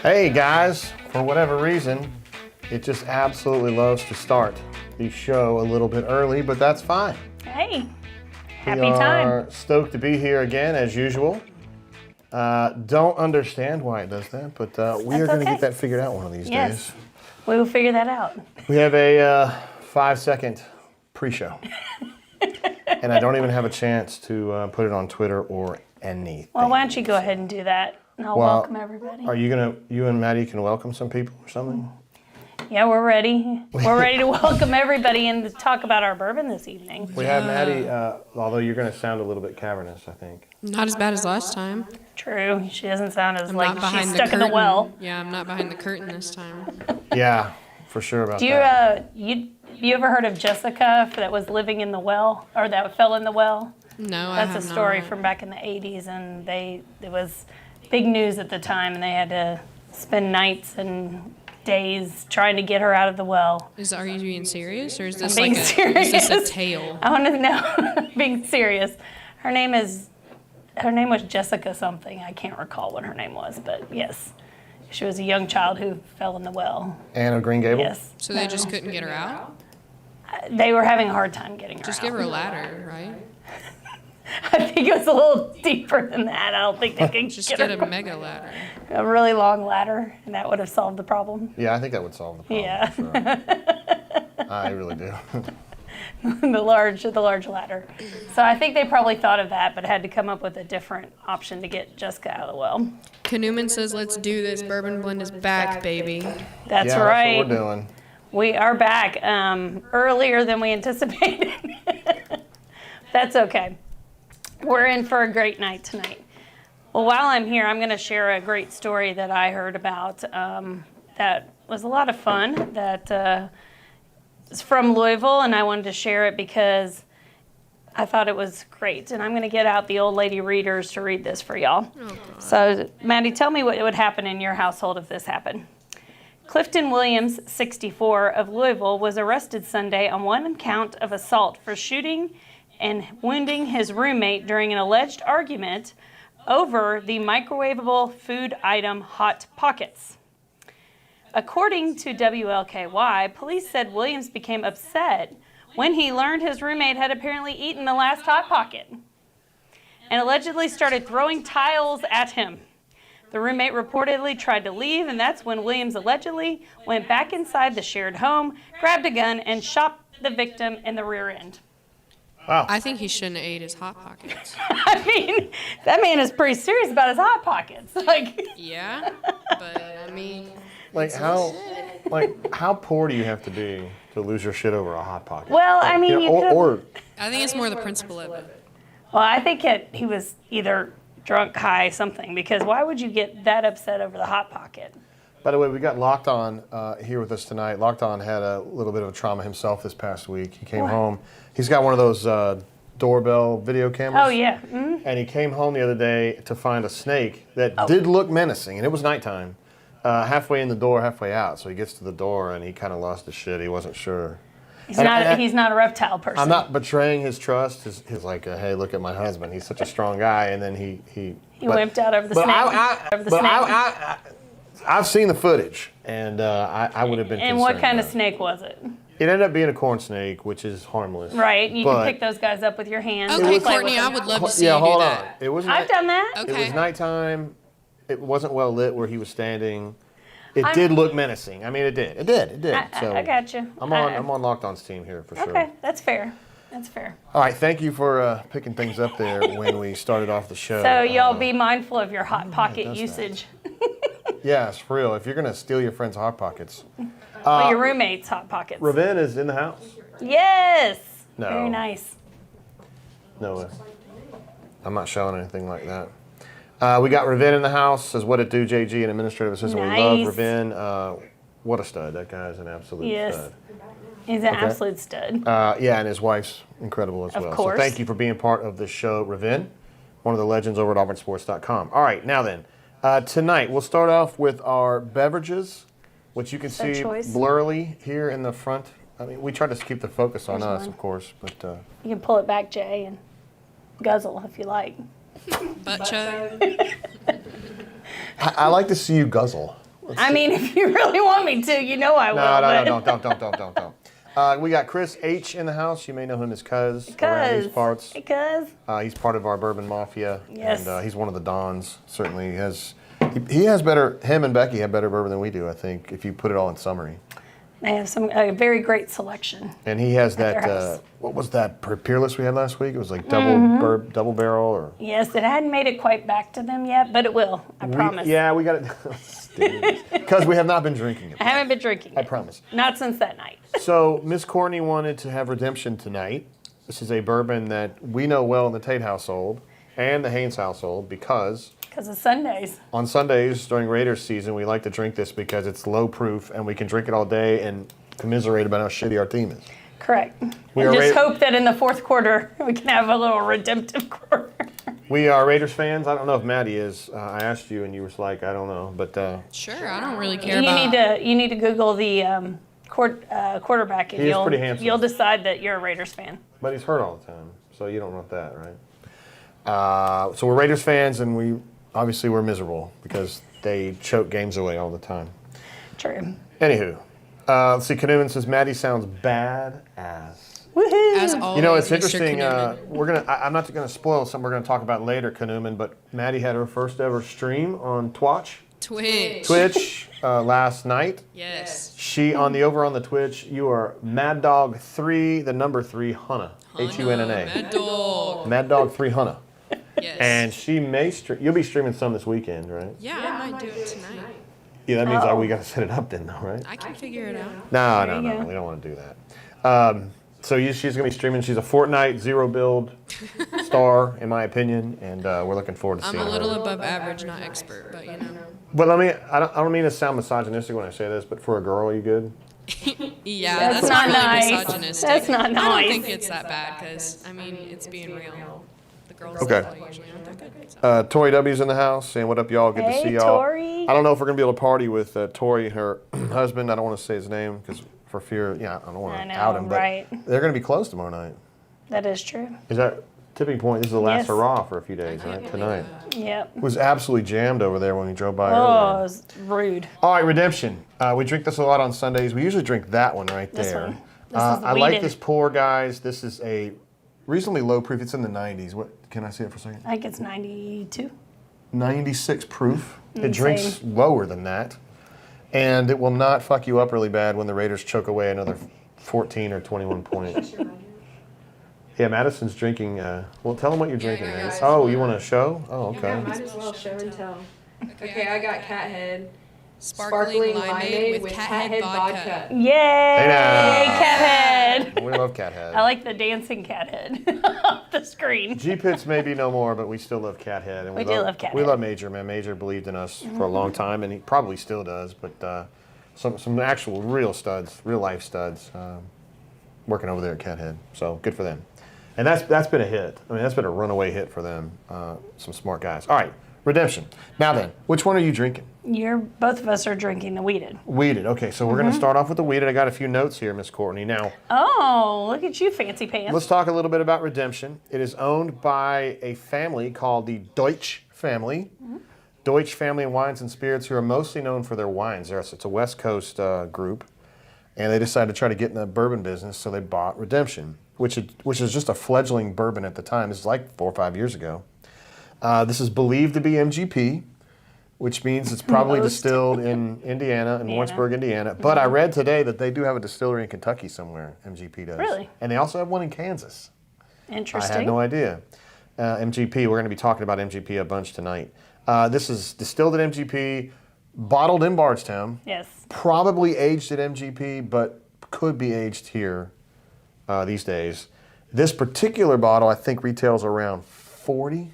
Hey guys, for whatever reason, it just absolutely loves to start the show a little bit early, but that's fine. Hey, happy We time. are stoked to be here again as usual. Don't understand why it does that, but we are going to get that figured out one of these days. We will figure that out. We have a 5-second pre-show, and I don't even have a chance to put it on Twitter or anything. Well, why don't you go ahead and do that, and I'll welcome everybody. Are you and Maddie can welcome some people or something? Yeah, we're ready. We're ready to welcome everybody and to talk about our bourbon this evening. We have Maddie, although you're going to sound a little bit cavernous, I think. Not as bad as last time. True. She doesn't sound as I'm like not behind she's the stuck in curtain. the well. Yeah, I'm not behind the curtain this time. Yeah, for sure about Do you, that. you ever heard of Jessica that was living in the well, or that fell in the well? No, I That's have a story not. from back in the 80s, and it was big news at the time, and they had to spend nights and days trying to get her out of the well. Are you being serious, or is this being like serious. is this a tale? I want to know, being serious. Her name was Jessica something. I can't recall what her name was, but yes. She was a young child who fell in the well. Anne of Green Gables? Yes. So they just couldn't get her out? They were having a hard time getting her Just out. give her a ladder, right? I think it was a little deeper than that. I don't think they could Just get get her a mega ladder. a really long ladder, and that would have solved the problem. Yeah, I think that would solve the problem. Yeah. For sure. I really do. the large ladder. So I think they probably thought of that, but had to come up with a different option to get Jessica out of the well. Newman says, "Let's do this. Bourbon Blend is back, baby." That's Yeah, right. that's what we're doing. We are back earlier than we anticipated. That's okay. We're in for a great night tonight. Well, while I'm here, I'm going to share a great story that I heard about that was a lot of fun. That is from Louisville, and I wanted to share it because I thought it was great. And I'm going to get out the old lady readers to read this for y'all. Oh, So, Maddie, tell me what would happen in your household if this happened. Clifton Williams, 64, of Louisville, was arrested Sunday on one count of assault for shooting and wounding his roommate during an alleged argument over the microwavable food item Hot Pockets. According to WLKY, police said Williams became upset when he learned his roommate had apparently eaten the last Hot Pocket and allegedly started throwing tiles at him. The roommate reportedly tried to leave, and that's when Williams allegedly went back inside the shared home, grabbed a gun, and shot the victim in the rear end. Wow. I think he shouldn't have ate his Hot Pockets. I mean, that man is pretty serious about his Hot Pockets. Yeah, but I mean, how poor do you have to be to lose your shit over a Hot Pocket? Well, I mean, you could. Or I think it's more the principle of it. Well, I think he was either drunk, high, something, because why would you get that upset over the Hot Pocket? by the way, we got Locked On here with us tonight. Locked On had a little bit of a trauma himself this past week. He came home. He's got one of those doorbell video cameras. Oh, yeah. Mm-hmm. And he came home the other day to find a snake that did look menacing, and it was nighttime. Halfway in the door, halfway out. So he gets to the door, and he kind of lost his shit. He wasn't sure. He's not a reptile person. I'm not betraying his trust. He's like, hey, look at my husband. He's such a strong guy. And then he wimped out over the snake. I've seen the footage, and I would have been concerned. And what kind of snake was it? It ended up being a corn snake, which is harmless. Right. You can pick those guys up with your hands. Okay, and play Courtney, with I them. would love to see Yeah, you do hold that. on. It was I've done that. Okay. It was nighttime. It wasn't well lit where he was standing. It did look menacing. I mean, it did. It did. So I got you. I'm on Locked On's team here for sure. Okay, that's fair. That's fair. All right, thank you for picking things up there when we started off the show. So y'all be mindful of your Hot Pocket usage. Yeah, it's for real. If you're going to steal your friend's Hot Pockets. Or your roommate's Hot Pockets. Raven is in the house. Yes. No. Very nice. No way. I'm not showing anything like that. We got Raven in the house. Says, what it do, JG, an administrative assistant. Nice. We love Raven. What a stud. That guy is an absolute stud. He's an absolute stud. Yeah, and his wife's incredible as well. Of course. So thank you for being part of the show, Raven, one of the legends over at auburnsports.com. All right, now then, tonight we'll start off with our beverages, which you can see blurrily here in the front. I mean, we try to keep the focus on us, of course, but You can pull it back, Jay, and guzzle if you like. Butt chug. I like to see you guzzle. I mean, if you really want me to, you know I will. No, don't. We got Chris H in the house. You may know him as Cuz around these parts. Hey, Cuz. He's part of our Bourbon Mafia. Yes. And he's one of the Dons. Certainly he has better, him and Becky have better bourbon than we do, I think, if you put it all in summary. They have a very great selection. And he has their that, house. what was that Peerless we had last week? It was like double barrel or? Yes, it hadn't made it quite back to them yet, but it will. I promise. Yeah, we got it. Because we have not been drinking it. I haven't been drinking I it. promise. Not since that night. So Miss Courtney wanted to have Redemption tonight. This is a bourbon that we know well in the Tate household and the Haynes household because of Sundays. on Sundays during Raiders season, we like to drink this because it's low proof and we can drink it all day and commiserate about how shitty our team is. Correct. We And are just hope that in the fourth quarter we can have a little redemptive quarter. We are Raiders fans. I don't know if Maddie is. I asked you and you were like, I don't know. But Sure, I don't really care about. You need to Google the quarterback, and He is pretty handsome. you'll decide that you're a Raiders fan. But he's hurt all the time, so you don't want that, right? So we're Raiders fans, and we're miserable because they choke games away all the time. True. Anywho, let's see. Canoeman says Maddie sounds bad ass. Woohoo! As always, You know, it's Mr. interesting. Canoeman. I'm not going to spoil something we're going to talk about later, Canoeman. But Maddie had her first ever stream on Twitch last night. Yes. She on the Twitch. You are Mad Dog 3, the number 3 Hunna. Hunna. Mad Dog. Mad Dog 3 Hunna. Yes. And she may you'll be streaming some this weekend, right? Yeah, I might do it tonight. Yeah, that means we got to set it up then, though, right? I can figure it out. No, you go. we don't want to do that. So she's going to be streaming. She's a Fortnite zero build star, in my opinion, and we're looking forward to I'm seeing a little her. above average, not expert, but you know. But I don't mean to sound misogynistic when I say this, but for a girl, you good? Yeah, That's that's not not really nice. misogynistic. That's not I nice. don't think it's that bad because, I mean, it's being real. The girls Okay. that play usually aren't that good. So. Tori W's in the house, saying what up, y'all? Good to Hey, see y'all. Tori. I don't know if we're going to be able to party with Tori and her husband. I don't want to say his name because for fear, I don't want I to know, out him. But right. they're going to be closed tomorrow night. That is true. Is that tipping point? This is the last Yes. hurrah for a few days, right? believe Tonight. Yep. It was absolutely jammed over there when we drove by Oh, it earlier. was rude. All right, Redemption. We drink this a lot on Sundays. We usually drink that one right This there. one. This is the I like weeded. this pour, guys. This is a reasonably low proof. It's in the 90s. What can I see it for a second? I think it's 92. 96 proof. It Insane. drinks lower than that. And it will not fuck you up really bad when the Raiders choke away another 14 or 21 points. Yeah, Madison's drinking. Well, tell them what you're drinking. yeah, Maddie. yeah. Oh, you want to show? Oh, okay. Yeah, might as well show and tell. Okay, I got cat head. Sparkling limeade with cat head vodka. Yay! now. Cat head! We love Cat Head. I like the dancing cat head off the screen. G-Pits maybe no more, but we still love Cat Head. And We do love Cat We Head. love Major, man. Major believed in us for a long time, and he probably still does. But some actual real studs, real life studs, working over there at Cat Head. So good for them. And that's been a hit. I mean, that's been a runaway hit for them. Some smart guys. All right, Redemption. Now then, which one are you drinking? Both of us are drinking the weeded. Weeded. Okay, so we're going to start off with the weeded. I got a few notes here, Miss Courtney. Now, Oh, look at you, fancy pants. let's talk a little bit about Redemption. It is owned by a family called the Deutsch family. Deutsch family of wines and spirits, who are mostly known for their wines. It's a West Coast group, and they decided to try to get in the bourbon business, so they bought Redemption, which is just a fledgling bourbon at the time. This is like 4 or 5 years ago. This is believed to be MGP, which means it's probably distilled in Indiana, in Warrensburg, Indiana. But I read today that they do have a distillery in Kentucky somewhere, MGP does. Really? And they also have one in Kansas. Interesting. I had no idea. MGP, we're going to be talking about MGP a bunch tonight. This is distilled at MGP, bottled in Bardstown, Yes. probably aged at MGP, but could be aged here these days. This particular bottle, I think, retails around 40.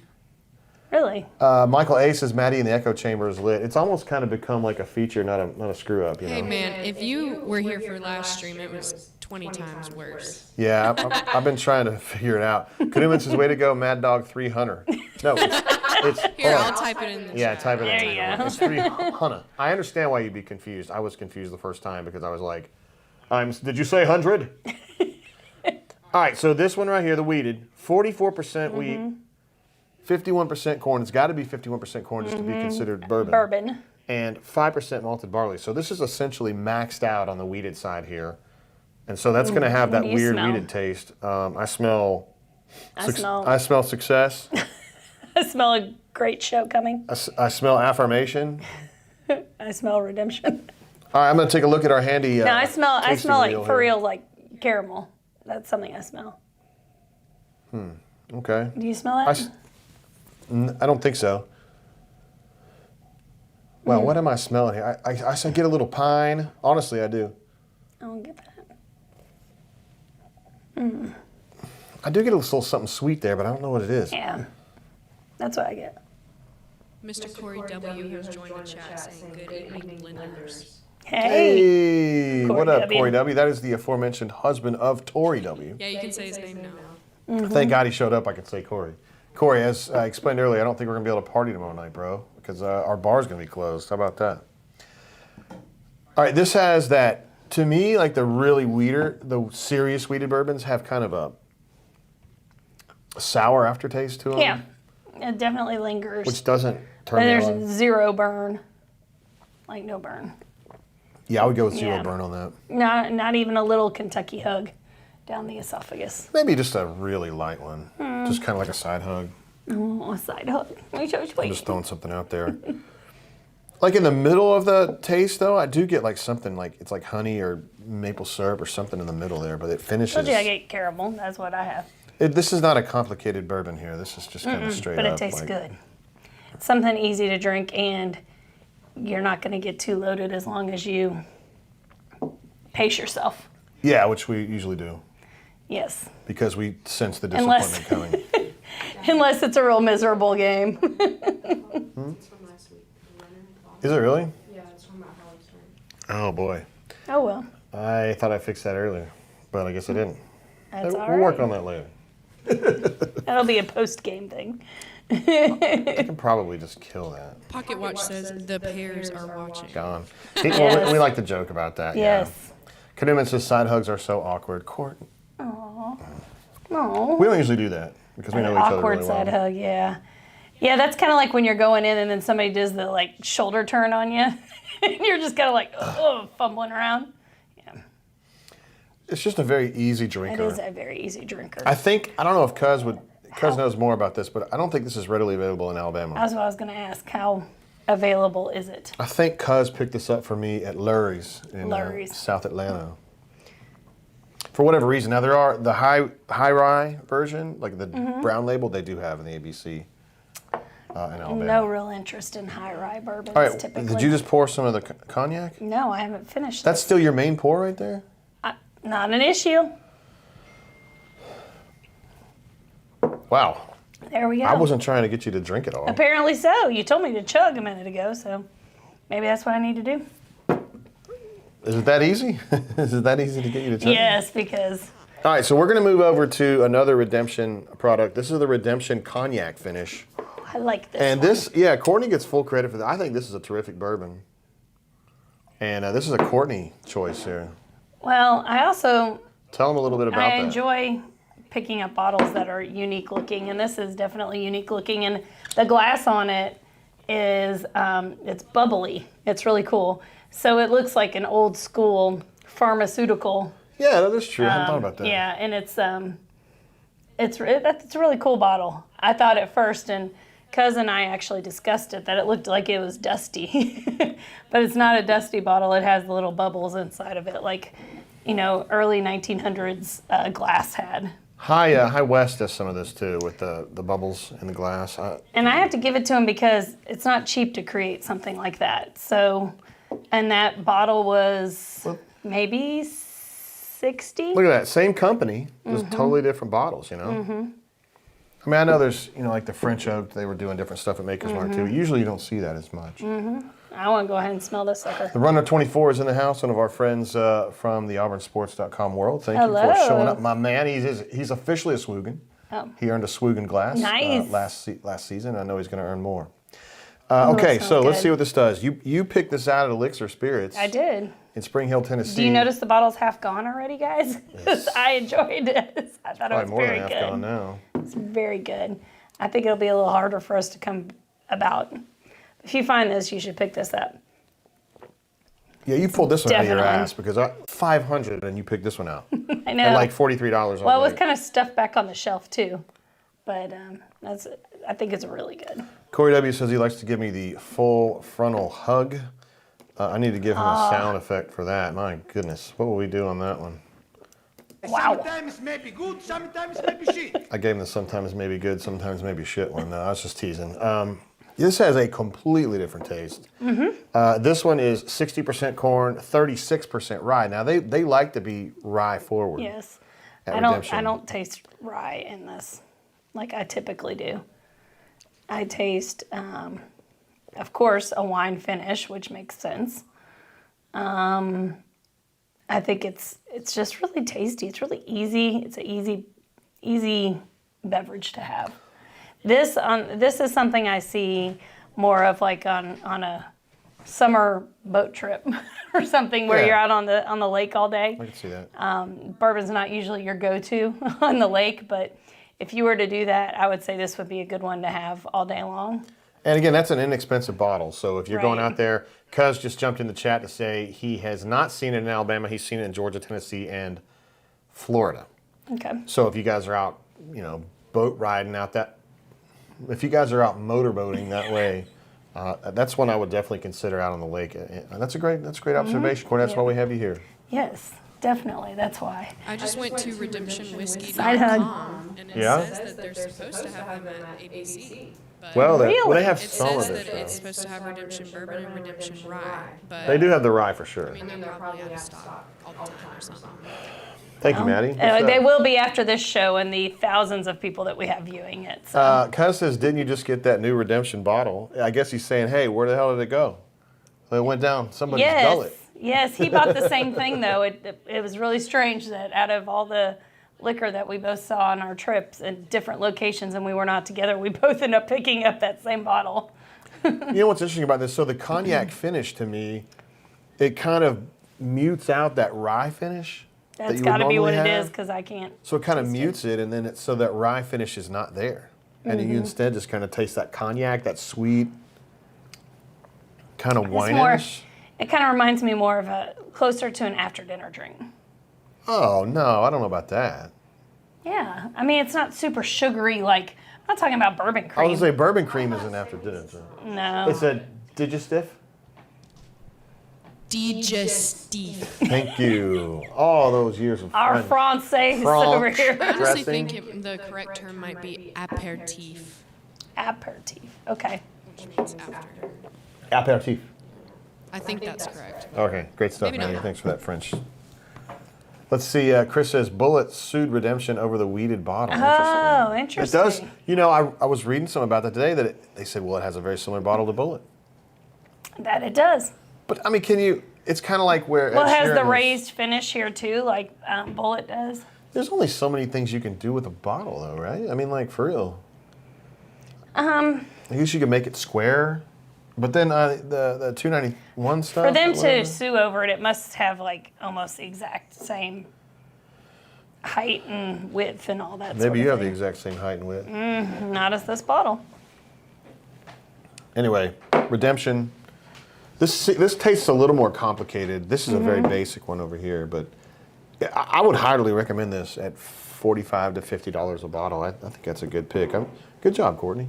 Really? Michael A says Maddie in the echo chamber is lit. It's almost kind of become like a feature, not a screw up. You know? Hey man, if you were here for last stream, it was 20 times worse. Yeah, I've been trying to figure it out. Kuduman says, "Way to go, Mad Dog 300." No, it's Here, hold on. I'll type it in the Yeah, chat. type it There in. you go. It's 300. I understand why you'd be confused. I was confused the first time because I was like, "Did you say 100?" All right, so this one right here, the weeded, 44% wheat, 51% corn. It's got to be 51% corn just to be considered bourbon. Bourbon. And 5% malted barley. So this is essentially maxed out on the wheated side here. And so that's going to have that do you weird smell? wheated taste. I smell success. I smell a great show coming. I smell affirmation. I smell redemption. All right, I'm going to take a look at our handy. No, I smell tasting like wheel for here. real like caramel. That's something I smell. Okay. Do you smell that? I don't think so. Well, what am I smelling here? I get a little pine. Honestly, I do. I don't get that. I do get a little something sweet there, but I don't know what it is. Yeah, that's what I get. Mr. Corey W. has joined the chat saying, good evening, Linders. Hey. Hey, Corey what up, W. Corey W? That is the aforementioned husband of Tori W. Yeah, you can say his name now. Mm-hmm. Thank God he showed up. I can say Corey. Corey, as I explained earlier, I don't think we're going to be able to party tomorrow night, bro, because our bar's going to be closed. How about that? All right, this has that, to me, like the really the serious weeded bourbons have kind of a sour aftertaste to them. Yeah, it definitely lingers. Which doesn't turn But me there's on. zero burn. Like no burn. Yeah, I would go with zero Yeah. burn on that. Not even a little Kentucky hug down the esophagus. Maybe just a really light one. Just kind of like a side hug. Oh, a side hug. I'm just throwing something out there. Like in the middle of the taste, though, I do get like something like it's like honey or maple syrup or something in the middle there, but it finishes. Told you I get caramel. That's what I have. This is not a complicated bourbon here. This is just kind of straight But up. it tastes like, good. It's something easy to drink, and you're not going to get too loaded as long as you pace yourself. Yeah, which we usually do Yes. because we sense the Unless- disappointment coming. Unless it's a real miserable game. It's from last week. Is it really? Yeah, it's from about Howard's turn. Oh boy, Oh, well. I thought I fixed that earlier, but I guess I didn't. That's all We'll work right. on that later. That'll be a post-game thing. I can probably just kill that. Pocket Watch says the pears are watching. Gone. Yes. We like to joke about that. Yes. Yeah. Kanuman says side hugs are so awkward. Court. Oh. We don't usually do that because we know each other Awkward really side well. hug, yeah. Yeah, that's kind of like when you're going in and then somebody does the like shoulder turn on you. And you're just kind of like, fumbling around. Yeah, It's just a very easy it drinker. is a very easy drinker. I don't know if Cuz knows more about this, but I don't think this is readily available in Alabama. That's what I was going to ask. How available is it? I think Cuz picked this up for me at Lurie's in Lurie's. South Atlanta. For whatever reason. Now, there are the high rye version, like the brown label, they do have in the ABC in Alabama. No real interest in high rye bourbons All right, typically. did you just pour some of the cognac? No, I haven't finished. That's still your main pour right there? Not an issue. Wow. There we go. I wasn't trying to get you to drink it all. Apparently so. You told me to chug a minute ago, so maybe that's what I need to do. Is it that easy? Is it that easy to get you to chug? Yes, because All right, so we're going to move over to another Redemption product. This is the Redemption Cognac finish. I like this And one. this, Courtney gets full credit for that. I think this is a terrific bourbon. And this is a Courtney choice here. Well, I also Tell them a little bit about I that. enjoy picking up bottles that are unique looking, and this is definitely unique looking. And the glass on it is it's bubbly. It's really cool. So it looks like an old school pharmaceutical. Yeah, that is true. I hadn't thought about that. Yeah, and it's a really cool bottle. I thought at first, and Cuz and I actually discussed it, that it looked like it was dusty, but it's not a dusty bottle. It has the little bubbles inside of it, like early 1900s glass had. High West does some of this too with the bubbles in the glass. And I have to give it to him because it's not cheap to create something like that. So, and that bottle was maybe 60. Look at that. Same company, just totally different bottles, I mean, I know there's, like the French oak, they were doing different stuff at Maker's Mark too. Usually you don't see that as much. I want to go ahead and smell this sucker. The Runner 24 is in the house, one of our friends from the auburnsports.com world. Thank you Hello. for showing up, my man. He's officially a Swoogan. Oh. He earned a Swoogan glass Nice. last season. I know he's going to earn more. Okay, smells so let's good. see what this does. You picked this out at Elixir Spirits. I did. In Spring Hill, Tennessee. Do you notice the bottle's half gone already, guys? I enjoyed it. I thought Probably it was more than very half good. gone now. It's very good. I think it'll be a little harder for us to come about. If you find this, you should pick this up. Yeah, you pulled this one out of your Definitely. ass because $500 and you picked this one out. I know. And like $43 on Well, it was Blake. kind of stuffed back on the shelf too, but I think it's really good. Corey W says he likes to give me the full frontal hug. I need to give him a sound effect for that. My goodness, what will we do on that one? Wow. Sometimes maybe good, sometimes maybe shit. I gave him the sometimes maybe good, sometimes maybe shit one. No, I was just teasing. This has a completely different taste. This one is 60% corn, 36% rye. Now they like to be rye forward. Yes. at I Redemption. don't taste rye in this like I typically do. I taste, of course, a wine finish, which makes sense. I think it's just really tasty. It's really easy. It's an easy beverage to have. This is something I see more of like on a summer boat trip or something where Yeah. you're out on the lake all day. I can see that. Bourbon's not usually your go-to on the lake, but if you were to do that, I would say this would be a good one to have all day long. And again, that's an inexpensive bottle. So if you're going Right. out there, Cuz just jumped in the chat to say he has not seen it in Alabama. He's seen it in Georgia, Tennessee, and Florida. Okay. So if you guys are out, boat riding out if you guys are out motorboating that way, that's one I would definitely consider out on the lake. And that's a great observation, Courtney. That's why we have you here. Yes, definitely. That's why. I just went to Side hug. redemptionwhiskey.com and it Yeah? says that they're supposed to have them at ABC. But Well, Really? they have it some of says this that it's stuff. supposed to have redemption bourbon and redemption rye. But They do have the rye for sure. I mean, they're probably out of stock all the time or something. Thank you, Maddie. They will be after this show and the thousands of people that we have viewing it. So. Cuz says, didn't you just get that new Redemption bottle? I guess he's saying, hey, where the hell did it go? It went down somebody's gullet. Yes, he bought the same thing though. It was really strange that out of all the liquor that we both saw on our trips at different locations and we were not together, we both ended up picking up that same bottle. You know what's interesting about this? So the cognac finish to me, it kind of mutes out that rye finish. that That's you got would to be what normally it have. is because I can't. So it kind of taste mutes it, and then so that rye finish is not there. And you instead just kind of taste that cognac, that sweet, kind of wineish. It kind of reminds me more of closer to an after dinner drink. Oh, no, I don't know about that. Yeah, I mean it's not super sugary. Like I'm not talking about bourbon I was cream. going to say bourbon cream isn't after dinner. So. No. It's a digestif. Digestif. Thank you. All those years of Our French. Francais French. over here. I honestly Dressing. think the correct term might be aperitif, Aperitif. Okay. which means after. Aperitif. I think that's correct. Okay, great stuff, Maybe not. Maddie. Thanks for that French. Let's see. Chris says Bullet sued Redemption over the weeded bottle. Oh, It interesting. does. I was reading something about that today that they said, well, it has a very similar bottle to Bullet. That it does. But I mean, it's kind of like where Well, it Ed has Sheeran the was- raised finish here too, like Bullet does. There's only so many things you can do with a bottle, though, right? I mean, like for real. I guess you could make it square, but then the 291 stuff. For them or to whatever. sue over it, it must have like almost the exact same height and width and all that. sort Maybe of you have the thing. exact same height and width. Not as this bottle. Anyway, Redemption. This tastes a little more complicated. This is a very basic one over here, but I would highly recommend this at $45 to $50 a bottle. I think that's a good pick. Good job, Courtney.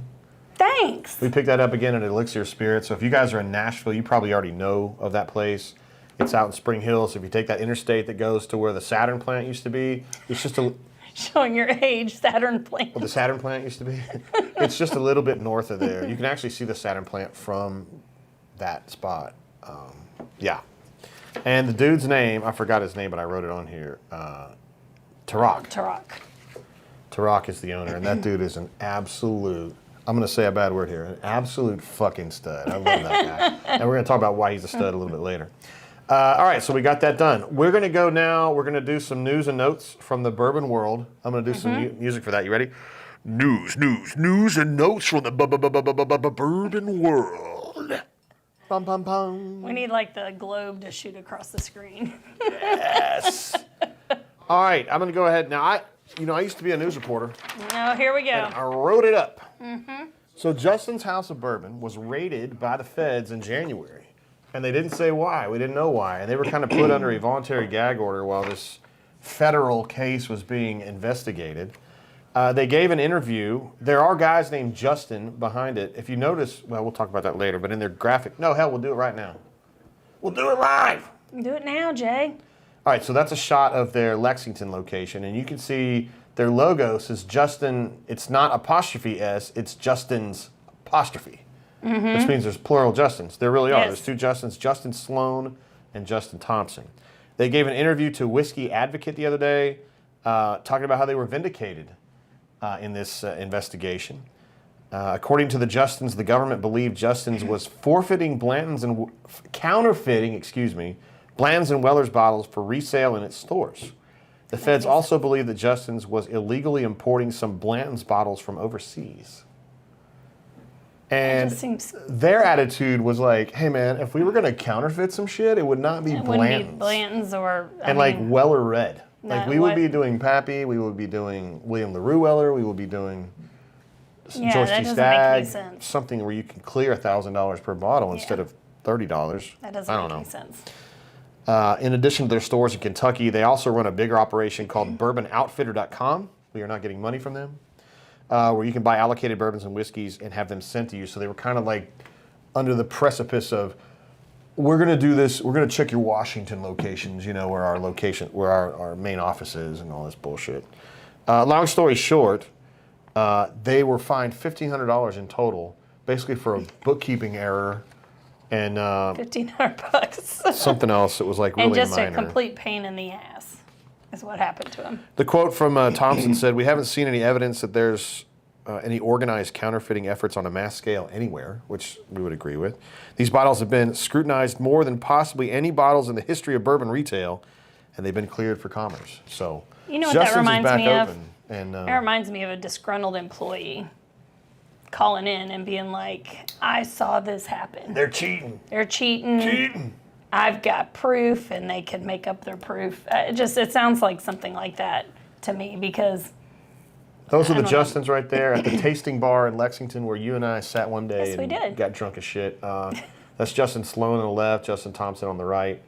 Thanks. We picked that up again at Elixir Spirit. So if you guys are in Nashville, you probably already know of that place. It's out in Spring Hill. So if you take that interstate that goes to where the Saturn plant used to be, it's just Showing your age, Saturn plant. the Saturn plant used to be. It's just a little bit north of there. You can actually see the Saturn plant from that spot. Yeah. And the dude's name, I forgot his name, but I wrote it on here. Tarak. Tarak is the owner, and that dude is an absolute, I'm going to say a bad word here, an absolute fucking stud. I love that guy. And we're going to talk about why he's a stud a little bit later. All right, so we got that done. We're going to go now, we're going to do some news and notes from the bourbon world. I'm going to do some music for that. You ready? News and notes from the bourbon world. Bum, bum, bum. We need like the globe to shoot across the screen. Yes. All right, I'm going to go ahead. Now, I used to be a news reporter. No, here we go. I wrote it up. So Justin's House of Bourbon was raided by the feds in January. And they didn't say why. We didn't know why. And they were kind of put under a voluntary gag order while this federal case was being investigated. They gave an interview. There are guys named Justin behind it. If you notice, well, we'll talk about that later, but in their graphic, no, hell, we'll do it right now. We'll do it live. Do it now, Jay. All right, so that's a shot of their Lexington location, and you can see their logo says Justin. It's not apostrophe S, it's Justin's apostrophe, which means there's plural Justins. There really are. Yes. There's two Justins, Justin Sloan and Justin Thompson. They gave an interview to Whiskey Advocate the other day, talking about how they were vindicated in this investigation. According to the Justins, the government believed Justins was forfeiting counterfeiting, Bland's and Weller's bottles for resale in its stores. The feds also believe that Justin's was illegally importing some Blanton's bottles from overseas. And their attitude was like, hey man, if we were going to counterfeit some shit, it would not be It Blanton's. wouldn't be Blanton's or... Like Weller Red. No, Like we would be doing Pappy, we would be doing William LaRue Weller, we would be doing Yeah, George that T. doesn't Stagg, make any sense. something where you can clear $1,000 per bottle instead of $30. That doesn't make any sense. In addition to their stores in Kentucky, they also run a bigger operation called BourbonOutfitter.com. We are not getting money from them, where you can buy allocated bourbons and whiskeys and have them sent to you. So they were kind of like under the precipice of, we're going to do this. We're going to check your Washington locations, where our main office is and all this bullshit. Long story short, they were fined $1,500 in total, basically for a bookkeeping error and $1,500. something else that was like really And just minor. a complete pain in the ass is what happened to him. The quote from Thompson said, "We haven't seen any evidence that there's any organized counterfeiting efforts on a mass scale anywhere," which we would agree with. "These bottles have been scrutinized more than possibly any bottles in the history of bourbon retail, and they've been cleared for commerce." So You know what Justin's that is reminds back me of? open, and That reminds me of a disgruntled employee calling in and being like, I saw this happen. they're cheating. They're cheating. I've got proof, and they can make up their proof. It sounds like something like that to me, because Those are the Justins right there at the tasting bar in Lexington where you and I sat one day Yes, we and did. got drunk as shit. That's Justin Sloan on the left, Justin Thompson on the right.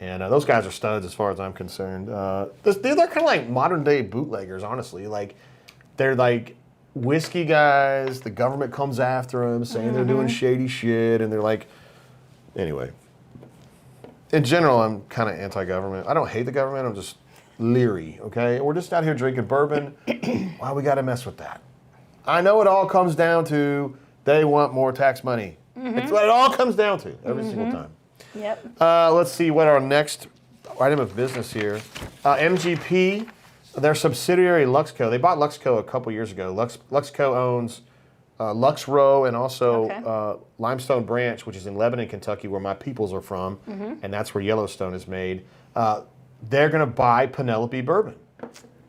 And those guys are studs as far as I'm concerned. They're kind of like modern day bootleggers, honestly. Like, they're like whiskey guys. The government comes after them saying they're doing shady shit. And they're like, anyway. In general, I'm kind of anti-government. I don't hate the government. I'm just leery, okay? We're just out here drinking bourbon. Why we got to mess with that? I know it all comes down to they want more tax money. It's what it all comes down to every single time. Yep. Let's see what our next item of business here. MGP, their subsidiary Luxco. They bought Luxco a couple years ago. Luxco owns Lux Row and also Limestone Branch, which is in Lebanon, Kentucky, where my peoples are from, and that's where Yellowstone is made. They're going to buy Penelope Bourbon.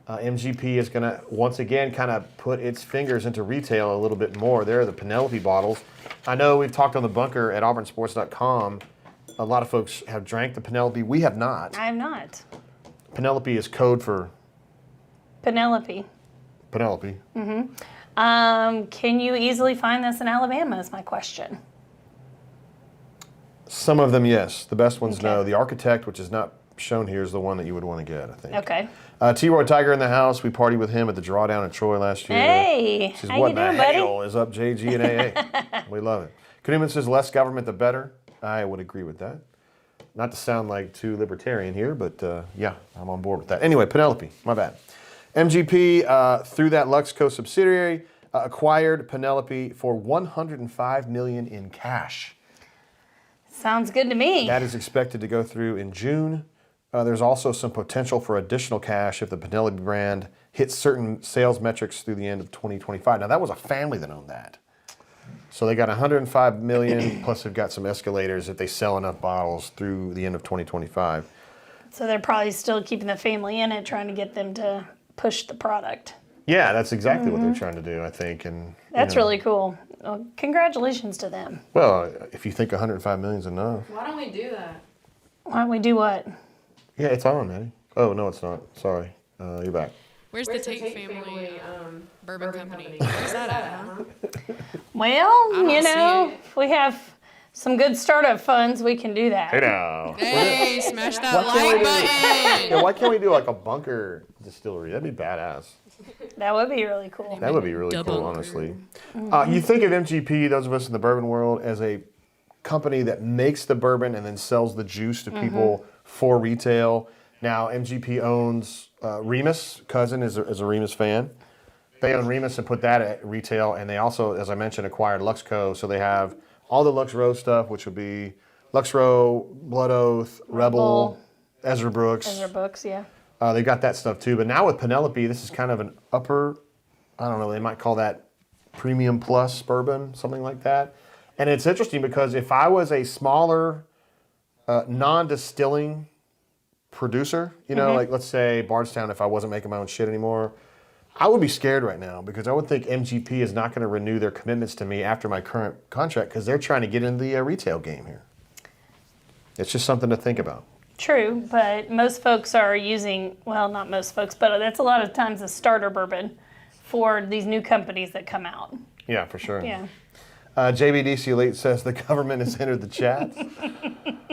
MGP is going to, once again, kind of put its fingers into retail a little bit more. There are the Penelope bottles. I know we've talked on the bunker at auburnsports.com. A lot of folks have drank the Penelope. We have not. I have not. Penelope is code for Penelope. Penelope. Can you easily find this in Alabama is my question. Some of them, yes. The best ones, Okay. no. The Architect, which is not shown here, is the one that you would want to get, I think. Okay. T-Roy Tiger in the house. We partied with him at the Drawdown in Troy last year. Hey, Says, how what you the doing, buddy? hell is up, JG and AA? We love it. Knuman says, less government, the better. I would agree with that. Not to sound like too libertarian here, but yeah, I'm on board with that. Anyway, Penelope, my bad. MGP, through that Luxco subsidiary, acquired Penelope for $105 million in cash. Sounds good to me. That is expected to go through in June. There's also some potential for additional cash if the Penelope brand hits certain sales metrics through the end of 2025. Now, that was a family that owned that. So they got $105 million, plus they've got some escalators if they sell enough bottles through the end of 2025. So they're probably still keeping the family in it, trying to get them to push the product. Yeah, that's exactly what they're trying to do, I think. And That's really cool. Well, congratulations to them. Well, if you think $105 million is enough. Why don't we do that? Why don't we do what? Yeah, it's on, Maddie. Oh, no, it's not. Sorry. You're back. Where's the Tate family bourbon company? Where's that at, huh? Well, don't you see know, it. if we have some good startup funds, we can do that. Hey now. Hey, smash that Why can't we like do- button. Yeah, why can't we do like a bunker distillery? That'd be badass. That would be really cool. That would be really Double cool, bunker. honestly. You think of MGP, those of us in the bourbon world, as a company that makes the bourbon and then sells the juice to people for retail. Now, MGP owns Remus. Cousin is a Remus fan. They own Remus and put that at retail, and they also, as I mentioned, acquired Luxco. So they have all the Lux Row stuff, which would be Lux Row, Blood Oath, Rebel, Ezra Brooks. Ezra Books, yeah. They got that stuff too. But now with Penelope, this is kind of an upper, I don't know, they might call that premium plus bourbon, something like that. And it's interesting because if I was a smaller, non-distilling producer, you know, like let's say Bardstown, if I wasn't making my own shit anymore, I would be scared right now because I would think MGP is not going to renew their commitments to me after my current contract because they're trying to get into the retail game here. It's just something to think about. True, but most folks are using, well, not most folks, but that's a lot of times a starter bourbon for these new companies that come out. Yeah, for sure. Yeah. JBDC Elite says the government has entered the chat.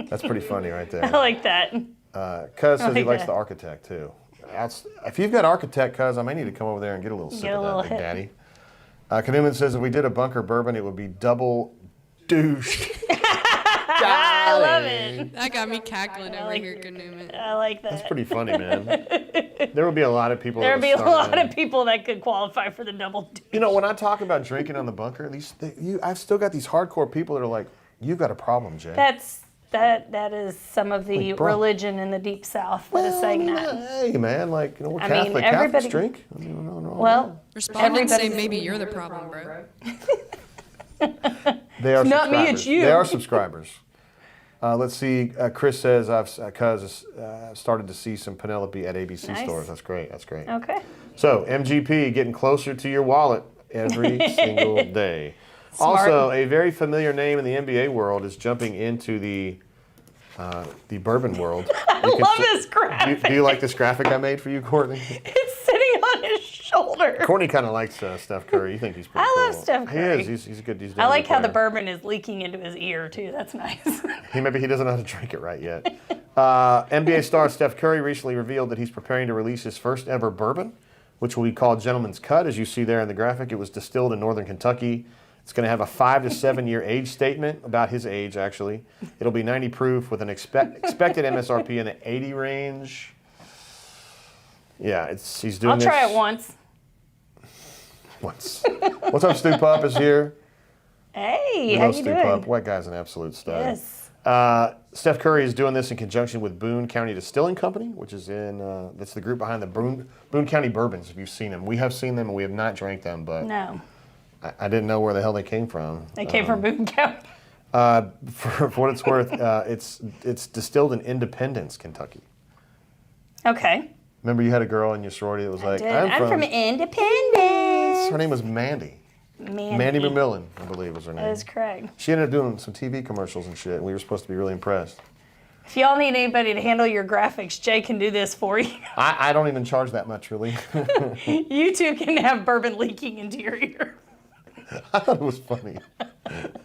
That's pretty funny right I there. like that. Cuz says he like likes that. the architect too. If you've got architect, Cuz, I may need to come over there and get a little sip Get a of little that, Big hit. Daddy. Kanuman says if we did a bunker bourbon, it would be double douche. I love it. That got me cackling over like here, Kanuman. I like that. That's pretty funny, man. There would be a lot of people. There that would be a start lot that. of people that could qualify for the double dip. You know, when I talk about drinking on the bunker, I've still got these hardcore people that are like, "You've got a problem, Jay." That is some of the Like, bro. religion in the Deep South that is saying that. Hey, man, like, you know, we're I mean, Catholic. everybody- Catholics drink. I mean, no. Well, Respond and say Everybody's- maybe you're the problem, bro. They are not me, subscribers. it's you. They are subscribers. Let's see. Chris says I've started to see some Penelope at ABC Nice. stores. That's great. That's great. okay. So MGP getting closer to your wallet every single day. Smart. Also, a very familiar name in the NBA world is jumping into the bourbon world. I love this graphic. Do you like this graphic I made for you, Courtney? It's sitting on his shoulder. Courtney kind of likes Steph Curry. You think he's pretty I cool. love Steph Curry. He is. He's a good. He's I like how the player. bourbon is leaking into his ear too. That's nice. Maybe he doesn't know how to drink it right yet. NBA star Steph Curry recently revealed that he's preparing to release his first ever bourbon, which will be called Gentleman's Cut. As you see there in the graphic, it was distilled in northern Kentucky. It's going to have a 5 to 7 year age statement, about his age actually. It'll be 90 proof with an expected MSRP in the 80 range. Yeah, he's doing I'll this. try it once. What's up, Stu Pup is here. Hey, You how know you Stu doing? Pup. White guy's an absolute stud. Yes. Steph Curry is doing this in conjunction with Boone County Distilling Company, which is that's the group behind the Boone County Bourbons, if you've seen them. We have seen them and we have not drank them, but No, I didn't know where the hell they came from. they came from Boone County. For what it's worth, it's distilled in Independence, Kentucky. Okay. Remember you had a girl in your sorority that was like, I'm from Independence. her name was Mandy. Mandy McMillan, I believe was her name. That is correct. She ended up doing some TV commercials and shit, and we were supposed to be really impressed. If y'all need anybody to handle your graphics, Jay can do this for you. I don't even charge that much, really. You two can have bourbon leaking into your ear. I thought it was funny.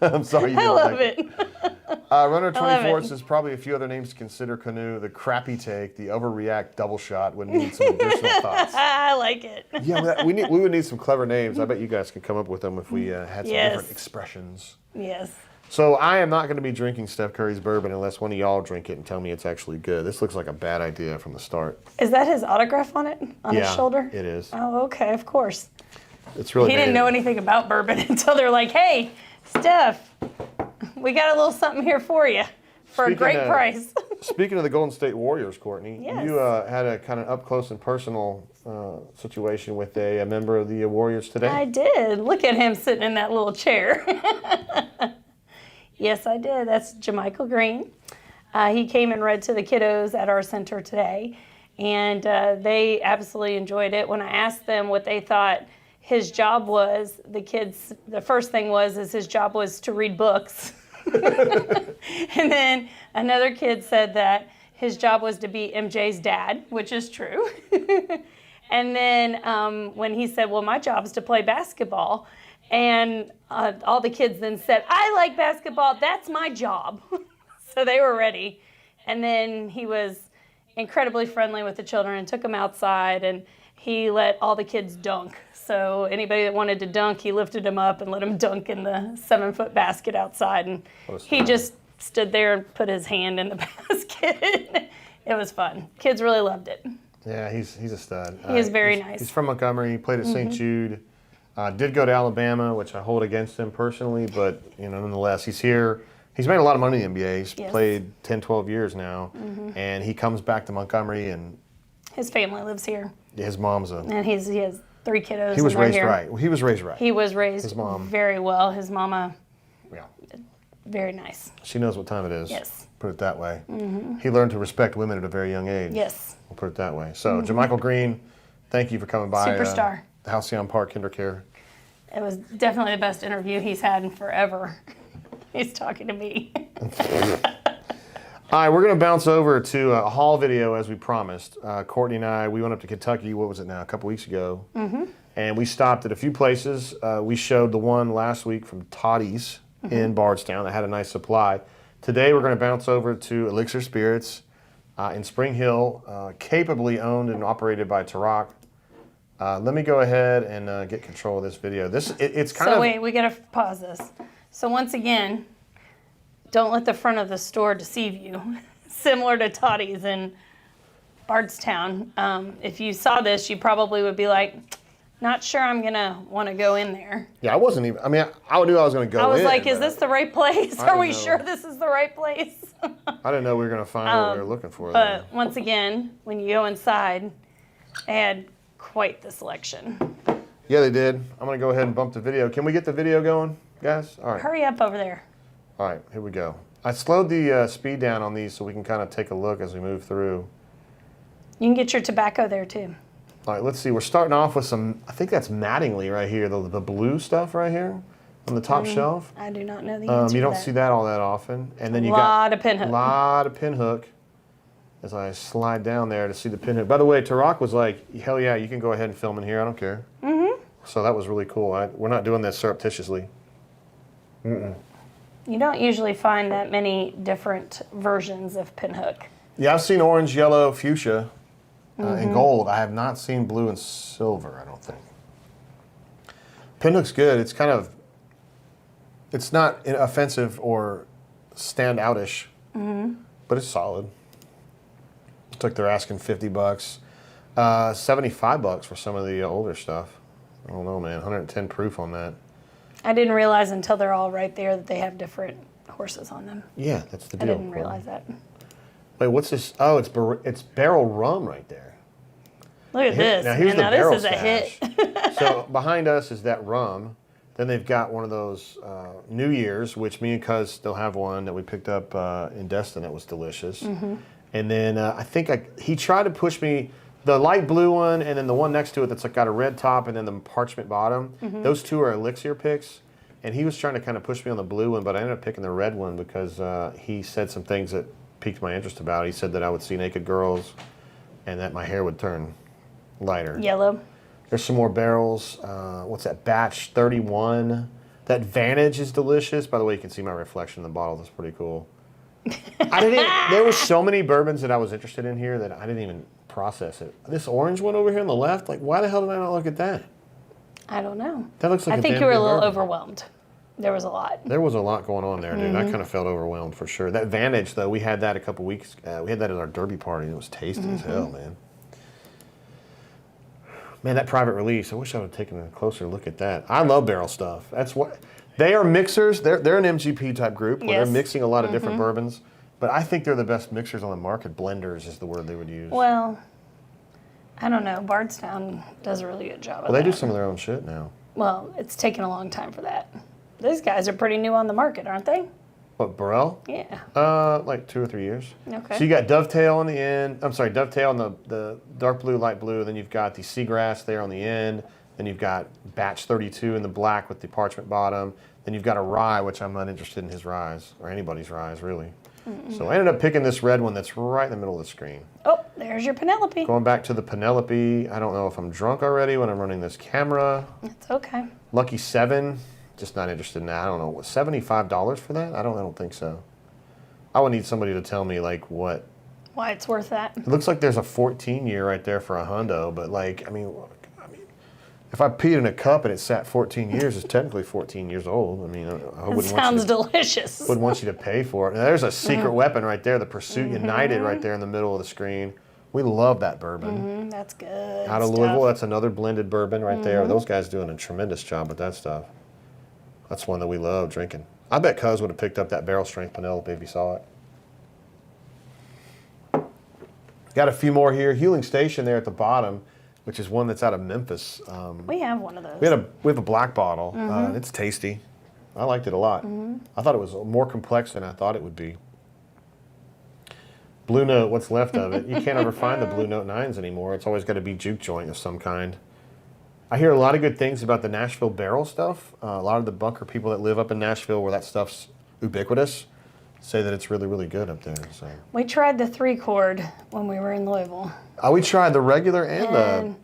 I'm sorry you I didn't love like it. it. Runner love 24 it. says probably a few other names to consider. Canoe, the crappy take, the overreact double shot would need some additional thoughts. I like it. Yeah, we would need some clever names. I bet you guys could come up with them if we had some Yes. different expressions. Yes. So I am not going to be drinking Steph Curry's bourbon unless one of y'all drink it and tell me it's actually good. This looks like a bad idea from the start. Is that his autograph on it? On his shoulder? It is. Oh, okay, of course. It's really. He didn't know anything about bourbon until they're like, hey, Steph, we got a little something here for you for a great price. Speaking of the Golden State Warriors, Courtney, Yes. you had a kind of up close and personal situation with a member of the Warriors today. I did. Look at him sitting in that little chair. Yes, I did. That's Jamichael Green. He came and read to the kiddos at our center today, and they absolutely enjoyed it. When I asked them what they thought his job was, the first thing was his job was to read books. And then another kid said that his job was to be MJ's dad, which is true. And then when he said, well, my job is to play basketball, and all the kids then said, I like basketball, that's my job. So they were ready. And then he was incredibly friendly with the children and took them outside, and he let all the kids dunk. So anybody that wanted to dunk, he lifted them up and let them dunk in the 7-foot basket outside. And he just stood there and put his hand in the basket. It was fun. Kids really loved it. Yeah, he's a stud. He is very nice. He's from Montgomery. He played at St. Jude. Did go to Alabama, which I hold against him personally, but nonetheless, he's here. He's made a lot of money in the NBA. He's played 10, 12 years now, and he comes back to Montgomery, and his family lives here. His mom's and he has 3 kiddos. He was raised here. right. He was raised right. He was raised his mom very well. His mama, yeah, very nice. She knows what time it is. Yes. Put it that way. He learned to respect women at a very young age. Yes. We'll put it that way. So, JaMychal Green, thank you for coming by. Superstar. The Halcyon Park KinderCare. It was definitely the best interview he's had in forever. He's talking to me. All right, we're going to bounce over to a haul video as we promised. Courtney and I, we went up to Kentucky, what was it now, a couple weeks ago. And we stopped at a few places. We showed the one last week from Toddy's in Bardstown that had a nice supply. Today we're going to bounce over to Elixir Spirits in Spring Hill, capably owned and operated by Tarak. Let me go ahead and get control of this video. It's kind of... So wait, we got to pause this. So once again, don't let the front of the store deceive you. Similar to Toddy's in Bardstown. If you saw this, you probably would be like, not sure I'm going to want to go in there. Yeah, I wasn't even... I mean, I knew I was going to go in. I was like, is this the right place? Are we sure this is the right place? I didn't know we were going to find what we were looking for. But once again, when you go inside, they had quite the selection. Yeah, they did. I'm going to go ahead and bump the video. Can we get the video going, guys? All right. Hurry up over there. All right, here we go. I slowed the speed down on these so we can kind of take a look as we move through. You can get your tobacco there, too. All right, let's see. We're starting off with some, I think that's Mattingly right here, the blue stuff right here on the top shelf. I do not know the answer You don't to that. see that all that often. And then you got got a pinhook. A lot of pinhook as I slide down there to see the pinhook. By the way, Tarak was like, hell yeah, you can go ahead and film in here. I don't care. So that was really cool. We're not doing this surreptitiously. You don't usually find that many different versions of pinhook. Yeah, I've seen orange, yellow, fuchsia, and gold. I have not seen blue and silver, I don't think. Pinhook's good. It's kind of, it's not offensive or stand-outish, but it's solid. It's like they're asking $50, $75 for some of the older stuff. I don't know, man. 110 proof on that. I didn't realize until they're all right there that they have different horses on them. Yeah, that's the I deal. didn't realize that. Wait, what's this? Oh, it's barrel rum right there. Look at this. Now here's and the now barrel this is a hit. So behind us is that rum. Then they've got one of those New Year's, which me and Cuz still have one that we picked up in Destin that was delicious. And then I think he tried to push me, the light blue one and then the one next to it that's like got a red top and then the parchment bottom. Those two are Elixir picks. And he was trying to kind of push me on the blue one, but I ended up picking the red one because he said some things that piqued my interest about it. He said that I would see naked girls and that my hair would turn lighter. Yellow. There's some more barrels. What's that? Batch 31. That Vantage is delicious. By the way, you can see my reflection in the bottle. That's pretty cool. There were so many bourbons that I was interested in here that I didn't even process it. This orange one over here on the left, like why the hell did I not look at that? I don't know. That looks like I think you were a little overwhelmed. There was a lot. There was a lot going on there, dude. I kind of felt overwhelmed for sure. That Vantage, though, we had that a couple weeks. We had that at our derby party, and it was tasty as hell, man. Man, that private release. I wish I would have taken a closer look at that. I love barrel stuff. That's what they are, mixers. They're an MGP type group where they're mixing a lot of different bourbons. But I think they're the best mixers on the market. Blenders is the word they would use. Well, I don't know. Bardstown does a really good job of Well, they that. do some of their own shit now. Well, it's taken a long time for that. These guys are pretty new on the market, aren't they? What, Burrell? Yeah. Like 2 or 3 years. Okay. So you got Dovetail on the end. I'm sorry, Dovetail on the dark blue, light blue. Then you've got the Seagrass there on the end. Then you've got Batch 32 in the black with the parchment bottom. Then you've got a rye, which I'm not interested in his ryes, or anybody's ryes, really. So I ended up picking this red one that's right in the middle of the screen. Oh, there's your Penelope. Going back to the Penelope, I don't know if I'm drunk already when I'm running this camera. It's okay. Lucky 7, just not interested in that. I don't know, what, $75 for that? I don't think so. I would need somebody to tell me, like, what. Why it's worth that. It looks like there's a 14 year right there for a hundo, but like, I mean, if I peed in a cup and it sat 14 years, it's technically 14 years old. I mean, I wouldn't Sounds delicious. Wouldn't want you to pay for it. Now, there's a secret weapon right there, the Pursuit United right there in the middle of the screen. We love that bourbon. That's good. Out of Louisville, that's another blended bourbon right there. Those guys doing a tremendous job with that stuff. That's one that we love drinking. I bet Cuz would have picked up that barrel strength Penelope if he saw it. Got a few more here. Healing Station there at the bottom, which is one that's out of Memphis. We have one of those. We have a black bottle. It's tasty. I liked it a lot. I thought it was more complex than I thought it would be. Blue Note, what's left of it. You can't ever find the Blue Note 9s anymore. It's always got to be juke joint of some kind. I hear a lot of good things about the Nashville barrel stuff. A lot of the bunker people that live up in Nashville where that stuff's ubiquitous say that it's really, really good up there. So We tried the 3-chord when we were in Louisville. we tried the regular and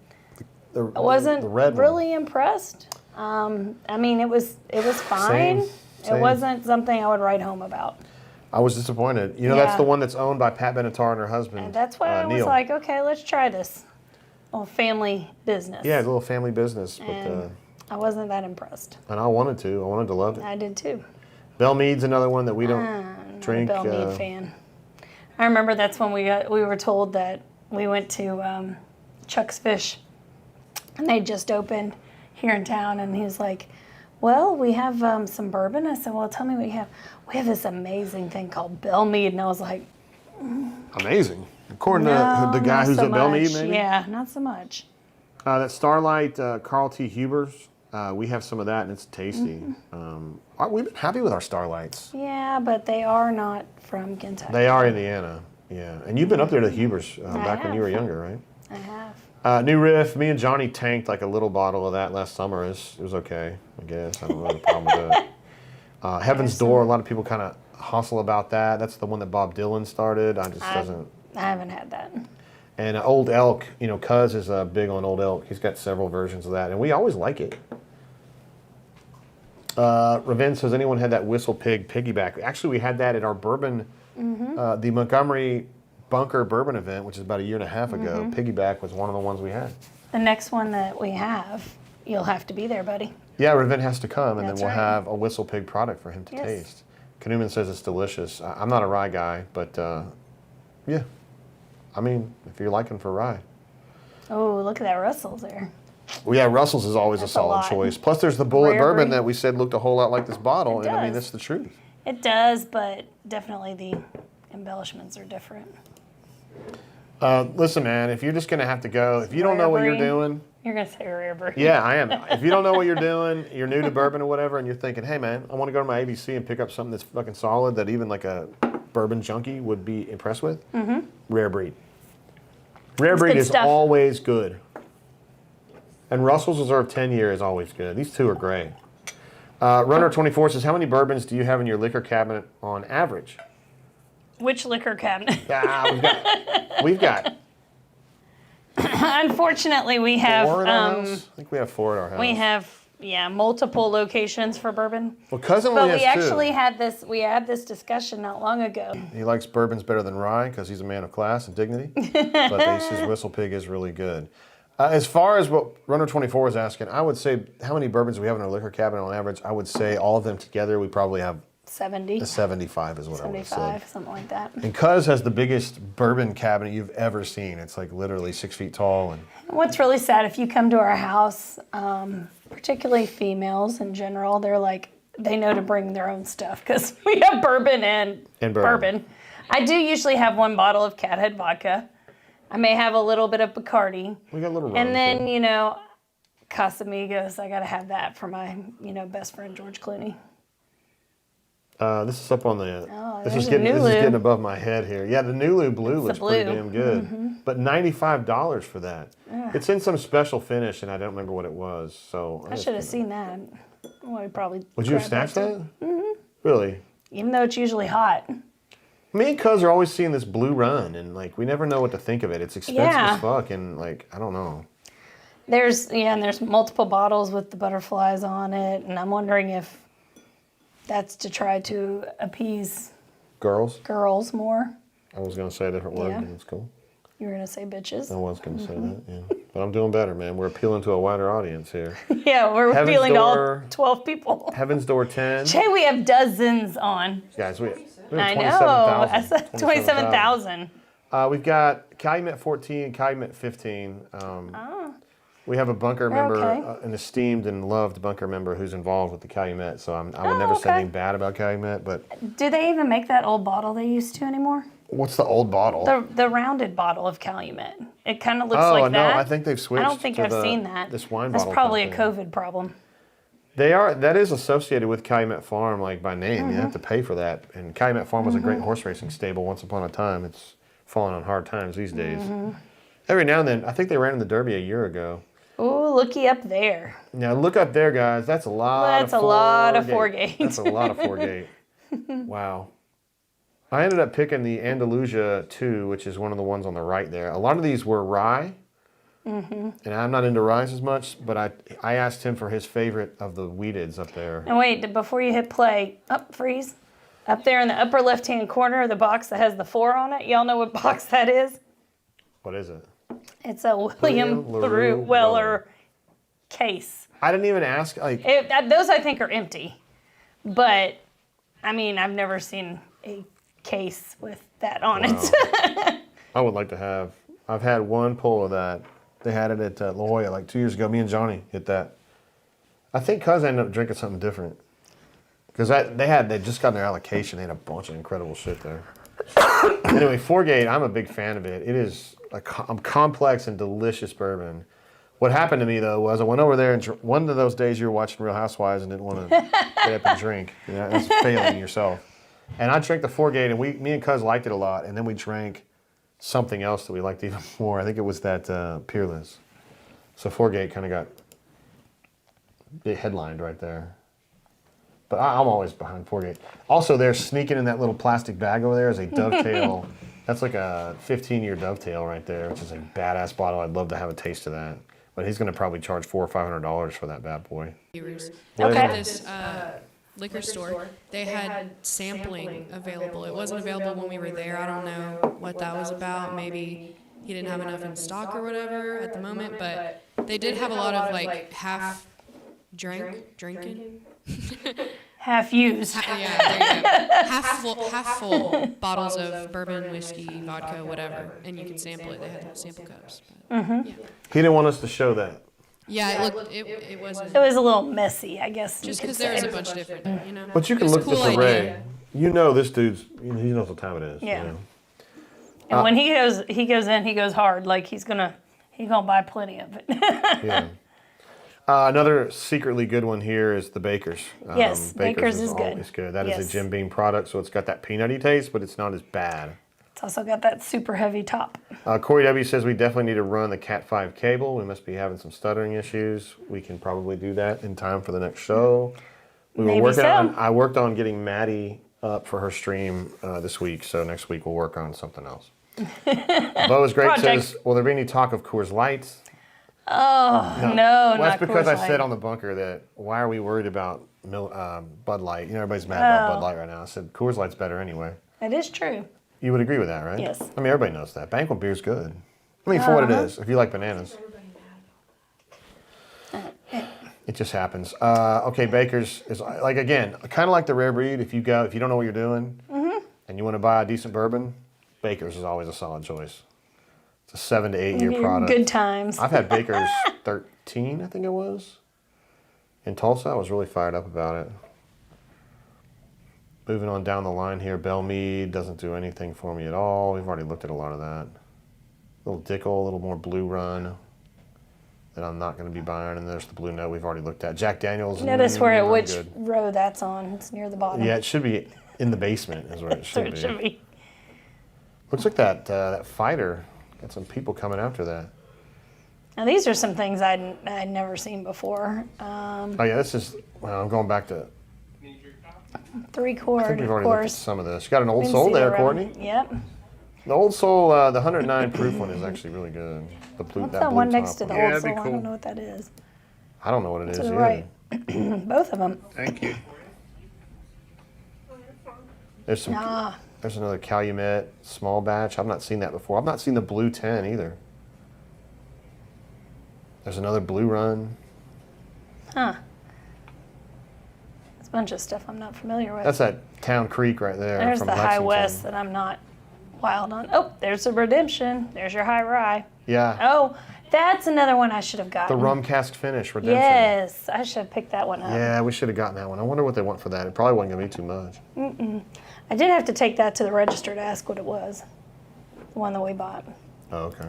the I wasn't red really impressed. I mean, it was fine. Same. It wasn't something I would write home about. I was disappointed. You know, that's Yeah. the one that's owned by Pat Benatar and her husband. And that's why I was Neil. like, okay, let's try this. Little family business. Yeah, a little family business. But, And I wasn't that impressed. and I wanted to. I wanted to love it. I did too. Belle Mead's another one that we don't drink. I'm a Belle Mead fan. I remember that's when we were told that we went to Chuck's Fish, and they just opened here in town, and he was like, well, we have some bourbon. I said, well, tell me what you have. We have this amazing thing called Belle Mead, and I was like, Amazing. According to the guy not who's so at Belle Mead, much. maybe? Yeah, not so much. That Starlight Carl T. Huber's, we have some of that, and it's tasty. We've been happy with our Starlights. Yeah, but they are not from Kentucky. They are Indiana, yeah. And you've been up there to Huber's back when you were have. younger, right? I have. New Riff, me and Johnny tanked like a little bottle of that last summer. It was okay, I guess. I don't have a problem with that. Heaven's Door, a lot of people kind of hustle about that. That's the one that Bob Dylan started. I haven't had that. And Old Elk, you know, Cuz is big on Old Elk. He's got several versions of that, and we always like it. Raven says, anyone had that Whistle Pig piggyback? Actually, we had that at our bourbon, the Montgomery Bunker Bourbon event, which is about a year and a half ago. Piggyback was one of the ones we had. The next one that we have, you'll have to be there, buddy. Yeah, Raven has to come, and That's then we'll right. have a Whistle Pig product for him to Yes. taste. Kanuman says it's delicious. I'm not a rye guy, but yeah. I mean, if you're liking for rye. Oh, look at that Russell's there. Well, yeah, Russell's is always That's a a solid lot. choice. Plus, there's the Bullet Rare Bourbon breed. that we said looked a whole lot like this bottle, It and I mean, does. that's the truth. It does, but definitely the embellishments are different. Listen, man, if you're just going to have to go, if you don't know what you're Rare breed. doing, You're going to say rare breed. yeah, I am. If you don't know what you're doing, you're new to bourbon or whatever, and you're thinking, hey, man, I want to go to my ABC and pick up something that's fucking solid that even like a bourbon junkie would be impressed with, Rare breed. Rare breed good is stuff. always good. And Russell's Reserve 10 year is always good. These two are great. Runner 24 says, how many bourbons do you have in your liquor cabinet on average? Which liquor cabinet? We've got Unfortunately, we have 4 at our house. I think we have 4 at our house. we have multiple locations for bourbon. Well, Cousin only But we has 2. actually had this discussion not long ago. He likes bourbons better than rye because he's a man of class and dignity. But he says Whistle Pig is really good. As far as what Runner 24 is asking, I would say how many bourbons we have in our liquor cabinet on average. I would say all of them together, we probably have 70, 75 is what I would say. 75, something like that. And Cuz has the biggest bourbon cabinet you've ever seen. It's like literally 6 feet tall. And What's really sad, if you come to our house, particularly females in general, they know to bring their own stuff because we have bourbon and bourbon. I do usually have 1 bottle of Cathead vodka. I may have a little bit of Bacardi. we got a little rum, And then, too. Casamigos, I got to have that for my, best friend George Clooney. This is up on the. This there's is a getting Nulu. above my head here. Yeah, the Nulu Blue It's looks the pretty blue. damn good, but $95 for that. It's in some special finish, and I don't remember what it was. So I should have seen that. Well, we probably. Would you have grab snatched that? Mm-hmm. Really? Even though it's usually hot. Me and Cuz are always seeing this blue run, and like we never know what to think of it. It's expensive as fuck, and like I don't know. There's multiple bottles with the butterflies on it, and I'm wondering if that's to try to appease girls more. I was gonna say a different word, Yeah. but it's cool. You were gonna say bitches. I was gonna say that, yeah. But I'm doing better, man. We're appealing to a wider audience here. Yeah, we're Heaven's appealing to all Door. 12 people. Heaven's Door 10. Jay, we have dozens on. Guys, we have I 27,000. know. I said 27,000. We've got Calumet 14, Calumet 15. We have a bunker member, okay. an esteemed and loved bunker member who's involved with the Calumet, so I would never say okay. anything bad about Calumet, but... Do they even make that old bottle they used to anymore? What's the old bottle? The rounded bottle of Calumet. It kind of looks Oh, like no, that. I think they've switched I don't think to I've seen that. this wine That's bottle probably a company. COVID problem. That is associated with Calumet Farm, like by name. You have to pay for that. And Calumet Farm was a great horse racing stable once upon a time. It's fallen on hard times these days. Every now and then, I think they ran in the Derby a year ago. Ooh, looky up there. Now look up there, guys. That's a lot. That's a lot of four gate. That's a lot of four gate. Wow. I ended up picking the Andalusia 2, which is one of the ones on the right there. A lot of these were rye, and I'm not into rye as much, but I asked him for his favorite of the wheateds up there. And wait, before you hit play, freeze. Up there in the upper left-hand corner of the box that has the 4 on it. Y'all know what box that is? What is it? It's a William LaRue Weller case. I didn't even ask. Like, Those I think are empty, but I mean I've never seen a case with that on it. I would like to have. I've had one pull of that. They had it at La Jolla like 2 years ago. Me and Johnny hit that. I think Cuz ended up drinking something different because they just got their allocation. They had a bunch of incredible shit there. Anyway, Four Gate. I'm a big fan of it. It is a complex and delicious bourbon. What happened to me though was I went over there and one of those days you were watching Real Housewives and didn't want to get up and drink. You know, that's failing yourself. And I drank the Four Gate, and me and Cuz liked it a lot. And then we drank something else that we liked even more. I think it was that Peerless. So Four Gate kind of got headlined right there. But I'm always behind Four Gate. Also, they're sneaking in that little plastic bag over there is a Dovetail. That's like a 15-year Dovetail right there, which is a badass bottle. I'd love to have a taste of that. But he's going to probably charge $400 or $500 for that bad boy. Viewers. What is At it? this liquor store, they had sampling available. It wasn't available when we were there. I don't know what that was about. Maybe he didn't have enough in stock or whatever at the moment, but they did have a lot of like half drinking. Half used. Yeah, there you go. Half full bottles of bourbon, whiskey, vodka, whatever, and you can sample it. They had sample cups. But, yeah. He didn't want us to show that. Yeah, it wasn't. It was a little messy, I guess. Just because there was a bunch of different, you know. But you can It's a look cool this array. idea. You know this dude's, he knows what time it is. Yeah. You know? And when he goes in, he goes hard. Like he's gonna buy plenty of it. Yeah. Another secretly good one here is the Baker's. Yes, Baker's is good. Always good. That is Yes. a Jim Beam product, so it's got that peanutty taste, but it's not as bad. It's also got that super heavy top. Corey W says we definitely need to run the Cat 5 cable. We must be having some stuttering issues. We can probably do that in time for the next show. Maybe I worked on getting Maddie up for her stream this week, so next week we'll work on something else. Bo is great. Project. Says, will there be any talk of Coors Lights? Oh no, Well, not that's because Coors I said Light. on the bunker that why are we worried about Bud Light? You know, everybody's mad about Bud Light right now. I said Coors Light's better anyway. It is true. You would agree with that, right? Yes. I mean, everybody knows that. Banquet beer's good. I mean, for what it is, if you like bananas. It just happens. Okay, Baker's is like, again, kind of like the rare breed. If you don't know what you're doing and you want to buy a decent bourbon, Baker's is always a solid choice. It's a 7 to 8 year product. Good times. I've had Baker's 13, I think it was, in Tulsa. I was really fired up about it. Moving on down the line here, Belle Meade doesn't do anything for me at all. We've already looked at a lot of that. A little Dickel, a little more Blue Run that I'm not going to be buying. And there's the Blue Note we've already looked at. Jack Daniels. Notice where I'm which good. row that's on. It's near the bottom. Yeah, it should be in the basement is where it So should it should be. Looks like that fighter got some people coming after that. Now these are some things I'd never seen before. Oh yeah, this is. Well, I'm going back to. 3 I chord, think we've of already looked at course. some of this. You got an old Didn't soul see there, the Courtney. Yep. The old soul, the 109 proof one is actually really good. The blue, What's that that blue one top next to the one. old that'd be soul? I cool. don't know what that is. I don't know what it is To the either. right. Both of them. Thank you. There's some. Ah, There's another Calumet small batch. I've not seen that before. I've not seen the blue 10 either. There's another blue run. huh. There's a bunch of stuff I'm not familiar with. That's that Town Creek right there. There's from the Lexington. High West that I'm not wild on. Oh, there's the Redemption. There's your High Rye. Yeah. Oh, that's another one I should have The gotten. rum cask finish Redemption. Yes, I should have picked that one up. Yeah, we should have gotten that one. I wonder what they want for that. It probably wasn't going to be too much. I did have to take that to the register to ask what it was. The one that we bought. Oh, okay.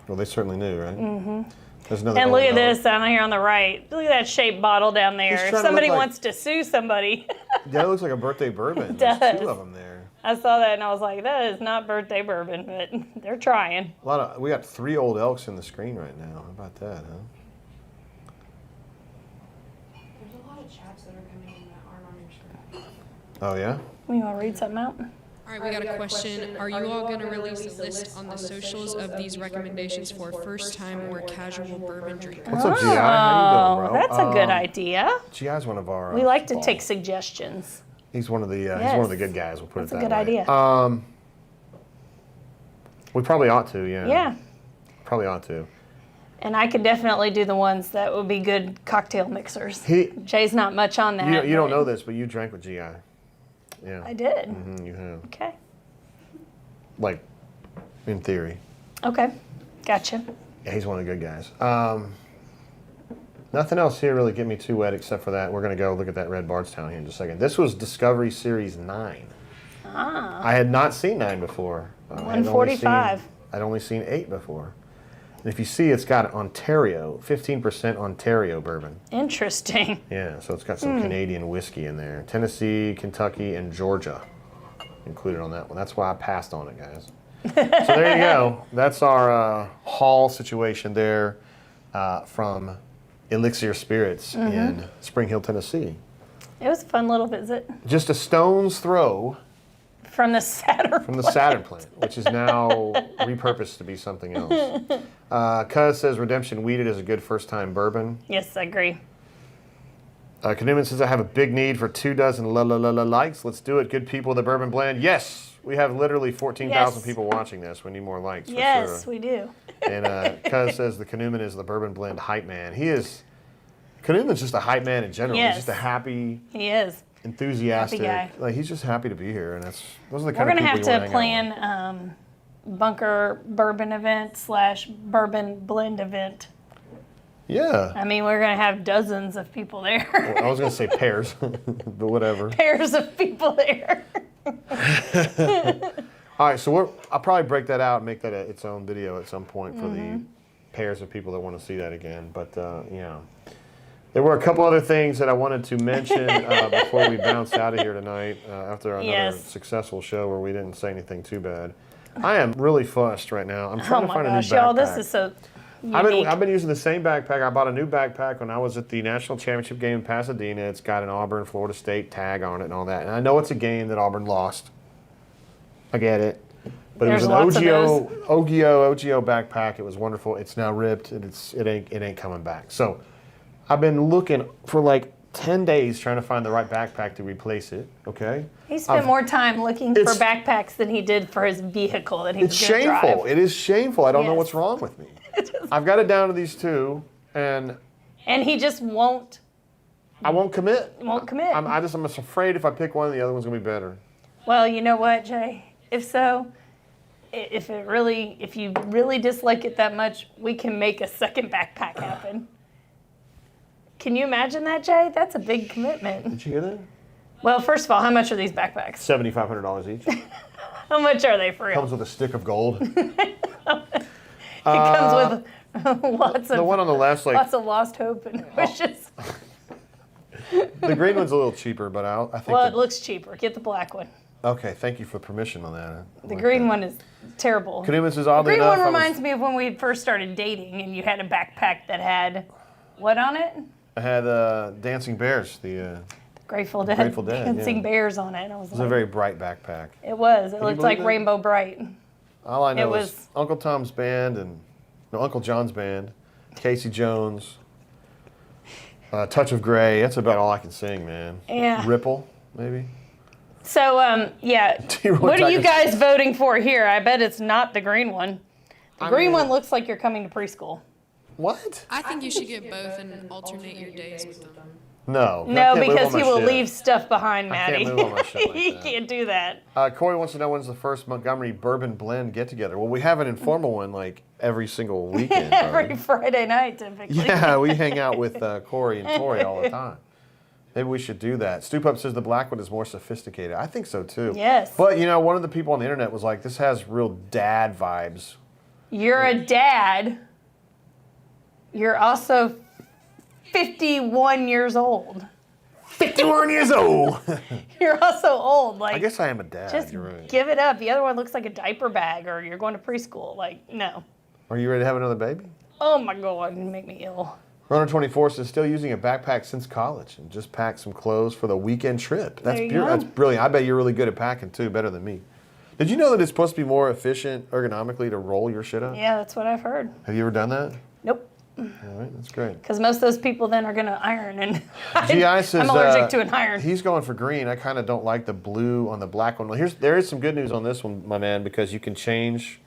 Well, they certainly knew, right? Mm-hmm. There's another. And look at old dog. this down here on the right. Look at that shaped bottle down there. He's If trying to somebody look like- wants to sue somebody, Yeah, it looks like a birthday bourbon. It There's does. 2 of them there. I saw that and I was like, that is not birthday bourbon, but they're trying. We got 3 old elks in the screen right now. How about that, huh? There's a lot of chats that are coming in that aren't on your screen. Oh yeah. You want to read something out? All right, we got a question. Are you all going to release a list on the socials of these recommendations for first-time or casual bourbon drinkers? What's up, GI? How you doing, bro? That's a good idea. GI's one of our. We like to football- take suggestions. He's one of the. He's Yes. one of the good guys. We'll put That's it a that good way. idea. We probably ought to. Yeah. Yeah. Probably ought to. And I could definitely do the ones that would be good cocktail mixers. He. Jay's not much on that. You don't but know this, but you drank with GI. Yeah. I did. Mhm, you have. Okay. Like, in theory. Okay. Gotcha. Yeah, he's one of the good guys. Nothing else here really get me too wet except for that. We're going to go look at that Red Bardstown here in just a second. This was Discovery Series 9. Ah. I had not seen 9 before. I had only 145. I'd only seen 8 before. And if you see, it's got Ontario, 15% Ontario bourbon. Interesting. Yeah, so it's got some Canadian whiskey in there. Tennessee, Kentucky, and Georgia included on that one. That's why I passed on it, guys. So there you go. That's our haul situation there from Elixir Spirits in Spring Hill, Tennessee. It was a fun little visit Just a stone's throw from the Saturn. from the Saturn plant, which is now repurposed to be something else. Cuz says Redemption Weeded is a good first-time bourbon. Yes, I agree. Canoeman says I have a big need for 24 likes. Let's do it. Good people, the Bourbon Blend. Yes, we have literally 14,000 Yes. people watching this. We need more likes. Yes, for we do. sure. And Cuz says the Canoeman is the Bourbon Blend hype man. He is. Canoeman's just a hype man in general. Yes. He's just a happy, He is. enthusiastic. Happy guy. Like he's just happy to be here, and those are the We're kind of gonna people have you to wanna hang out plan bunker bourbon event / bourbon blend event. with. Yeah. I mean, we're gonna have dozens of people there. I was gonna say pairs, but whatever. Pairs of people there. All right, so I'll probably break that out and make that its own video at some point for the pairs of people that want to see that again. But yeah, there were a couple other things that I wanted to mention before we bounce out of here tonight after another Yes. successful show where we didn't say anything too bad. I am really fussed right now. I'm trying Oh to my find gosh, a new backpack. y'all, this is so unique. I've been using the same backpack. I bought a new backpack when I was at the national championship game in Pasadena. It's got an Auburn, Florida State tag on it and all that. And I know it's a game that Auburn lost. I get it. But There's it lots was of an OGO backpack. It was wonderful. It's now ripped and it ain't coming back. So I've been looking for like 10 days trying to find the right backpack to replace it. Okay. He spent more time looking for backpacks than he did for his vehicle that he was It's going to drive. shameful. It is shameful. I don't know Yes. what's wrong with me. I've got it down to these 2 and And he just won't I won't commit. commit. I'm just afraid if I pick one, the other one's gonna be better. Well, you know what, Jay? If so, if you really dislike it that much, we can make a second backpack happen. Can you imagine that, Jay? That's a big commitment. Did you hear that? Well, first of all, how much are these backpacks? $7,500 each. How much are they for real? Comes with a stick of gold. It comes with lots The of one on the left's like lots of lost hope and wishes. the green one's a little cheaper, but I think Well, it looks cheaper. Get the black one. Okay, thank you for permission on that. The green one is terrible. Cadumas is The oddly green enough. one reminds me of when we first started dating and you had a backpack that had what on it? I had Dancing Bears, the Grateful Dead. Grateful Dead, Dancing yeah. Bears on it. And I was it was a like, very bright backpack. it was. It you looked believe like that? Rainbow Bright. All I know It is was- Uncle Tom's band and Uncle John's band, Casey Jones, Touch of Grey. That's about all I can sing, man. Yeah. Ripple, maybe. So, yeah. T-Roy What are you Tigers. guys voting for here? I bet it's not the green one. The green one looks like you're coming to preschool. What? I think you should get both and alternate your days with them. No. I No, can't move because on my he will shit. leave stuff behind, I Maddie. can't move on my shit like He that. can't do that. Corey wants to know when's the first Montgomery Bourbon Blend get together. Well, we have an informal one like every single weekend. Every buddy. Friday night, typically. Yeah, we hang out with Corey and Tori all the time. Maybe we should do that. Stoop Up says the black one is more sophisticated. I think so too. Yes. But one of the people on the internet was like, this has real dad vibes. You're a dad. You're also 51 years old. 51 years old. You're also old. Like, I guess I am a dad. just You're right. give it up. The other one looks like a diaper bag, or you're going to preschool. Like, no. Are you ready to have another baby? Oh my God, you make me ill. Runner 24 says still using a backpack since college and just packed some clothes for the weekend trip. That's There you go. That's brilliant. I bet you're really good at packing too, better than me. Did you know that it's supposed to be more efficient ergonomically to roll your shit up? Yeah, that's what I've heard. Have you ever done that? Nope. All right, that's great. Because most of those people then are going to iron, and GI says I'm allergic to an iron. He's going for green. I kind of don't like the blue on the black one. Well, there is some good news on this one, my man, because you can change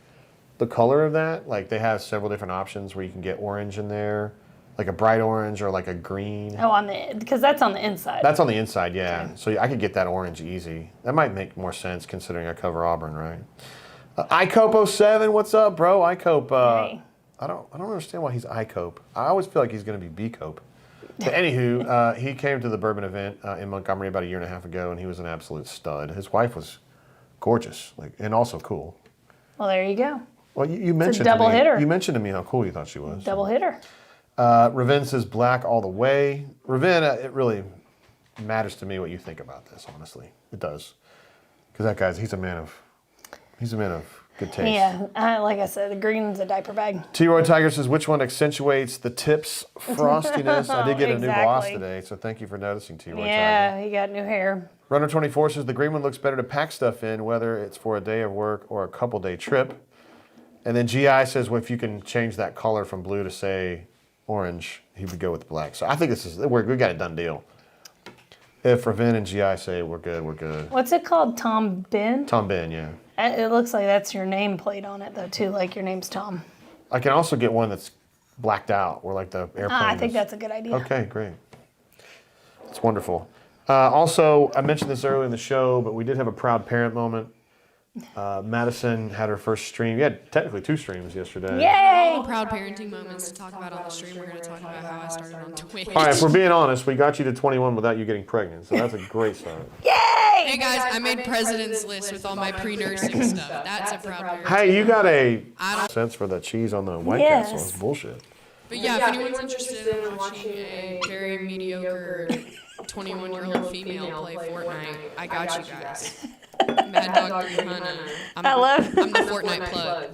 the color of that. Like they have several different options where you can get orange in there, like a bright orange or like a green. Oh, because that's on the inside. That's on the inside, yeah. So I could get that orange easy. That might make more sense considering I cover Auburn, right? iCope07, what's up, bro? iCope. Hey. I don't understand why he's iCope. I always feel like he's going to be B-Cope. But anywho, he came to the Bourbon event in Montgomery about a year and a half ago, and he was an absolute stud. His wife was gorgeous, and also cool. Well, there you go. Well, you mentioned double to me, hitter. You mentioned to me how cool you thought she was. Double hitter. Ravin says black all the way. Ravin, it really matters to me what you think about this. Honestly, it does, because that guy's he's a man of good taste. Yeah, like I said, the green's a diaper bag. T-Roy Tiger says, which one accentuates the tips frostiness? I did get a new gloss Exactly. today, so thank you for noticing, T-Roy Yeah, Tiger. he got new hair. Runner 24 says, the green one looks better to pack stuff in, whether it's for a day of work or a couple day trip. And then GI says, well, if you can change that color from blue to, say, orange, he would go with black. So I think we got a done deal. If Ravin and GI say we're good, we're good. What's it called? Tom Ben? Tom Ben, yeah. It looks like that's your nameplate on it, though, too. Like your name's Tom. I can also get one that's blacked out, where like the airplane I think is. that's a good idea. Okay, great. It's wonderful. Also, I mentioned this earlier in the show, but we did have a proud parent moment. Madison had her first stream. We had technically 2 streams yesterday. Yay! Proud parenting moments to talk about on the stream. We're going to talk about how I started on Twitch. All right, if we're being honest, we got you to 21 without you getting pregnant, so that's a great start. Hey guys, I made president's list with all my pre-nursing stuff. That's a proud parent. Hey, you got a I don't- sense for the cheese on the White Yes. Castle. It's bullshit. But yeah, if anyone's interested in watching a very mediocre 21-year-old female play Fortnite, I got you guys. Mad Dog 300. I'm the Fortnite plug.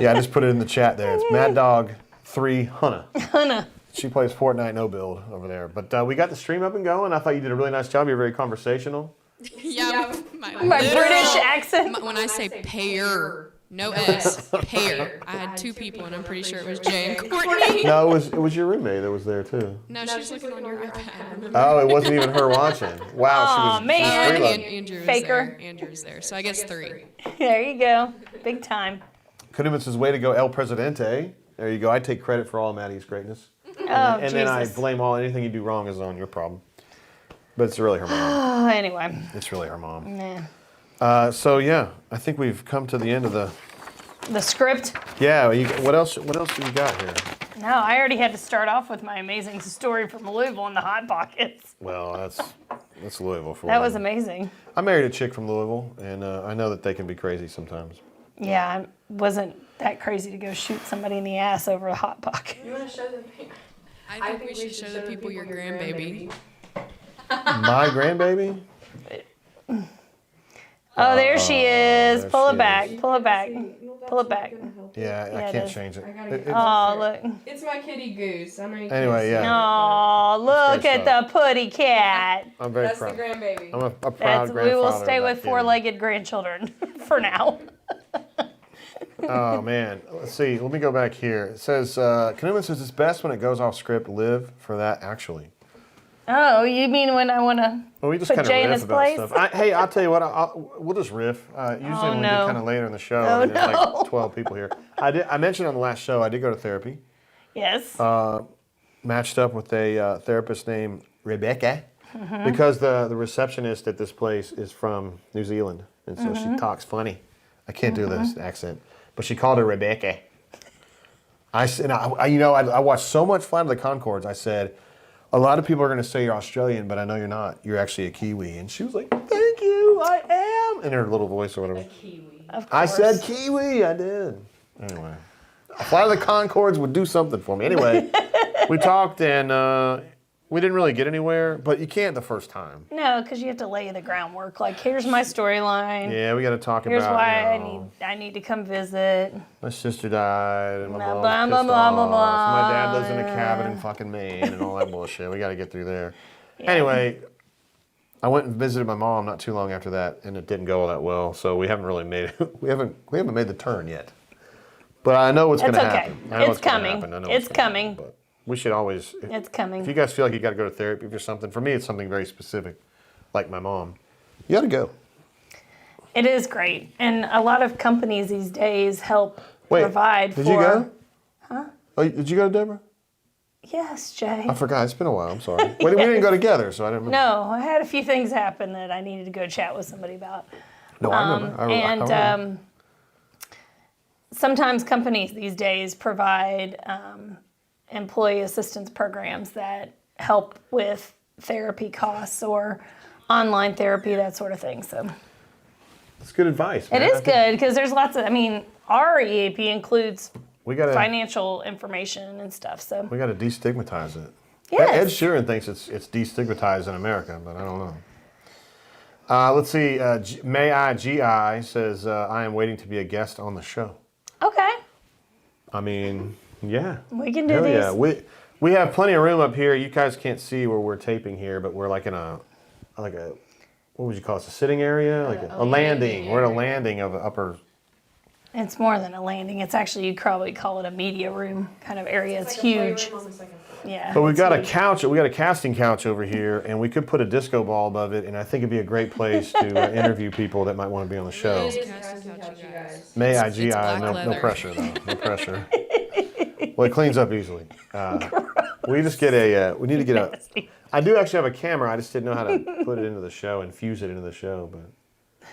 Yeah, I just put it in the chat there. It's Mad Dog 3 Hunna. Hunna. She plays Fortnite no build over there. But we got the stream up and going. I thought you did a really nice job. You're very conversational. Yeah, My literal- British accent. When I say payer, no S, payer. I had 2 people, and I'm pretty sure it was Jay and Courtney. No, it was your roommate that was there too. No, she's looking on your iPad. Oh, it wasn't even her watching. Wow, Aw, she was. man. She was And freeloading. Andrew was Faker. there. Andrew's there. So I guess 3. There you go. Big time. Kuduman says, way to go, El Presidente. There you go. I take credit for all Maddie's greatness. Oh, And then I Jesus. blame anything you do wrong is on your problem. But it's really her mom. Oh, anyway. It's really her mom. Nah. So yeah, I think we've come to the end of the. The script. Yeah. What else? What else do you got here? No, I already had to start off with my amazing story from Louisville and the Hot Pockets. Well, that's Louisville for That you. was amazing. I married a chick from Louisville, and I know that they can be crazy sometimes. Yeah, I wasn't that crazy to go shoot somebody in the ass over a Hot Pocket. You want to show them? I think we should show the people your grandbaby. My grandbaby. Oh, there she is. there Pull she it back. is. Pull it back. Pull it back. Yeah, Yeah, I it can't is. change it. I gotta get Oh, look. It's my kitty goose. I know you Anyway, can't see yeah. Oh, look great at the putty cat. I'm very That's the proud. grandbaby. I'm a proud That's, grandfather. we will of stay that with kitty. four-legged grandchildren for now. Oh man, let's see. Let me go back here. It says Canoeman says it's best when it goes off script. Live for that actually. Oh, you mean when I want to Well, we just put kind of Jay in riff his about place? stuff. Hey, I'll tell you what. We'll just riff. Usually when we no. get kind of later in the show, Oh, and there's no. like 12 people here. I mentioned on the last show I did go to therapy. Yes. Matched up with a therapist named Rebecca because the receptionist at this place is from New Zealand, and so she talks funny. I can't do this accent, but she called her Rebecca. I said, I watched so much Flight of the Conchords. I said, a lot of people are going to say you're Australian, but I know you're not. You're actually a Kiwi. And she was like, thank you, I am. In her little voice or whatever. Kiwi. Of I course. said Kiwi, I did. Anyway, Flight of the Conchords would do something for me. Anyway, we talked and we didn't really get anywhere, but you can't the first time. No, because you have to lay the groundwork. Like, here's my storyline. Yeah, we got to talk Here's about, why I need to come visit. my sister died and my Blah, mom blah, was blah, pissed blah, off. blah, My dad lives in a blah. cabin in fucking Maine and all that bullshit. We got to get through there. Anyway, I went and visited my mom not too long after that, and it didn't go all that well. So we haven't really made it. We haven't made the turn yet. But I know what's going to It's okay. happen. I know It's what's gonna coming. happen. I know It's what's gonna coming. happen, but we should always. It's coming. If you guys feel like you got to go to therapy for something, for me it's something very specific, like my mom. You got to go. It is great. And a lot of companies these days help provide did for... you go? Huh? Oh, did you go to Deborah? Yes, Jay. I forgot. It's been a while. I'm sorry. We didn't go together, so I didn't remember. No, I had a few things happen that I needed to go chat with somebody about. No, I remember. I remember. Sometimes companies these days provide employee assistance programs that help with therapy costs or online therapy, that sort of thing. So It's good advice. it Man. is good because there's lots of, our EAP includes We got to financial information and stuff. So We got to destigmatize it. Yes. Ed Sheeran thinks it's destigmatized in America, but I don't know. Let's see. May I GI says I am waiting to be a guest on the show. okay, I mean, yeah. we can do Hell these. yeah. We have plenty of room up here. You guys can't see where we're taping here, but we're like in a what would you call it? A sitting area, like a landing. We're at a landing of upper. It's more than a landing. It's actually, you'd probably call it a media room kind of area. It's huge. Yeah. But we've it's got a huge. couch. We got a casting couch over here, and we could put a disco ball above it, and I think it'd be a great place to interview people that might want to be on the show. May I GI? No leather. pressure though. No pressure. Well, it cleans up easily. We just get a. We need to get a. Nasty. I do actually have a camera. I just didn't know how to put it into the show, infuse it into the show.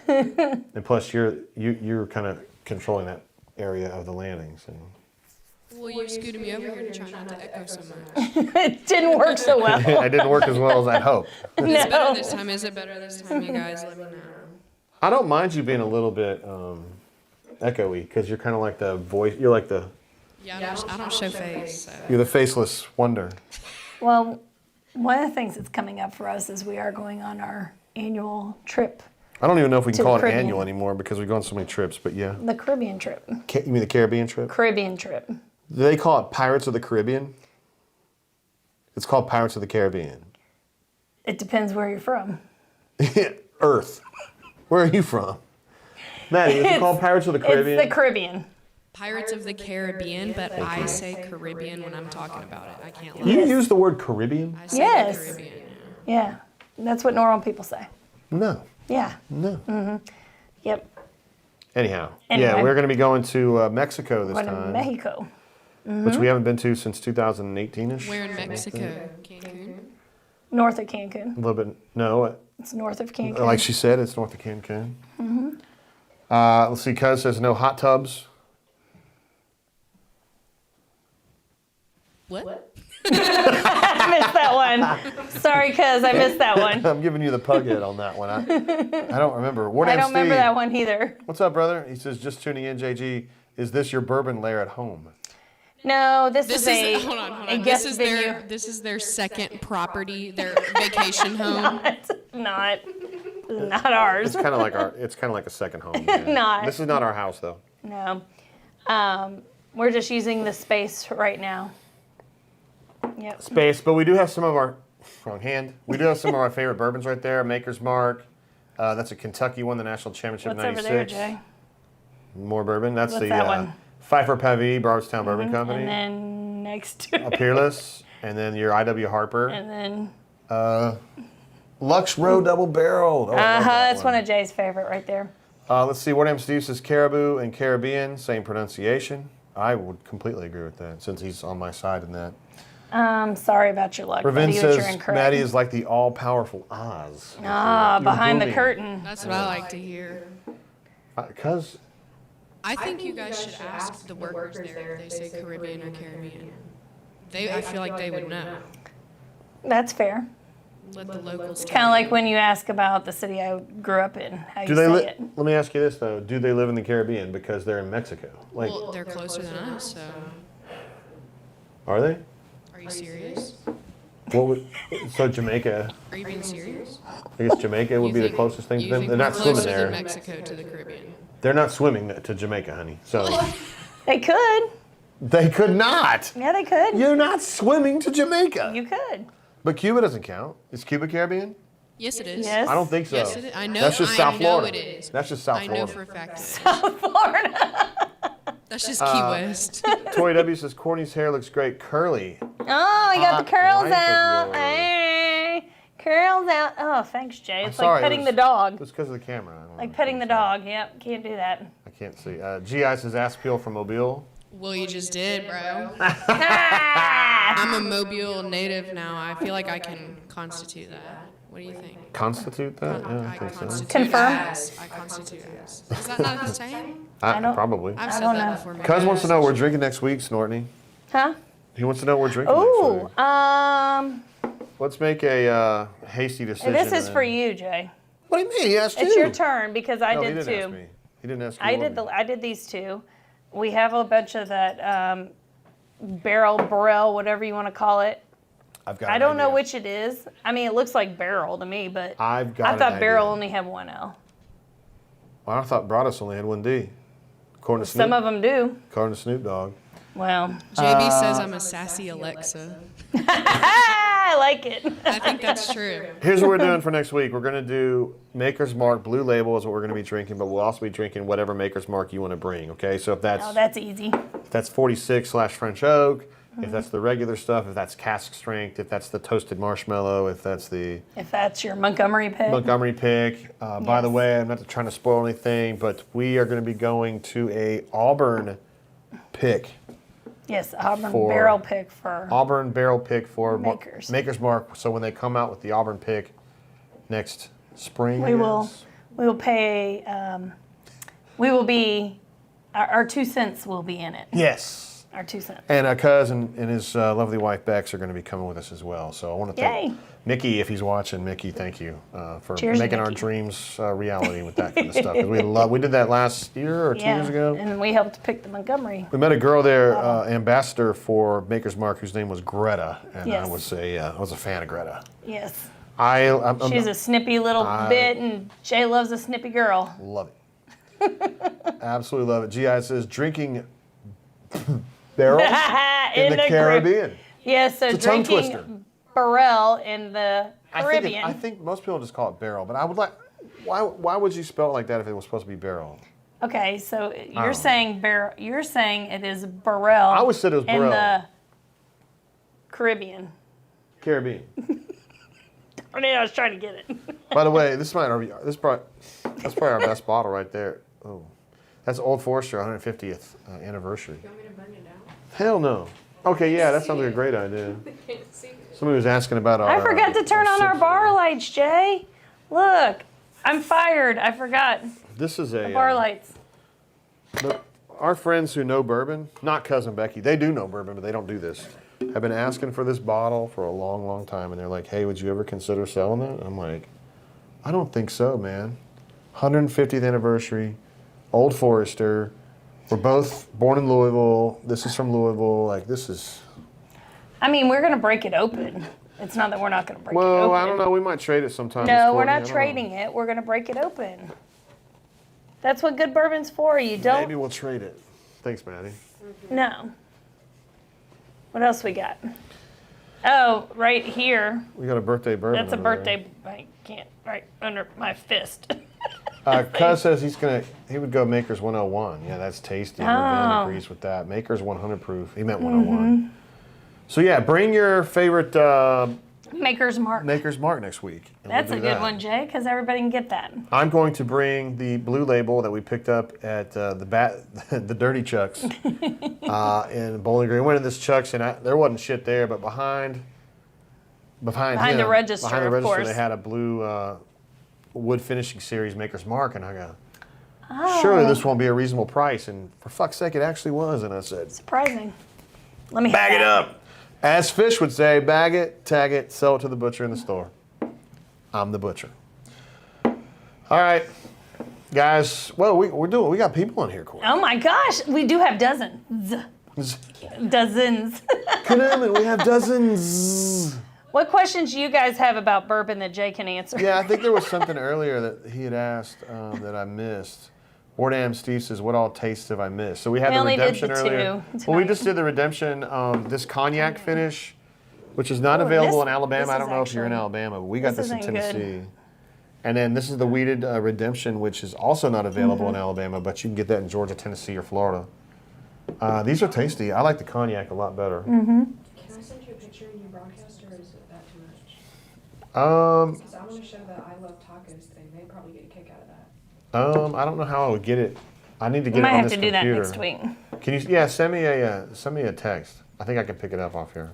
But and plus, you're kind of controlling that area of the landing. So. Well, you scooted me over here to try not to echo so much. It didn't work so well. It didn't work as well as I'd hoped. Is it better No. this time? Is it better this time? You guys let me know. I don't mind you being a little bit echoey because you're kind of like the voice. You're like the Yeah, I don't show face. So. you're the faceless wonder. Well, one of the things that's coming up for us is we are going on our annual trip, I don't even know if we To can the call it Caribbean. annual anymore because we've gone so many trips. But yeah, the Caribbean trip. You mean the Caribbean trip? Caribbean trip. Do they call it Pirates of the Caribbean? It's called Pirates of the Caribbean. It depends where you're from. Earth. Where are you from? Maddie, is it called Pirates of the Caribbean? It's the Caribbean. Pirates of the Caribbean, but I say Caribbean when I'm talking about it. I can't lie. You use the word Caribbean? I say Yes. the Caribbean. Yeah, that's what normal people say. No. Yeah. No. Yep. Anyhow, Anyway. yeah, we're going to be going to Mexico this Going to time, Mexico. which we haven't been to since 2018-ish. Where in Mexico? Cancun? North of Cancun. A little bit. No, It's north of Cancun. like she said, it's north of Cancun. Let's see. Cuz says no hot tubs. What? I missed that one. Sorry, cuz I missed that one. I'm giving you the pug head on that one. I don't remember. I don't remember that one either. What's up, brother? He says, just tuning in, JG. Is this your bourbon lair at home? No, this This is a is hold on. a This guest is venue. their second property, their vacation home. It's not. Not ours. It's kind of like a second home. Man. Not. This is not our house though. No. We're just using the space right now. Yep. Space, but we do have some of our wrong hand. We do have some of our favorite bourbons right there. Maker's Mark. That's a Kentucky won the national championship in What's over '96. there, Jay? More bourbon. That's What's the that one? Pfeiffer Pavie Bardstown Bourbon Company. And then next to A it. Peerless, and then your I.W. Harper. And then Lux Row Double Barrel. Oh, I love that that's one of Jay's favorite right there. Let's see. What Steve says Caribou and Caribbean, same pronunciation. I would completely agree with that since he's on my side in that. Sorry about your luck. Ravin buddy, but you're says incorrect. Maddie is like the all-powerful Oz. Behind the moving. curtain. That's what I like to hear. Because I think you guys should ask the workers there if they say Caribbean or Caribbean. I feel like they would know. That's fair. Let the locals Kind of like when you ask about the city I grew up in, how do you they say li- it. let me ask you this though: do they live in the Caribbean because they're in Mexico? Like, Well, they're closer than us, so. are they? Are you serious? What would, so Jamaica? Are you being serious? I guess Jamaica would You be the think- closest thing to you them. think They're we're not swimming closer there. than Mexico to the Caribbean. They're not swimming to Jamaica, honey. So They could. they could not. Yeah, they could. You're not swimming to Jamaica. You could. But Cuba doesn't count. Is Cuba Caribbean? Yes, it is. Yes. I don't think so. Yes, it is. I know. That's just I South know Florida. it is. That's just South I know Florida. for a fact it is. Florida. That's just Key West. Tori W says Courtney's hair looks great, curly. Oh, we got the curls wife of out. yours. Hey, curls out. Oh, thanks, Jay. It's Sorry, like petting it the was- dog. It's because of the camera. I don't Like know. petting the dog. Yep, can't do that. I can't see. GI says ass peel from Mobile. Well, you just did, bro. Ah! I'm a Mobile native now. I feel like I can constitute that. What do you think? Constitute that? Yeah, I I think so. constitute Confirm. ass. I constitute ass. Is that not the same? I don't- Probably. I've said don't that know. before. maybe Cuz I wants to know asked. we're drinking next week, Snortney. Huh? He wants to know we're drinking Ooh, next week. Let's make a hasty decision. this is and for then- you, Jay. What do you mean? He asked It's you. your turn because I No, he did didn't ask too. me. He didn't ask you. I or did me. I did these two. We have a bunch of that barrel, whatever you want to call it. I've got I an don't know idea. which it is. I mean, it looks like barrel to me, but I've got I an thought barrel idea. only had one L. Well, I thought Broadus only had one D. According to Some Snoop, of them do. according to Snoop Dogg. Well, JB says I'm a sassy Alexa. I like it. I think that's true. Here's what we're doing for next week. We're going to do Maker's Mark Blue Label is what we're going to be drinking, but we'll also be drinking whatever Maker's Mark you want to bring, okay? So if Oh, that's easy. that's 46/French Oak, if that's the regular stuff, if that's cask strength, if that's the toasted marshmallow, if that's the If that's your Montgomery pick. Montgomery pick. By the Yes. way, I'm not trying to spoil anything, but we are going to be going to a Auburn pick. Yes, Auburn For- barrel pick for. Auburn barrel pick for Makers. Maker's Mark. So when they come out with the Auburn pick next spring, I We will. guess. We will pay. We will be. Our 2 cents will be in it. Yes. Our 2 cents. And cousin and his lovely wife Bex are going to be coming with us as well. So I want to thank Yay. Mickey if he's watching. Mickey, thank you for Cheers, making our Mickey. dreams reality with that kind of stuff. 'Cause we did that last year or 2 years ago. And we helped pick the Montgomery. We met a girl there, ambassador for Maker's Mark, whose name was Greta, and Yes. I was a fan of Greta. Yes. I'm She's a snippy little bit, and Jay loves a snippy girl. love it. Absolutely love it. GI says drinking barrels in the Caribbean. Yes, so It's a tongue drinking twister. Burrell in the Caribbean. I think most people just call it barrel, but I would like. Why would you spell it like that if it was supposed to be barrel? Okay, so don't you're know. saying You're saying it is Burrell. I always said it was in Burrell. the Caribbean. Caribbean. I mean, I was trying to get it. By the way, that's probably our best bottle right there. Oh, that's Old Forester 150th anniversary. You want me to burn it out? Hell no. Okay, yeah, that sounds like a great idea. Somebody was asking about our. I forgot to turn on our sip bar here. lights, Jay. Look, I'm fired. I forgot This is a the bar lights. But our friends who know bourbon, not Cousin Becky, they do know bourbon, but they don't do this, have been asking for this bottle for a long, long time. And they're like, hey, would you ever consider selling that? I'm like, I don't think so, man. 150th anniversary, Old Forester. We're both born in Louisville. This is from Louisville. Like, this is. I mean, we're gonna break it open. It's not that we're not going to break it Well, open. I don't know. We might trade it sometime. No, we're not trading it. We're going to break it open. That's what good bourbon's for. You don't. Maybe we'll trade it. Thanks, Maddie. No. What else we got? Oh, right here. We got a birthday bourbon. That's a over birthday. I can't. Right under my fist. there. Cuz says he would go Maker's 101. Yeah, that's tasty. Raven agrees with that. Maker's 100 proof. He meant 101. So yeah, bring your favorite Maker's Mark. Maker's Mark next week. And That's we'll a do good that. one, Jay, because everybody can get that. I'm going to bring the blue label that we picked up at the Dirty Chucks in Bowling Green. Went to this Chucks and there wasn't shit there, but behind the him, register, behind the of register, course. they had a blue wood finishing series Maker's Mark, and I go, surely this won't be a reasonable price. And for fuck's sake, it actually was. And I said, Surprising. Let me bag have it that. up. As Fish would say, bag it, tag it, sell it to the butcher in the store. I'm the butcher. All right, guys. Well, we got people on here, Courtney. Oh my gosh, we do have dozens. Dozens. We have dozens. What questions do you guys have about bourbon that Jay can answer? Yeah, I think there was something earlier that he had asked that I missed. Wardam Steve says, what all tastes have I missed? So we had We the only did redemption the earlier. two Well, we tonight. just did the redemption, this cognac finish, which is not available this- in Alabama. this I is don't know if you're in actually- Alabama, but we got this this in isn't good. Tennessee. And then this is the weeded redemption, which is also not available Mm-hmm. in Alabama, but you can get that in Georgia, Tennessee, or Florida. These are tasty. I like the cognac a lot better. Mm-hmm. Can I send you a picture in your broadcast, or is that too much? Because I want to show the I Love Tacos thing. They probably get a kick out of that. I don't know how I would get it. I need to get We it might on have this to do that computer. next week. Can you? Yeah, send me a text. I think I can pick it up off here.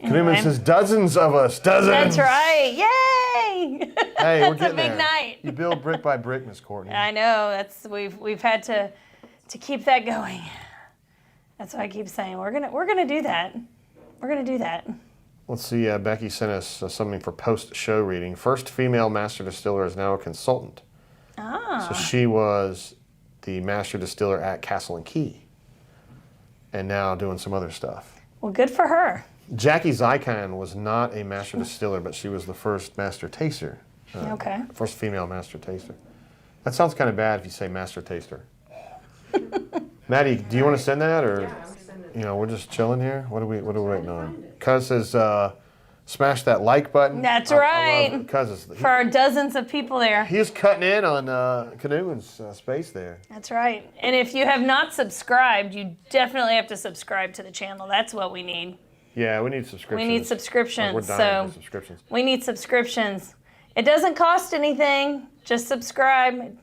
Anyway. Knuman says dozens of us. Dozens. That's right. Yay! Hey, we're That's a getting big there. night. You build brick by brick, Miss Courtney. I know. That's we've had to keep that going. That's why I keep saying we're gonna do that. We're gonna do that. Let's see. Becky sent us something for post-show reading. First female master distiller is now a consultant. So she was the master distiller at Castle and Key, and now doing some other stuff. Well, good for her. Jackie Zykan was not a master distiller, but she was the first master taster. Okay. First female master taster. That sounds kind of bad if you say master taster. Maddie, do you want to send that, or we're just chilling here? What are we waiting on? Cuz says, smash that like button. That's I right. love it. Cuz For our dozens of people there. he is cutting in on Canoeman's space there. That's right. And if you have not subscribed, you definitely have to subscribe to the channel. That's what we need. Yeah, we need subscriptions. We need subscriptions. We're dying for So subscriptions. we need subscriptions. It doesn't cost anything. Just subscribe.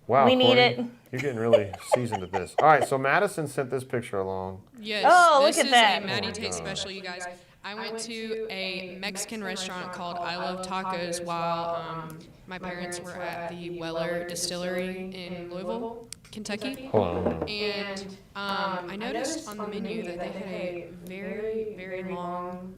Wow, we need Courtney, it. You're getting really seasoned at this. All right, so Madison sent this picture along. Yes. Oh, this look at is that. a Maddie Oh my Tate God. special, you guys. I went to a Mexican restaurant called I Love Tacos while my parents were at the Weller Distillery in Louisville, Kentucky. Hold on. And I noticed on the menu that they had a very, very long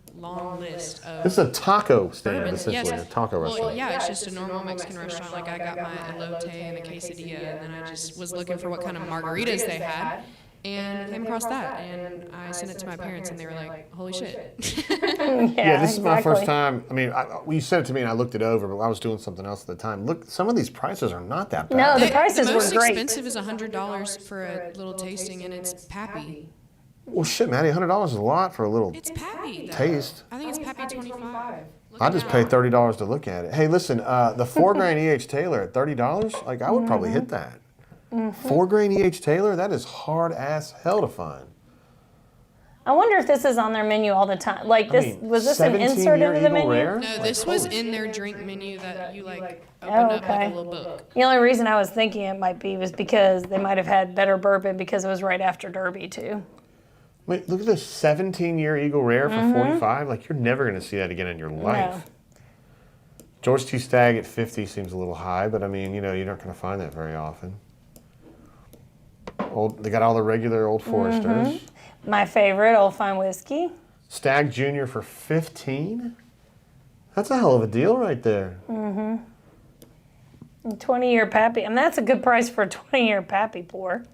list of. This is a taco stand, bourbons. essentially, Yes. a taco Well, restaurant. yeah, it's just a normal Mexican restaurant. Like I got my elote and a quesadilla, and then I just was looking for what kind of margaritas they had, and came across that, and I sent it to my parents, and they were like, "Holy shit!" Yeah, this is my first time. I mean, you sent it to me and I looked it over, but I was doing something else at the time. Look, some of these prices are not that bad. No, the prices the were most great. expensive is $100 for a little tasting, and it's Pappy. Well, shit, Maddie, $100 is a lot for a little It's Pappy. Though. taste. I think it's Pappy 25. I just paid $30 to look at it. Hey, listen, the 4-grain E.H. Taylor at $30, like I would probably hit that. 4-grain E.H. Taylor, that is hard as hell to find. I wonder if this is on their menu all the time. Like this, was this an insert 17-year into the Eagle menu? Rare? No, this was in their drink menu that you like open Oh, up like okay. a little book. The only reason I was thinking it might be was because they might have had better bourbon because it was right after Derby too. Wait, look at this 17-year Eagle Rare for 45. Like, you're never going to see that again in your life. No. George T. Stagg at 50 seems a little high, but I mean, you're not going to find that very often. They got all the regular Old Foresters. My favorite, Old Fine Whiskey. Stagg Jr. for 15? That's a hell of a deal right there. 20-year Pappy. And that's a good price for a 20-year Pappy pour.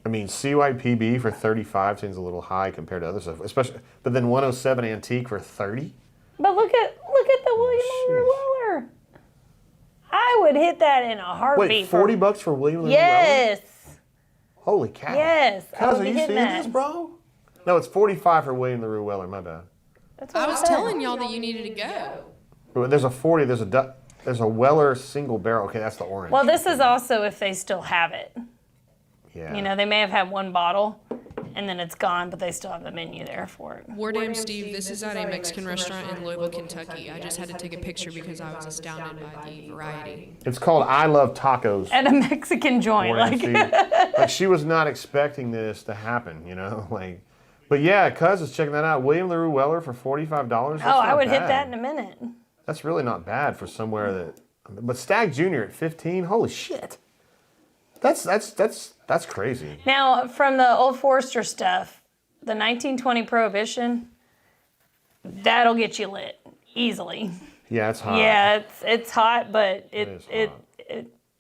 I mean, CYPB for 35 seems a little high compared to other stuff, especially. But then 107 antique for 30. But look at the William LaRue Weller. I would hit that in a heartbeat. Wait, $40 for William LaRue Yes. Weller? Holy cow! Yes. Cuz, are you seeing this, bro? No, it's 45 for William LaRue Weller. My bad. That's what I was said. telling y'all that you needed to go. But there's a 40. There's a Weller single barrel. Okay, that's the orange. Well, this is also if they still have it. Yeah. You know, they may have had one bottle and then it's gone, but they still have the menu there for it. War Damn Steve, this is at a Mexican restaurant in Louisville, Kentucky. I just had to take a picture because I was astounded by the variety. It's called I Love Tacos. At a Mexican joint. Like she was not expecting this to happen, you know? Like, but yeah, Cuz is checking that out. William LaRue Weller for $45. Oh, I would hit that in a minute. That's really not bad for somewhere that. But Stag Junior at 15. Holy shit. That's crazy. Now, from the Old Forester stuff, the 1920 Prohibition, that'll get you lit easily. Yeah, it's hot. Yeah, it's hot, but it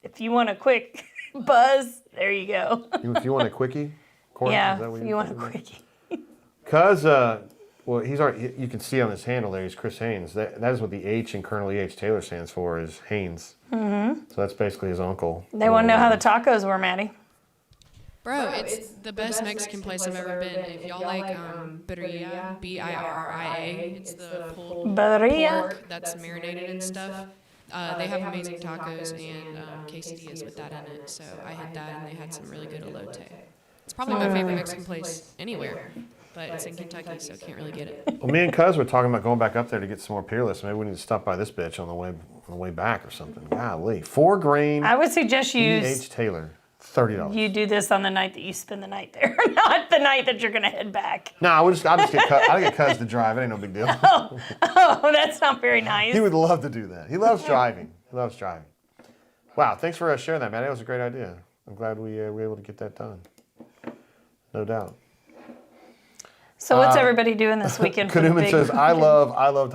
if you want a quick buzz, there you go. If you want a quickie, Courtney, is Yeah, that what if you want a quickie. Cuz, well, he's already. You can see on his handle there. He's Chris Haynes. That is what the H in Colonel E.H. Taylor stands for. Is Haynes. Mm-hmm. So that's basically his uncle. They want to know how the tacos were, Maddie. Bro, it's the best Mexican place I've ever been. If y'all like birria, B-I-R-R-I-A, it's the pulled Birria? pork that's marinated and stuff. They have amazing tacos and quesadillas with that in it. So I had that, and they had some really good elote. It's probably my favorite Mexican place anywhere, but it's in Kentucky, so can't really get it. Well, me and Cuz were talking about going back up there to get some more Peerless. Maybe we need to stop by this bitch on the way back or something. Golly, 4 grain. I would suggest you E.H. Taylor, $30. you do this on the night that you spend the night there, not the night that you're gonna head back. No, I'll just get Cuz to drive. It ain't no big deal. Oh, that's not very nice. He would love to do that. He loves driving. Wow, thanks for sharing that, man. That was a great idea. I'm glad we were able to get that done. No doubt. So what's everybody doing this weekend? For the Kaduman big says, I love tacos. I love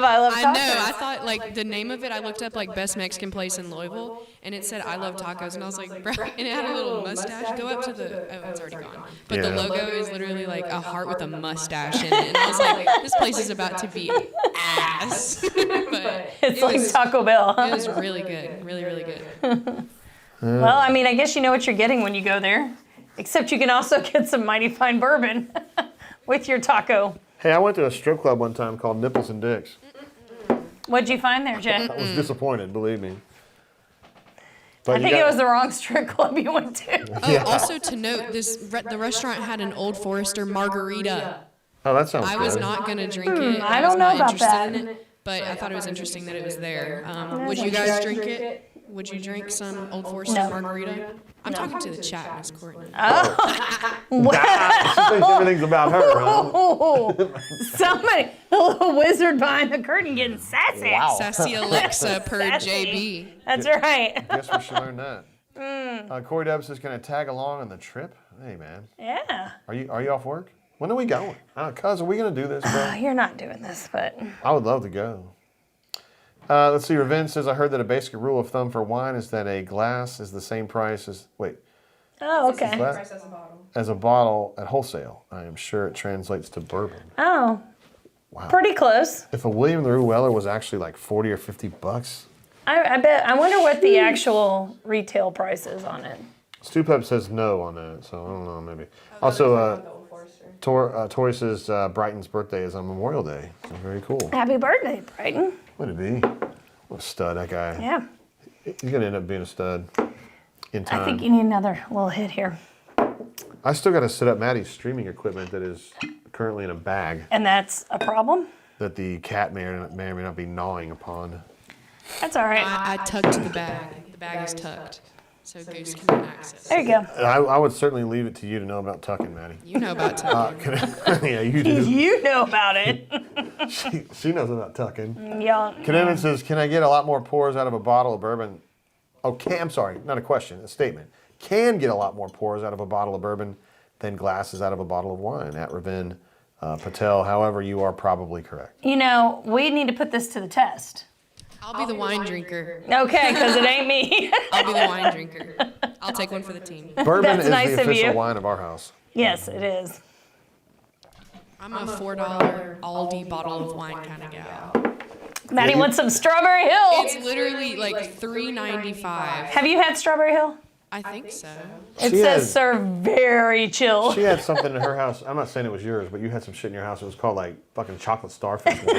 tacos. I know. I thought, like, the name of it, I looked up, like, best Mexican place in Louisville, and it said, I love tacos. And I was like, bro, and it had a little mustache. Go up to the, oh, it's already gone. But the logo is literally, like, a heart with a mustache in it. And I was like, this place is about to be ass. But It's like Taco Bell. it was really good. Really, really good. Well, I mean, I guess you know what you're getting when you go there. Except you can also get some mighty fine bourbon with your taco. Hey, I went to a strip club one time called Nipples and Dicks. What'd you find there, Jen? I was disappointed, believe me. I think it was the wrong strip club you went to. Oh, also to note, the restaurant had an Old Forester margarita. Oh, that sounds good. I was not going to drink it. I was don't know not about interested that. in it, but I thought it was interesting that it was there. Would you guys drink it? Would you drink some Old Forester margarita? I'm talking to the chat, Miss Courtney. She thinks everything's about her, huh? Oh, somebody, a little wizard behind the curtain getting sassy. Wow. Sassy Alexa per Sassy. JB. That's right. Guess we should learn that. Corey Dubs is going to tag along on the trip. Hey, man. Yeah. Are you off work? When are we going? Cuz, are we going to do this, bro? You're not doing this, but I would love to go. Let's see. Raven says, I heard that a basic rule of thumb for wine is that a glass is the same price as, oh, okay. Glass? As a bottle at wholesale. I am sure it translates to bourbon. Oh, Wow. pretty close. If a William LaRue Weller was actually like $40 or $50. I bet. I wonder what the actual retail price is on it. Stu Pep says no on that, so I don't know, maybe. Also, Tori says Brighton's birthday is on Memorial Day. So very cool. Happy birthday, Brighton. Would it be? What a stud, that guy. Yeah. He's going to end up being a stud in time. I think you need another little hit here. I still got to set up Maddie's streaming equipment that is currently in a bag And that's a problem? that the cat may or may not be gnawing upon. That's all right. I tucked the bag. The bag is tucked, so Goose cannot access. There you go. I would certainly leave it to you to know about tucking, Maddie. You know about tucking. Yeah, you do. You know about it. She knows about tucking. Y'all. Canon says, can I get a lot more pours out of a bottle of bourbon? Oh, I'm sorry, not a question, a statement. Can get a lot more pours out of a bottle of bourbon than glasses out of a bottle of wine. At Raven Patel, however, you are probably correct. You know, we need to put this to the test. I'll be the wine drinker. Okay, because it ain't me. I'll be the wine drinker. I'll take one for the team. Bourbon That's is nice the of official you. wine of our house. Yes, it is. I'm a $4 Aldi bottle of wine kind of gal. Maddie wants some Strawberry Hill. It's literally like $3.95. Have you had Strawberry Hill? I think so. It She says has- serve very chill. She had something in her house. I'm not saying it was yours, but you had some shit in your house. It was called like fucking chocolate starfish. No,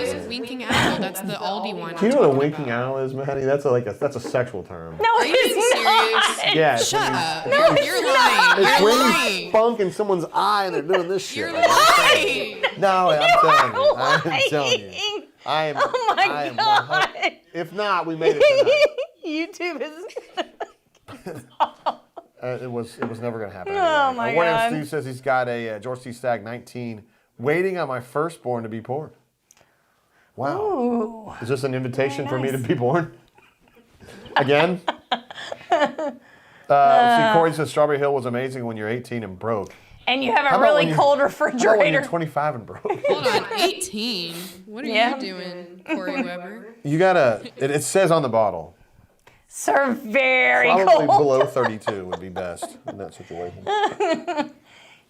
it was Winking Owl. That's the Aldi one. Do you know what a winking owl is, Maddie? That's that's a sexual term. No, Are you being it's serious? Yeah. It's Shut when you- up. You're lying. It's You're when you lying. spunk in someone's eye and they're doing this shit. You're Like, I'm saying. lying. No, I'm telling you. I'm lying. telling you. I am. Oh my I am God. 100 If not, we made it tonight. YouTube is. It was never going to happen. Oh, anyway. my William God. Steve says he's got a George T. Stagg 19 waiting on my firstborn to be born. Wow. Ooh. Is this an invitation for me to be born? Again? See, Corey says Strawberry Hill was amazing when you're 18 and broke. And you have How a about when really you- cold How about when refrigerator. you're 25 and broke? Hold on, 18? What are Yeah. you doing, Corey Weber? You gotta, it says on the bottle, Serve very probably cold. below 32 would be best in that situation.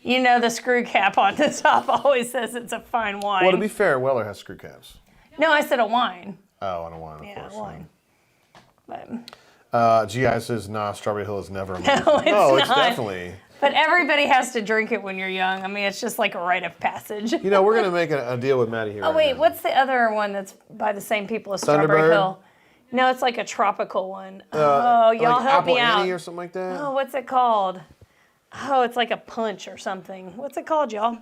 You know the screw cap on the top always says it's a fine wine. Well, to be fair, Weller has screw caps. No, I said a wine. Oh, on a wine, of Yeah, course. wine. But, GI says, nah, Strawberry Hill is never amazing. it's it's not. definitely. but everybody has to drink it when you're young. I mean, it's just like a rite of passage. You know, we're going to make a deal with Maddie here. Oh, right wait, now. what's the other one that's by the same people as Strawberry Thunderbird? Hill? No, it's like a tropical one. Oh, Like y'all help Apple me out. Annie or something like that? Oh, what's it called? Oh, it's like a punch or something. What's it called, y'all?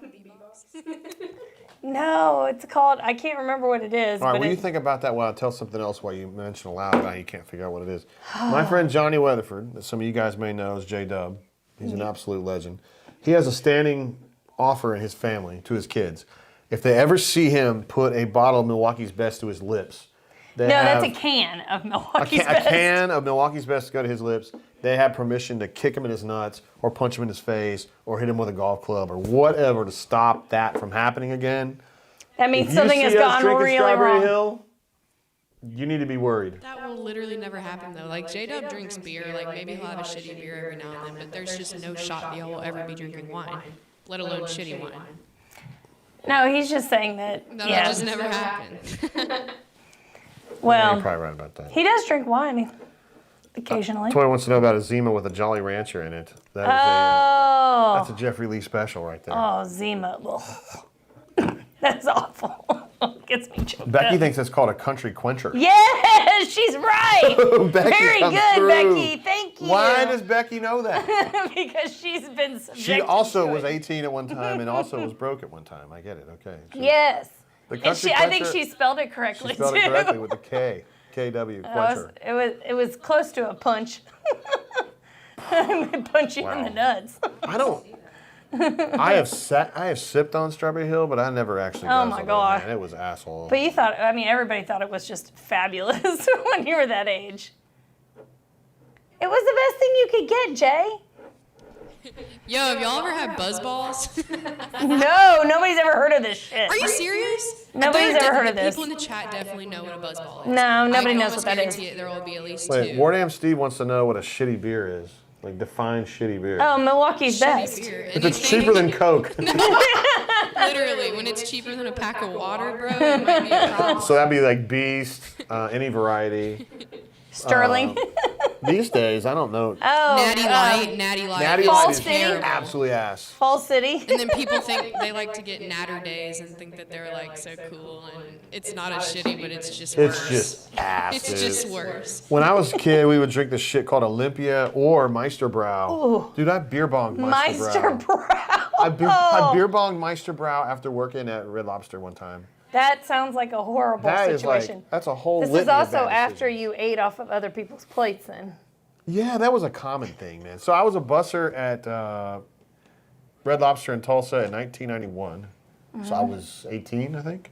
No, it's called, I can't remember what it is. All right, but when you think about that, while I tell something else while you mention aloud about how you can't figure out what it is. My friend Johnny Weatherford, that some of you guys may know as J-Dub, he's an absolute legend. He has a standing offer in his family to his kids. If they ever see him put a bottle of Milwaukee's Best to his lips, they No, have that's a can of a Milwaukee's can, a Best. can of Milwaukee's Best to go to his lips. They have permission to kick him in his nuts or punch him in his face or hit him with a golf club or whatever to stop that from happening again. That means If something you has see us gone drinking really Strawberry wrong. Hill, you need to be worried. That will literally never happen, though. Like, J-Dub drinks beer. Like, maybe he'll have a shitty beer every now and then, but there's just no shot that he'll ever be drinking wine, let alone shitty wine. No, he's just saying that. That'll yeah. just never happen. You're Well, probably right about that. he does drink wine occasionally. Toy wants to know about a Zima with a Jolly Rancher in it. That is that's Oh, a Jeffrey Lee special right there. oh, Zima. Ugh. That's awful. Gets me choked Becky up. thinks that's called a country quencher. Yes, she's right. Becky Very comes good, through. Becky. Thank you. Why does Becky know that? Because she's been subjected She also to was it. 18 at one time and also was broke at one time. I get it. Okay. So Yes. The And country I think quencher- she spelled it She correctly spelled too. it correctly with the K. KW. Quencher. It was close to a punch. Punch you in the nuts. I don't. I have sipped on Strawberry Hill, but I never actually. Oh guzzled my it, God. man. It was asshole. But you thought, I mean, everybody thought it was just fabulous when you were that age. It was the best thing you could get, Jay. Yo, have y'all ever had buzz balls? No, nobody's ever heard of this shit. Are you serious? Nobody's ever heard of this. People in the chat definitely know what a buzz ball is. No, nobody I can knows what almost that is. guarantee it, there will be at least Wait, two. Wardam Steve wants to know what a shitty beer is. Like, define shitty beer. Oh, Milwaukee's Shitty best. beer. If it's cheaper than Coke, Literally, when it's cheaper than a pack of water, bro, it might be a problem. so that'd be like Beast, any variety. Sterling. These days, I don't know. Oh, Natty Light, Natty Light. Natty is Light Fall is City? terrible. absolutely ass. Fall City. And then people think they like to get natter days and think that they're like so cool, and it's not as shitty, but it's just worse. It's just ass. It's dude. just worse. When I was a kid, we would drink this shit called Olympia or Meisterbrow. Ooh. Dude, I beer bonged Meister Meisterbrow. Brow. I beer bonged Meisterbrow after working at Red Lobster one time. That sounds like a horrible That is situation. like, that's a whole This is litany of also bad after decisions. you ate off of other people's plates then. Yeah, that was a common thing, man. So I was a busser at Red Lobster in Tulsa in 1991. So I was 18, I think.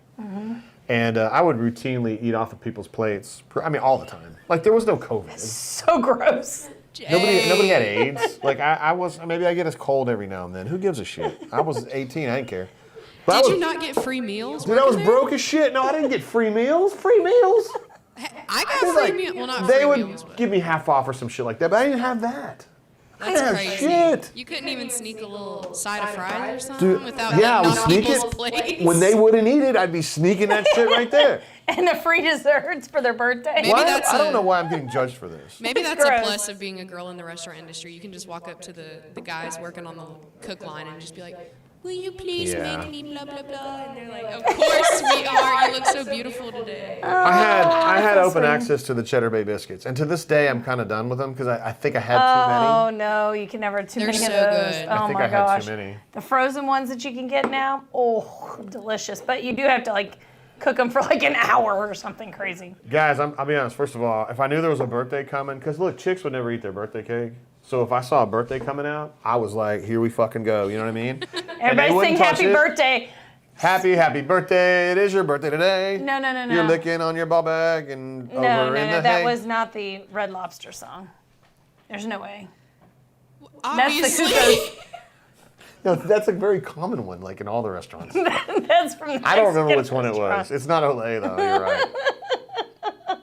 And I would routinely eat off of people's plates. I mean, all the time. Like, there was no COVID. So gross. Nobody had AIDS. Like, I was, maybe I get a cold every now and then. Who gives a shit? I was 18, I didn't care. But I Did was, you not get free meals? Dude, I was working there? broke as shit. No, I didn't get free meals. Free meals? I got free meal. Well, not they free would meals, but give me half off or some shit like that, but I didn't have that. that's Yeah, crazy. shit. You couldn't even sneak a little side of fries or something Dude, without yeah, I eating was off people's sneaking. plates. When they wouldn't eat it, I'd be sneaking that shit right there. And the free desserts for their birthday. Maybe Why? that's I don't a- know why I'm getting judged for this. Maybe It's that's a gross. plus of being a girl in the restaurant industry. You can just walk up to the guys working on the cook line and just be like, will you please Yeah. make me blah, blah, blah? And they're like, of course we are. You look so beautiful today. I had so open sweet. access to the Cheddar Bay biscuits, and to this day, I'm kind of done with them because I think I had Oh too many. no, you can never have too They're many of so those. good. Oh I think my I had gosh. too many. The frozen ones that you can get now, oh, delicious. But you do have to like cook them for like an hour or something crazy. Guys, I'll be honest. First of all, if I knew there was a birthday coming, because look, chicks would never eat their birthday cake. So if I saw a birthday coming out, I was like, here we fucking go. You know what I mean? And they Everybody wouldn't sing touch happy it. birthday. Happy birthday. It is your birthday today. No. You're licking on your ball bag and No, over in the that hay. was not the Red Lobster song. There's no way. Obviously. No, that's a very common one, like in all the restaurants. That's from the I don't remember Mexican which one it was. restaurant. It's not Olay, though. You're right.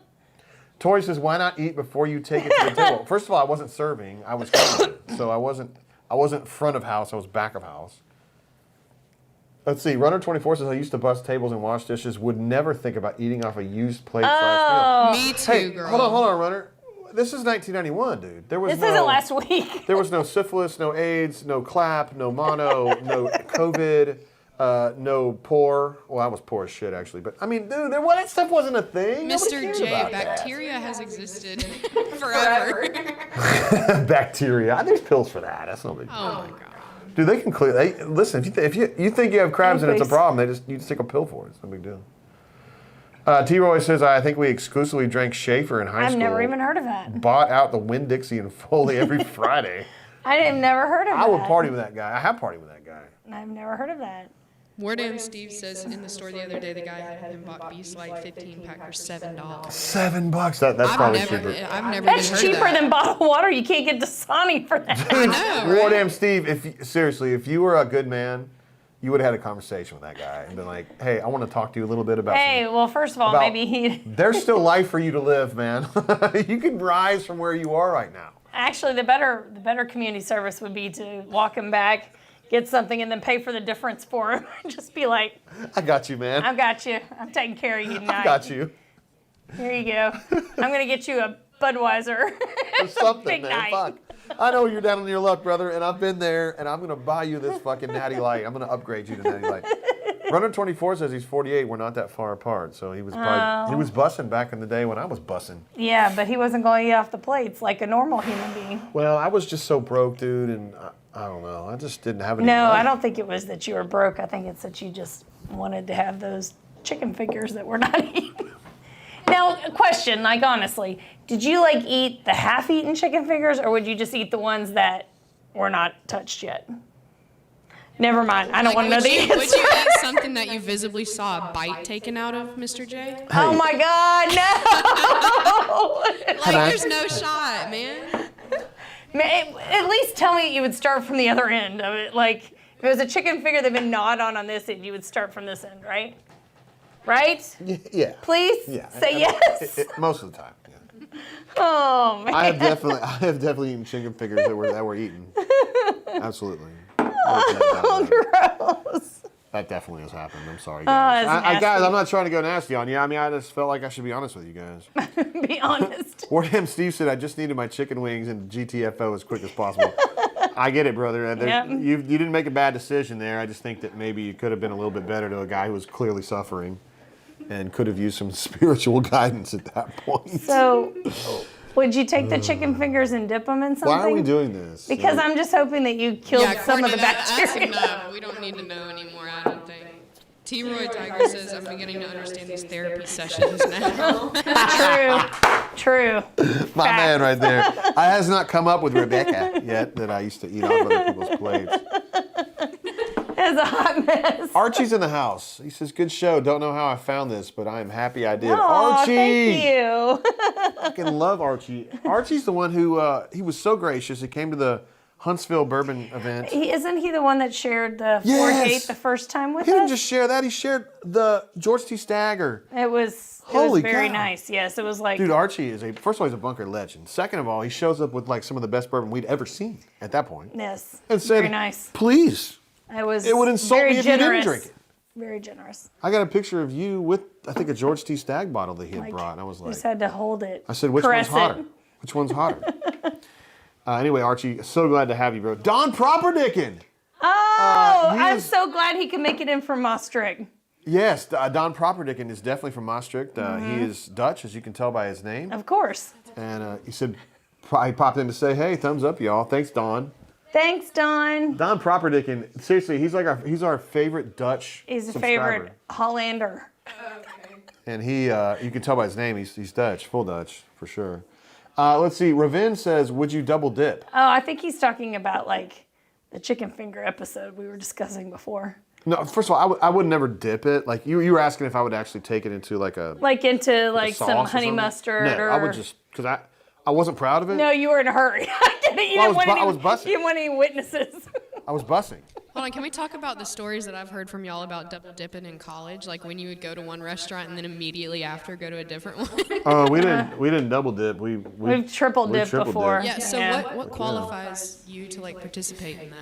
Tori says, why not eat before you take it to the table? First of all, I wasn't serving. I was cooking. So I wasn't front of house. I was back of house. Let's see. Runner24 says, I used to bust tables and wash dishes. Would never think about eating off a used plate slash meal. Me too, Hey, girl. hold on, Runner. This is 1991, dude. There was This isn't last week. There was no syphilis, no AIDS, no clap, no mono, no COVID, no poor. Well, I was poor as shit, actually. But, I mean, dude, that stuff wasn't a thing. Nobody Mr. cared J, about that. bacteria has existed forever. Bacteria. There's pills for that. That's no big deal. Oh my god. Dude, they can clear. Listen, if you think you have crabs and it's a please. problem, you just take a pill for it. It's no big deal. T-Roy says, I think we exclusively drank Schaefer in high I've school. never even heard of that. Bought out the Winn-Dixie in Foley every Friday. I've never heard of that. I would party with that guy. I have partied with that guy. I've never heard of that. Wardam Steve says in the store the other day the guy had him bought Beast Light 15 pack for $7. $7. That's I've probably never, cheaper. I've never That's even heard cheaper of that. than bottled water. You can't get Dasani for that. I know, right? Wardam Steve, seriously, if you were a good man, you would have had a conversation with that guy and been like, hey, I want to talk to you a little bit about Hey, well, first of all, about- maybe he. There's still life for you to live, man. You can rise from where you are right now. Actually, the better community service would be to walk him back, get something, and then pay for the difference for him. Just be like, I got you, man. I've got you. I'm taking care of you tonight. I got you. Here you go. I'm gonna get you a Budweiser. Or something, Big man. night. Fuck. I know you're down on your luck, brother, and I've been there, and I'm going to buy you this fucking Natty Light. I'm going to upgrade you to Natty Light. Runner24 says he's 48. We're not that far apart, so he was he was bussing back in the day when I was bussing. Yeah, but he wasn't going to eat off the plates like a normal human being. Well, I was just so broke, dude, and I don't know. I just didn't have any No, money. I don't think it was that you were broke. I think it's that you just wanted to have those chicken fingers that we're not eating. Now, a question, like honestly, did you like eat the half-eaten chicken fingers, or would you just eat the ones that were not touched yet? Never mind. I don't want to know the answer. Would you eat something that you visibly saw a bite taken out of, Mr. J? Oh my God, no! Like, there's no shot, man. At least tell me you would start from the other end of it. Like, if it was a chicken finger that had been gnawed on this end, you would start from this end, right? Right? Yeah. Please Yeah. say yes. Most of the time. Yeah. Oh man. I have definitely eaten chicken fingers that were eaten. Absolutely. Gross. That definitely has happened. I'm sorry, guys. that's Guys, nasty. I'm not trying to go nasty on you. I mean, I just felt like I should be honest with you guys. Be honest. Wardam Steve said, I just needed my chicken wings and GTFO as quick as possible. I get it, brother. Yep. You didn't make a bad decision there. I just think that maybe you could have been a little bit better to a guy who was clearly suffering and could have used some spiritual guidance at that point. So, would you take the chicken fingers and dip them in something? Why are we doing this? Because I'm just hoping that you killed some of the That's bacteria. enough. We don't need to know anymore, I don't think. T-Roy Tiger says, I'm beginning to understand these therapy sessions now. True. My man right there. I has not come up with Rebecca yet that I used to eat off other people's plates. It's a hot mess. Archie's in the house. He says, good show. Don't know how I found this, but I am happy I did. Aw, Archie! thank you. I fucking love Archie. Archie's the one who, he was so gracious. He came to the Huntsville Bourbon event. Isn't he the one that shared the Yes! 4-8 the first time with He us? didn't just share that. He shared the George T. Stagger. It was Holy very cow. nice. Yes, it was like. Dude, Archie is first of all, he's a bunker legend. Second of all, he shows up with like some of the best bourbon we'd ever seen at that point. Yes. And said, very nice. please. It was. It would insult very me if generous. you didn't drink it. Very generous. I got a picture of you with, I think, a George T. Stagg bottle that he had brought. And I was like, just had to hold it. I said, which one's hotter? Which one's hotter? Anyway, Archie, so glad to have you, bro. Don Properdickin. Oh, he I'm is- so glad he can make it in from Maastricht. Yes, Don Properdickin is definitely from Maastricht. He is Dutch, as you can tell by his name. Of course. And he said, he popped in to say, hey, thumbs up, y'all. Thanks, Don. Thanks, Don. Don Properdickin, seriously, he's our favorite Dutch He's a subscriber. favorite Hollander. And he, you can tell by his name, he's Dutch, full Dutch, for sure. Let's see, Ravin says, would you double dip? Oh, I think he's talking about like the chicken finger episode we were discussing before. No, first of all, I would never dip it. Like, you were asking if I would actually take it into like a... Like into like sauce some or honey something? mustard No, or... I would just, because I wasn't proud of it. No, you were in a hurry. I get it. You Well, didn't want I was bussing. You didn't want any witnesses. I was bussing. Hold on, can we talk about the stories that I've heard from y'all about double dipping in college? Like when you would go to one restaurant and then immediately after go to a different one? We didn't double dip. We've triple dipped before. Yeah, so Yeah. what qualifies you to like participate in that?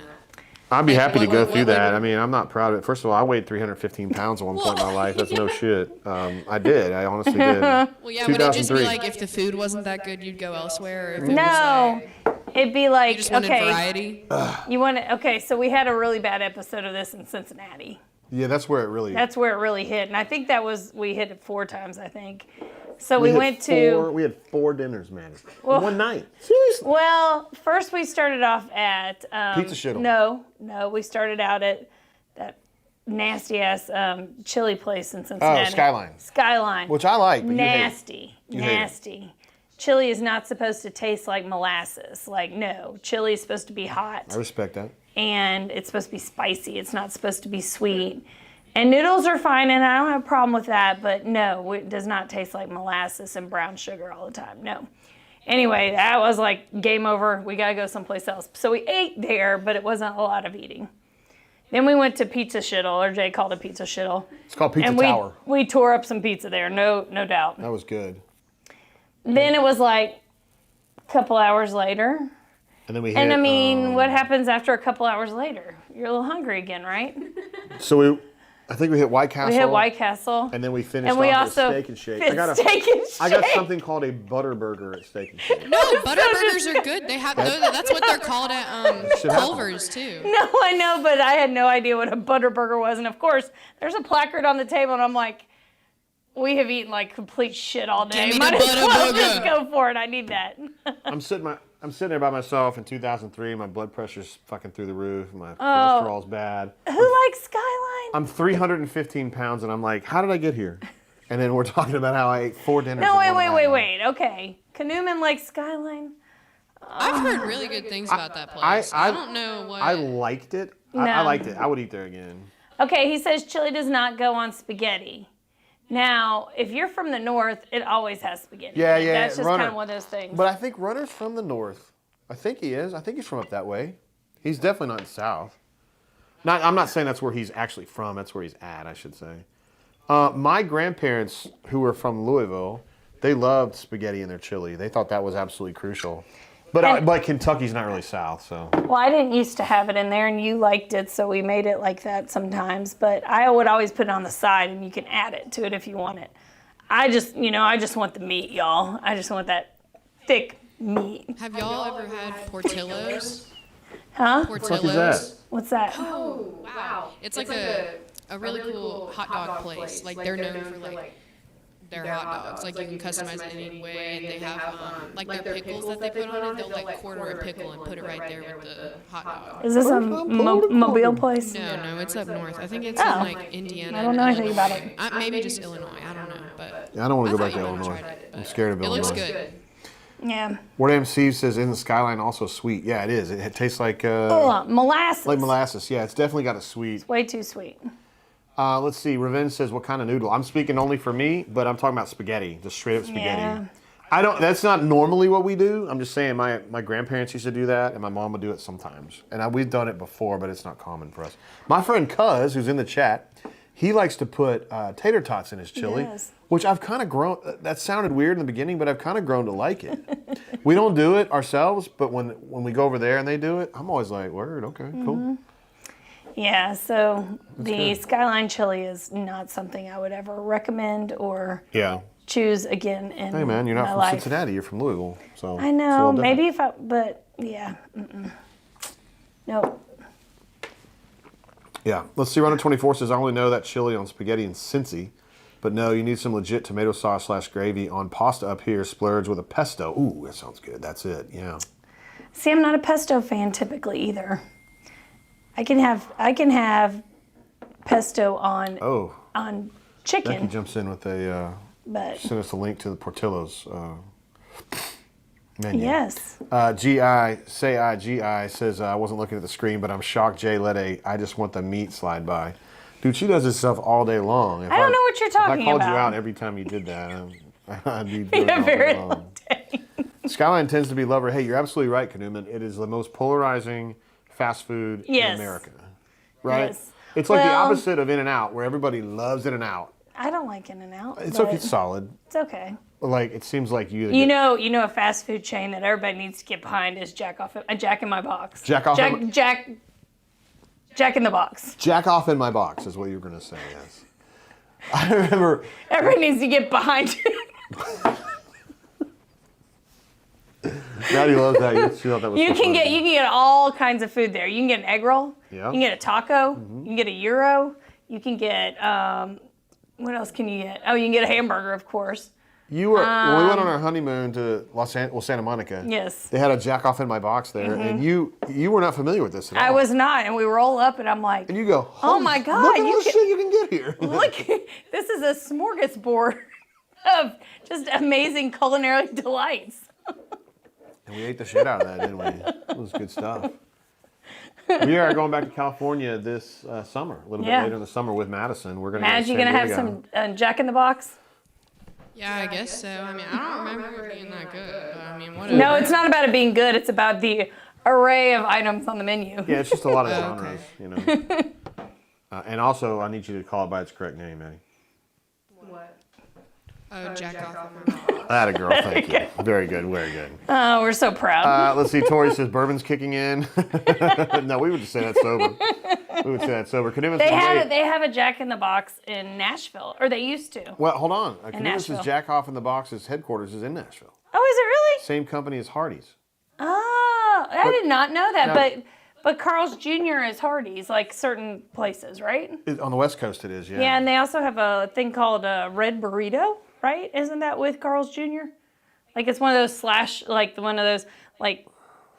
I'd be happy to go what- through what- that. I mean, I'm not proud of it. First of all, I weighed 315 pounds at one point in my life. That's no shit. I did. I honestly did. Well, yeah, would it just be 2003. like if the food wasn't that good, you'd go elsewhere? Or if it No, was like, it'd be like, you just wanted okay, variety? you want to, okay, so we had a really bad episode of this in Cincinnati. Yeah, that's where it really... That's where it really hit. And I think we hit it 4 times, I think. So we went to... We had 4 dinners, man. One night. Seriously. Well, first we started off at... Pizza Shittle. No, we started out at that nasty-ass chili place in Cincinnati. Oh, Skyline. Skyline. Which I like, but nasty. You hate it. Nasty. Chili is not supposed to taste like molasses. Like, no. Chili is supposed to be hot. I respect that. And it's supposed to be spicy. It's not supposed to be sweet. And noodles are fine, and I don't have a problem with that, but no, it does not taste like molasses and brown sugar all the time. No. Anyway, that was like game over. We got to go someplace else. So we ate there, but it wasn't a lot of eating. Then we went to Pizza Shittle, or Jay called it Pizza Shittle. It's called Pizza And Tower. we tore up some pizza there, no doubt. That was good. Then it was like a couple hours later. And then we hit... And I mean, what happens after a couple hours later? You're a little hungry again, right? So I think we hit White Castle. We hit White Castle. And then we finished And we off also with Steak and Shake. Steak and Shake. I got something called a butter burger at Steak and Shake. No, butter burgers are good. They have that's what they're called at Should happen. Culver's too. No, I know, but I had no idea what a butter burger was. And of course, there's a placard on the table, and I'm like, we have eaten like complete shit all day. Give me Might the as butter well burger. just go for it. I need that. I'm sitting there by myself in 2003. My blood pressure's fucking through the roof. My Oh. cholesterol's bad. Who likes Skyline? I'm 315 pounds, and I'm like, how did I get here? And then we're talking about how I ate 4 dinners. No, in one night. wait. Okay. Canoeman likes Skyline? I've heard really good things about that place. I don't know what. I liked it. I No. liked it. I would eat there again. Okay, he says chili does not go on spaghetti. Now, if you're from the north, it always has spaghetti. Yeah. That's just Runner. kind of one of those things. But I think Runner's from the north. I think he is. I think he's from up that way. He's definitely not in the south. I'm not saying that's where he's actually from. That's where he's at, I should say. My grandparents, who were from Louisville, they loved spaghetti in their chili. They thought that was absolutely crucial. But Kentucky's not really south, so. Well, I didn't used to have it in there, and you liked it, so we made it like that sometimes. But I would always put it on the side, and you can add it to it if you want it. I just want the meat, y'all. I just want that thick meat. Have y'all ever had Portillo's? Huh? Portillo's. What's that? Oh, wow. It's like a really cool hot dog place. Like they're known for like their hot dogs. Like you can customize it any way, and they have like their pickles that they put on it. They'll like quarter a pickle and put it right there with the hot dog. Is this a mobile place? No, it's up north. I think it's Oh. in like Indiana. I don't know anything about it. Maybe just Illinois. I don't know, but Yeah, I don't want to go back thought to you might have Illinois. tried it, I'm but scared of it Illinois. looks good. Yeah. Ward MC says, in the Skyline also sweet. Yeah, it is. It tastes like Ugh, molasses. like molasses. Yeah, it's definitely got a sweet. Way too sweet. Let's see. Revenge says, what kind of noodle? I'm speaking only for me, but I'm talking about spaghetti, just straight up spaghetti. Yeah. That's not normally what we do. I'm just saying my grandparents used to do that, and my mom would do it sometimes. And we've done it before, but it's not common for us. My friend Cuz, who's in the chat, he likes to put tater tots in his chili, which I've kind of grown. That sounded weird in the beginning, but I've kind of grown to like it. We don't do it ourselves, but when we go over there and they do it, I'm always like, word, okay, cool. Yeah, so That's the good. Skyline chili is not something I would ever recommend or choose again in my life. Hey man, you're not from Cincinnati, you're from Louisville, so I know, maybe but yeah, nope. Yeah, let's see. Runner 24 says, I only know that chili on spaghetti in Cincy, but no, you need some legit tomato sauce / gravy on pasta up here, splurge with a pesto. Ooh, that sounds good. That's it, yeah. See, I'm not a pesto fan typically either. I can have pesto on chicken. Becky jumps in with send us a link to the Portillo's menu. Yes. GI says, I wasn't looking at the screen, but I'm shocked Jay let I just want the meat slide by. Dude, she does this stuff all day long. I don't know what you're talking about. If I called you out every time you did that, I'd be doing a all very day long. long day. Skyline tends to be lover. Hey, you're absolutely right, Kanuman. It is the most polarizing fast food in America. Right? Yes. It's like the opposite of In-N-Out, where everybody loves In-N-Out. I don't like In-N-Out. It's okay, it's solid. It's okay. Like, it seems like you know a fast food chain that everybody needs to get behind is Jack in my box. Jack in the box. Jack off in my box is what you were going to say, yes. I remember. Everybody needs to get behind it. Maddie loves that. She thought that was you can get all kinds of food there. You can get an egg roll. Yeah. You can get a taco. You can get a gyro. You can get what else can you get? Oh, you can get a hamburger, of course. You were when we went on our honeymoon to Santa Monica. Yes. They had a Jack off in my box there, and you were not familiar with this at all. I was not, and we roll up, and I'm like, and you go, oh my God, look at all the shit you can get here. Look, this is a smorgasbord of just amazing culinary delights. And we ate the shit out of that, didn't we? It was good stuff. We are going back to California this summer, a little bit later in the summer with Madison. We're going to. Maddie, you gonna have some Jack in the Box? Yeah, I guess so. I mean, I don't remember it being that good. But I mean, whatever. No, it's not about it being good. It's about the array of items on the menu. Yeah, it's just a lot of genres, you know. And also, I need you to call it by its correct name, Maddie. What? Oh, Jack off. That a girl, thank you. Very good, very good. Oh, we're so proud. Let's see, Tori says bourbon's kicking in. No, we would just say that sober. We would say that sober. They have a Jack in the Box in Nashville, or they used to. Well, hold on. Nashville. Jack Off in the Box's headquarters is in Nashville. Oh, is it really? Same company as Hardee's. Oh, I did not know that, but Carl's Jr. is Hardee's, like certain places, right? On the West Coast it is, yeah. Yeah, and they also have a thing called a Red Burrito, right? Isn't that with Carl's Jr.? Like it's one of those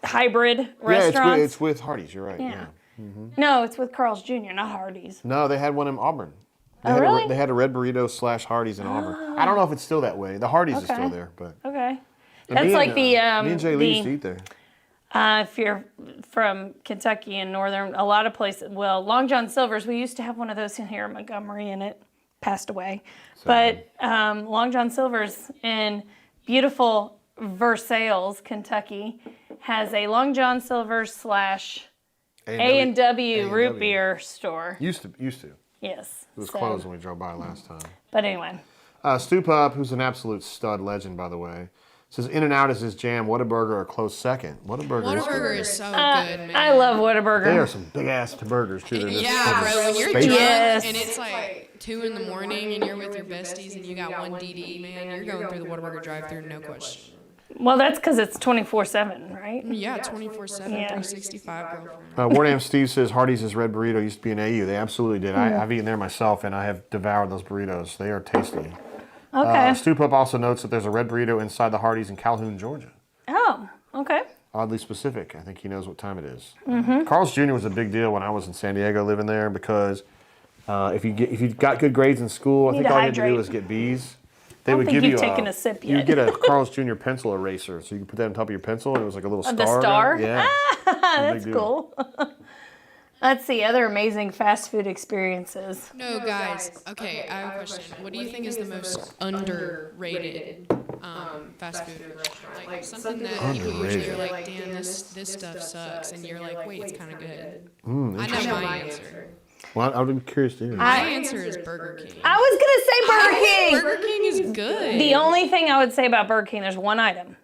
hybrid restaurants. Yeah, it's with Hardee's, you're right. Yeah. Mm-hmm. No, it's with Carl's Jr., not Hardee's. No, they had one in Auburn. Really? They had a Red Burrito / Hardee's in Auburn. I don't know if it's still that way. The Hardee's is still there, but. Okay. That's like me and Jay Lee used to eat there. If you're from Kentucky and northern, a lot of places, Long John Silver's, we used to have one of those in here in Montgomery, and it passed away. But Long John Silver's in beautiful Versailles, Kentucky, has a Long John Silver's / A&W root beer store. Used to. Yes. It was closed when we drove by last time. But anyway. Stu Pup, who's an absolute stud legend, by the way, says In-N-Out is his jam. Whataburger a close second. Whataburger is so good, man. I love Whataburger. They are some big-ass burgers, too. Yeah, bro, when you're spacious. drunk and it's like 2 in the morning and you're with your besties and you got one DD, man, you're going through the Whataburger drive-thru, no question. Well, that's because it's 24/7, right? Yeah, 24/7, 365, girlfriend. Wardam Steve says Hardee's Red Burrito used to be an AU. They absolutely did. I've eaten there myself, and I have devoured those burritos. They are tasty. Okay. Stu Pup also notes that there's a Red Burrito inside the Hardee's in Calhoun, Georgia. Oh, okay. Oddly specific. I think he knows what time it is. Mm-hmm. Carl's Jr. was a big deal when I was in San Diego living there because if you got good grades in school, I think all you had to do was get B's. They would give you taken a sip yet. You'd get a Carl's Jr. pencil eraser, so you could put that on top of your pencil, and it was like a little star. The star? Yeah. That's cool. Let's see, other amazing fast food experiences. No, guys. Okay, I have a question. What do you think is the most underrated fast food or restaurant. Like something that people usually are like, damn, this stuff sucks, and you're like, wait, it's kind of good. I know my answer. Well, I'm curious to hear. My answer is Burger King. I was gonna say Burger King. Burger King is good. The only thing I would say about Burger King, there's one item,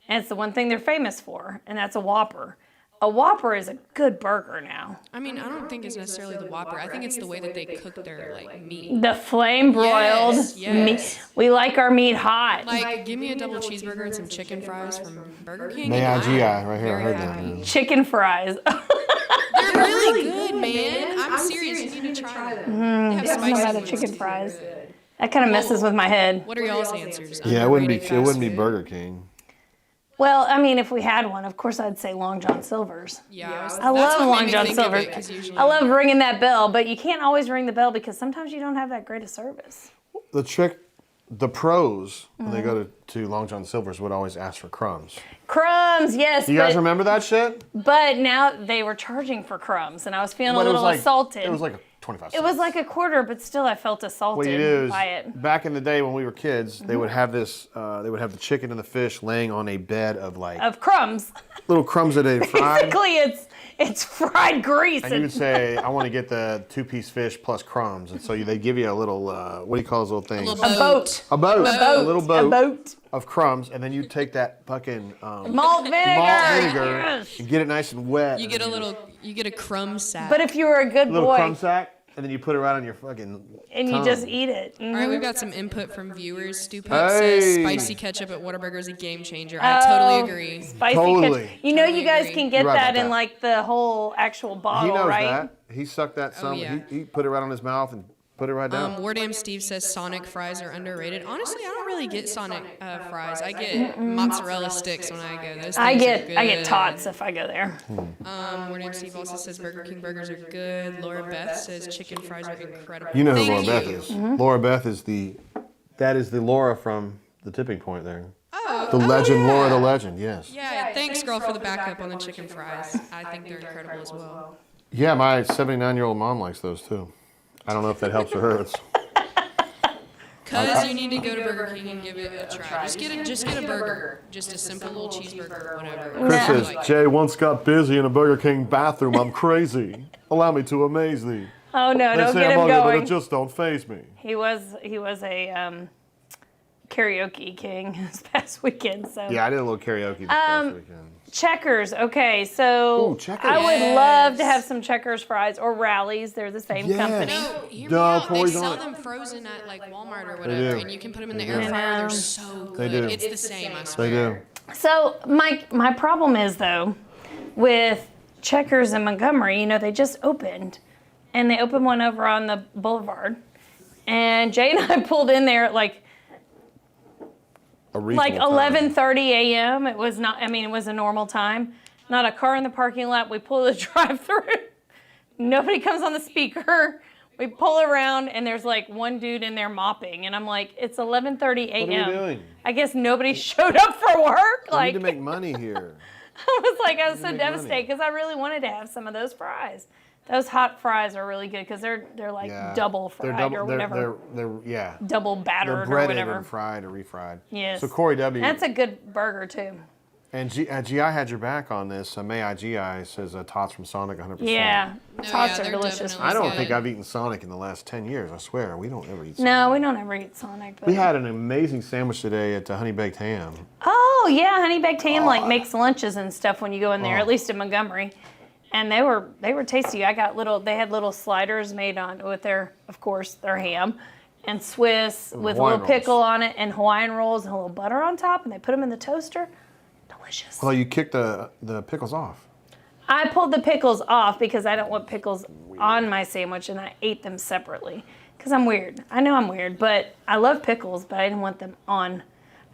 and it's the one thing they're famous for, and that's a Whopper. A Whopper is a good burger now. I mean, I don't think it's necessarily the Whopper. I think it's the way that they cook their like meat. The flame broiled meat. We like our meat hot. Like, give me a double cheeseburger and some chicken fries from Burger King. Maddie, right here. I heard that. Chicken fries. They're really good, man. I'm serious. You need to try them. They have spicy ones. Chicken fries. That kind of messes with my head. What are y'all's answers? Yeah, it wouldn't be Burger King. Well, I mean, if we had one, of course I'd say Long John Silver's. Yeah, I love Long John Silver's. I love ringing that bell, but you can't always ring the bell because sometimes you don't have that great a service. The pros, when they go to Long John Silver's, would always ask for crumbs. Crumbs, yes. Do you guys remember that shit? But now they were charging for crumbs, and I was feeling a little assaulted. It was like 25 cents. It was like a quarter, but still I felt assaulted by it. Back in the day when we were kids, they would have this. They would have the chicken and the fish laying on a bed of crumbs. Little crumbs that they fried. Basically, it's fried grease. And you would say, "I want to get the 2-piece fish plus crumbs," and so they give you a little. What do you call those little things? A boat. A little boat. A boat of crumbs, and then you take that fucking malt vinegar and get it nice and wet. You get a crumb sack. But if you were a good little boy, crumb sack. And then you put it right on your fucking and tongue. you just eat it. All right, we've got some input from viewers. Stu Pope says spicy ketchup at Whataburger is a game changer. I totally agree. Spicy Totally. ketchup. You know, Totally you guys agree. can get You're right that about in that. like the whole actual bottle, He knows right? that. He sucked that some. yeah. He put it right on his mouth and put it right down. Wardam Steve says Sonic fries are underrated. Honestly, I don't really get Sonic fries. I get mozzarella sticks when I go. Those things I are get good. tots if I go there. Wardam Steve also says Burger King burgers are good. Laura Beth says chicken fries are incredible. You know who Thank Laura you. Beth is. Laura Beth is that is the Laura from the Tipping Point there. Oh, The legend, yeah. Laura the legend, yes. Yeah, thanks, girl, for the backup on the chicken fries. I think they're incredible as well. Yeah, my 79-year-old mom likes those too. I don't know if that helps or hurts. Cause you need to go to Burger King and give it a try. Just get a burger, just a simple little cheeseburger or whatever. Chris says, Jay once got busy in a Burger King bathroom. I'm crazy. Allow me to amaze thee. Oh no, They don't say get I'm him ugly, but going. it just don't faze me. He was a karaoke king this past weekend. So Yeah, I did a little karaoke this past weekend. Checkers. Okay, so Ooh, Checkers. I would love to have some Checkers fries or Rallies. They're the same Yes. company. No, hear me No, out. They Corey's sell on it. them frozen at like Walmart or do. whatever, and you can put them in the air do. fryer. They're so good. They do. It's the same, I They swear. do. So my problem is though, with Checkers in Montgomery, they just opened, and they opened one over on the boulevard, and Jay and I pulled in there at like A reasonable time. 11:30 a.m. It was not. I mean, it was a normal time. Not a car in the parking lot. We pull the drive-through. Nobody comes on the speaker. We pull around, and there's like one dude in there mopping, and I'm like, it's 11:30 a.m. What are you doing? I guess nobody showed up for work. I need to make money here. I was so make devastated money. because I really wanted to have some of those fries. Those hot fries are really good because they're like Yeah. double fried or whatever. They're Double They're battered or breaded whatever. and fried or refried. Yes. So Corey W. That's a good burger too. And GI had your back on this. May I GI says tots from Sonic 100%. Yeah, No, tots yeah, are they're delicious. definitely I don't good. think I've eaten Sonic in the last 10 years. I swear. We don't ever eat Sonic. No, we don't ever eat Sonic. But... We had an amazing sandwich today at Honey Baked Ham. Oh yeah, Honey Baked Ham makes lunches and stuff when you go in there. At least in Montgomery, and they were tasty. I got They had little sliders made on with their ham, and Swiss with a Hawaiian little pickle on it, and Hawaiian rolls and a little butter on top, and they put them in the toaster. Delicious. Well, you kicked the pickles off. I pulled the pickles off because I don't want pickles on my sandwich, and I ate them separately because I'm weird. I know I'm weird, but I love pickles, but I didn't want them on.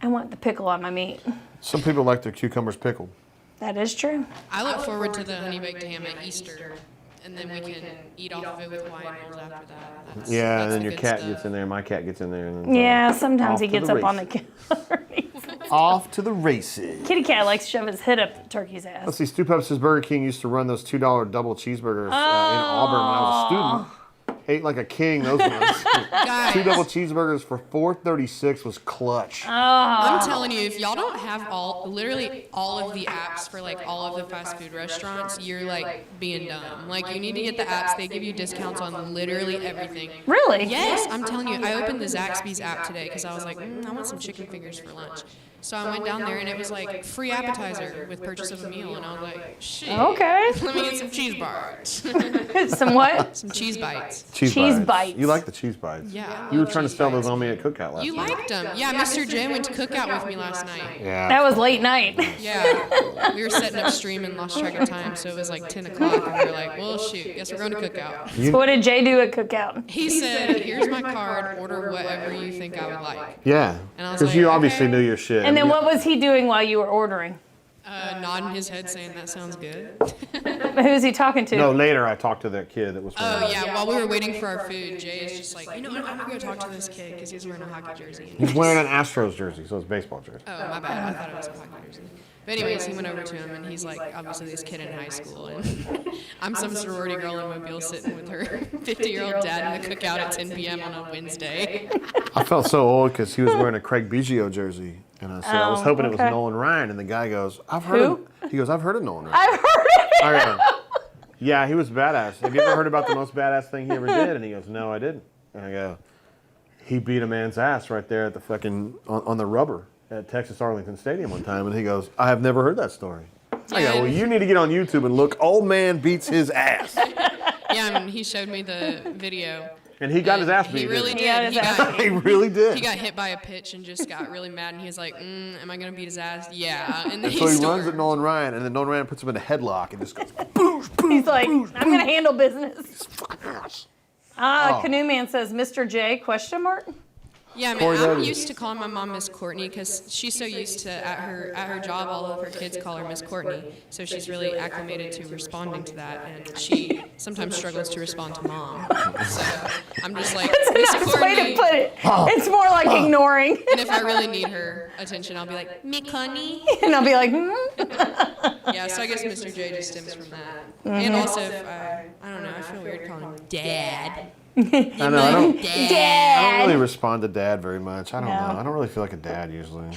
I want the pickle on my meat. Some people like their cucumbers pickled. That is true. I look forward to the honey baked ham at Easter, and then we can eat off of it with Hawaiian rolls after that. That's And then the your good cat stuff. gets in there. My cat gets in there. And then, Yeah, sometimes off he to gets the up on the races. Off to the races. kitty cat likes to shove his head up the turkey's ass. Let's see. Stu Pup says Burger King used to run those $2 double cheeseburgers in Auburn when I was a student. ate like a king. Those ones. Guys, 2 double cheeseburgers for $4.36 was clutch. I'm telling you, if y'all don't have literally all of the apps for like all of the fast food restaurants, you're like being dumb. Like you need to get the apps. They give you discounts on literally everything. Really? Yes, I'm telling you. I opened the Zaxby's app today because I was like, I want some chicken fingers for lunch. So I went down there and it was like free appetizer with purchase of a meal, and I was like, shit. Okay. Let me get some cheese bars. Some what? Some cheese bites. Cheese bites. You like the cheese bites? Yeah. You were trying to sell those on me at Cookout last You night. liked them. Yeah, Mr. J went to Cookout with me last night. Yeah. That was late night. Yeah. We were setting up stream and lost track of time, so it was like 10 o'clock, and we were like, well, shoot, guess we're going to Cookout. So what did Jay do at Cookout? He said, here's my card, order whatever you think I would like. Yeah. And I was Because like, you obviously okay. knew your shit. And then what was he doing while you were ordering? Nodding his head saying, that sounds good. Who's he talking to? No, later I talked to that kid that was wearing Oh, yeah, while we were waiting for our food, Jay is just like, you know what, I'm going to go talk to this kid because he's wearing a hockey jersey. He's wearing an Astros jersey, so it's a baseball jersey. Oh, my bad. I thought it was a hockey jersey. But anyways, he went over to him, and he's like, obviously this kid in high school, and I'm some sorority girl in Mobile sitting with her 50-year-old dad in the Cookout at 10 p.m. on a Wednesday. I felt so old because he was wearing a Craig Biggio jersey, and I said I was hoping it was okay. Nolan Ryan, and the guy goes, "I've heard." Who? He goes, "I've heard of Nolan Ryan." I've heard of it. I go, yeah, he was badass. Have you ever heard about the most badass thing he ever did? And he goes, "No, I didn't." And I go, "He beat a man's ass right there at the fucking on the rubber at Texas Arlington Stadium one time." And he goes, "I have never heard that story." I go, "Well, you need to get on YouTube and look. Old man beats his ass." Yeah, and he showed me the video. And he got his ass beat. He really didn't did. He really did. He got hit by a pitch and just got really mad, and he was like, am I going to beat his ass? Yeah. And then So he runs at Nolan Ryan, and then Nolan Ryan puts him in a headlock and just goes, boosh, boosh. He's like, I'm going to handle business. Ass. Canoe Man says, Mr. J, question mark? Yeah, man, Corey I'm Douglas. used to calling my mom Miss Courtney because she's so used to at her job, all of her kids call her Miss Courtney. So she's really acclimated to responding to that, and she sometimes struggles to respond to mom. So I'm just like, Miss Nice way to Courtney. put it. It's more like ignoring. And if I really need her attention, I'll be like, Miss Connie. And I'll be like, Yeah, so I guess Mr. J just stems from that. And also, if I don't know, I feel weird calling him Dad. I know, I don't Dad. really respond to dad very much. I don't No. know. I don't really feel like a dad usually.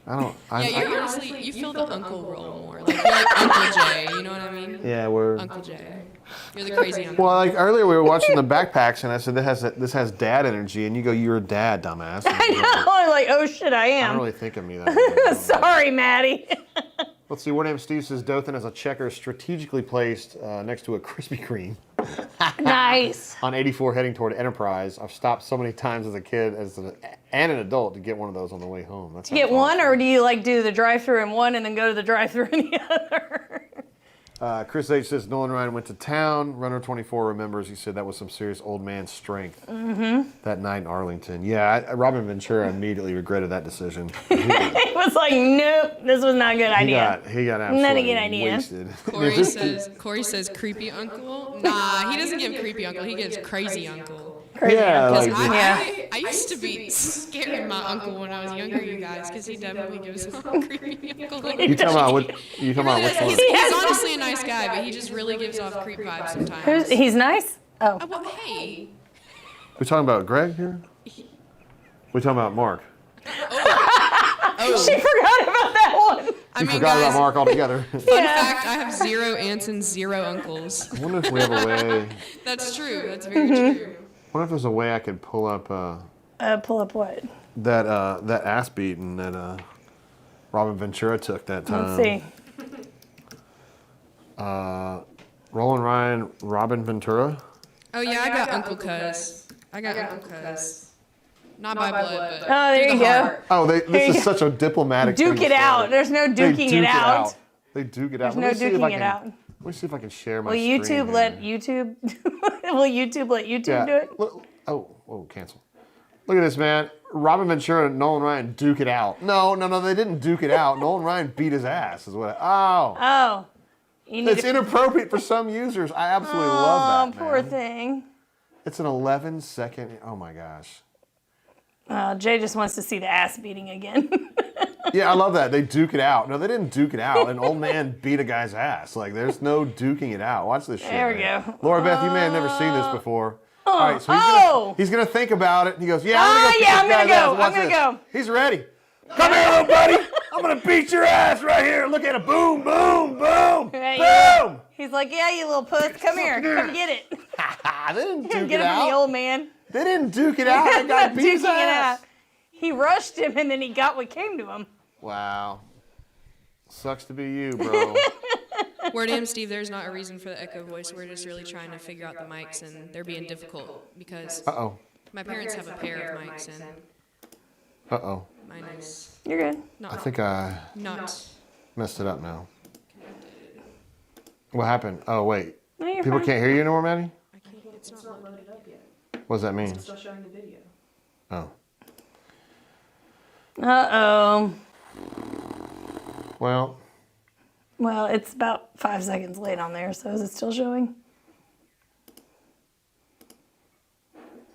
Yeah, you honestly, you feel the uncle role more. Like, you're like Uncle J, you know what I mean? Yeah, we're... Uncle J. You're the crazy uncle. Well, like earlier we were watching the backpacks, and I said this has dad energy, and you go, "You're a dad, dumbass." And I know. I'm like, oh shit, I I am. don't really think of me that way. Sorry, Maddie. Let's see. One name Steve says Dothan has a checker strategically placed next to a Krispy Kreme Nice. on 84 heading toward Enterprise. I've stopped so many times as a kid and an adult to get one of those on the way home. That's Get one, or do you like do the drive-through in one and then go to the drive-through in the other? Chris H says Nolan Ryan went to town. Runner 24 remembers he said that was some serious old man strength that night in Arlington. Yeah, Robin Ventura immediately regretted that decision. It was like, nope, this was not a good idea. He got Not a absolutely good idea. wasted. Corey says creepy uncle. Nah, he doesn't give creepy uncle. He gives crazy uncle. Yeah, Because like, I used to be scared of my uncle when I was younger, you guys, because he definitely gives off creepy uncle. you talking about which one? He's honestly a nice guy, but he just really gives off creep vibes sometimes. He's nice? Oh. Well, hey. We talking about Greg here? We talking about Mark? She forgot about that one. I mean, Forgot about guys, Mark altogether. fun fact, I have 0 aunts and 0 uncles. I wonder if we have a way. That's true. That's very true. I wonder if there's a way I could pull up Pull up what? that ass beating that Robin Ventura took that time. Let's see. Roland Ryan, Robin Ventura. Oh, yeah, I got Uncle Cuz. Not by blood, but Oh, there through you the go. heart. Oh, this is such a diplomatic. Duke thing it to out. say. There's no They duking duke it out. They duke it out. There's no duking it out. Let me see if I can share my Will screen YouTube here. let YouTube? Will YouTube let YouTube do it? Look, cancel. Look at this, man. Robin Ventura and Nolan Ryan duke it out. No, they didn't duke it out. Nolan Ryan beat his ass. Is what? Oh. You need It's to. inappropriate for some users. I absolutely love that, Poor man. thing. It's an 11-second. Oh my gosh. Jay just wants to see the ass beating again. Yeah, I love that. They duke it out. No, they didn't duke it out. An old man beat a guy's ass. Like, there's no duking it out. Watch this shit. There we man. go. Laura Beth, you may have never seen this before. All right, so he's gonna think about it. He goes, "Yeah, I'm gonna go. I'm gonna go. He's ready. Come here, little buddy. I'm gonna beat your ass right here. Look at it. Boom, boom, boom, boom." He's like, "Yeah, you little puss. Come here. Come get it. They didn't duke Get it it from the out. old man." They didn't duke it out. They got beat his Duking it ass. out. He rushed him, and then he got what came to him. Wow. Sucks to be you, bro. Word to him, Steve, there's not a reason for the echo voice. We're just really trying to figure out the mics, and they're being difficult because Uh-oh. my parents have a pair of mics, and Uh-oh. mine is You're good. I think I not. messed it up now. What happened? Oh, wait. No, you're People fine. can't hear you anymore, Maddie? It's It's not. not loaded up yet. What does that mean? It's still showing the video. Oh. Uh-oh. Well, Well, it's about 5 seconds late on there, so is it still showing?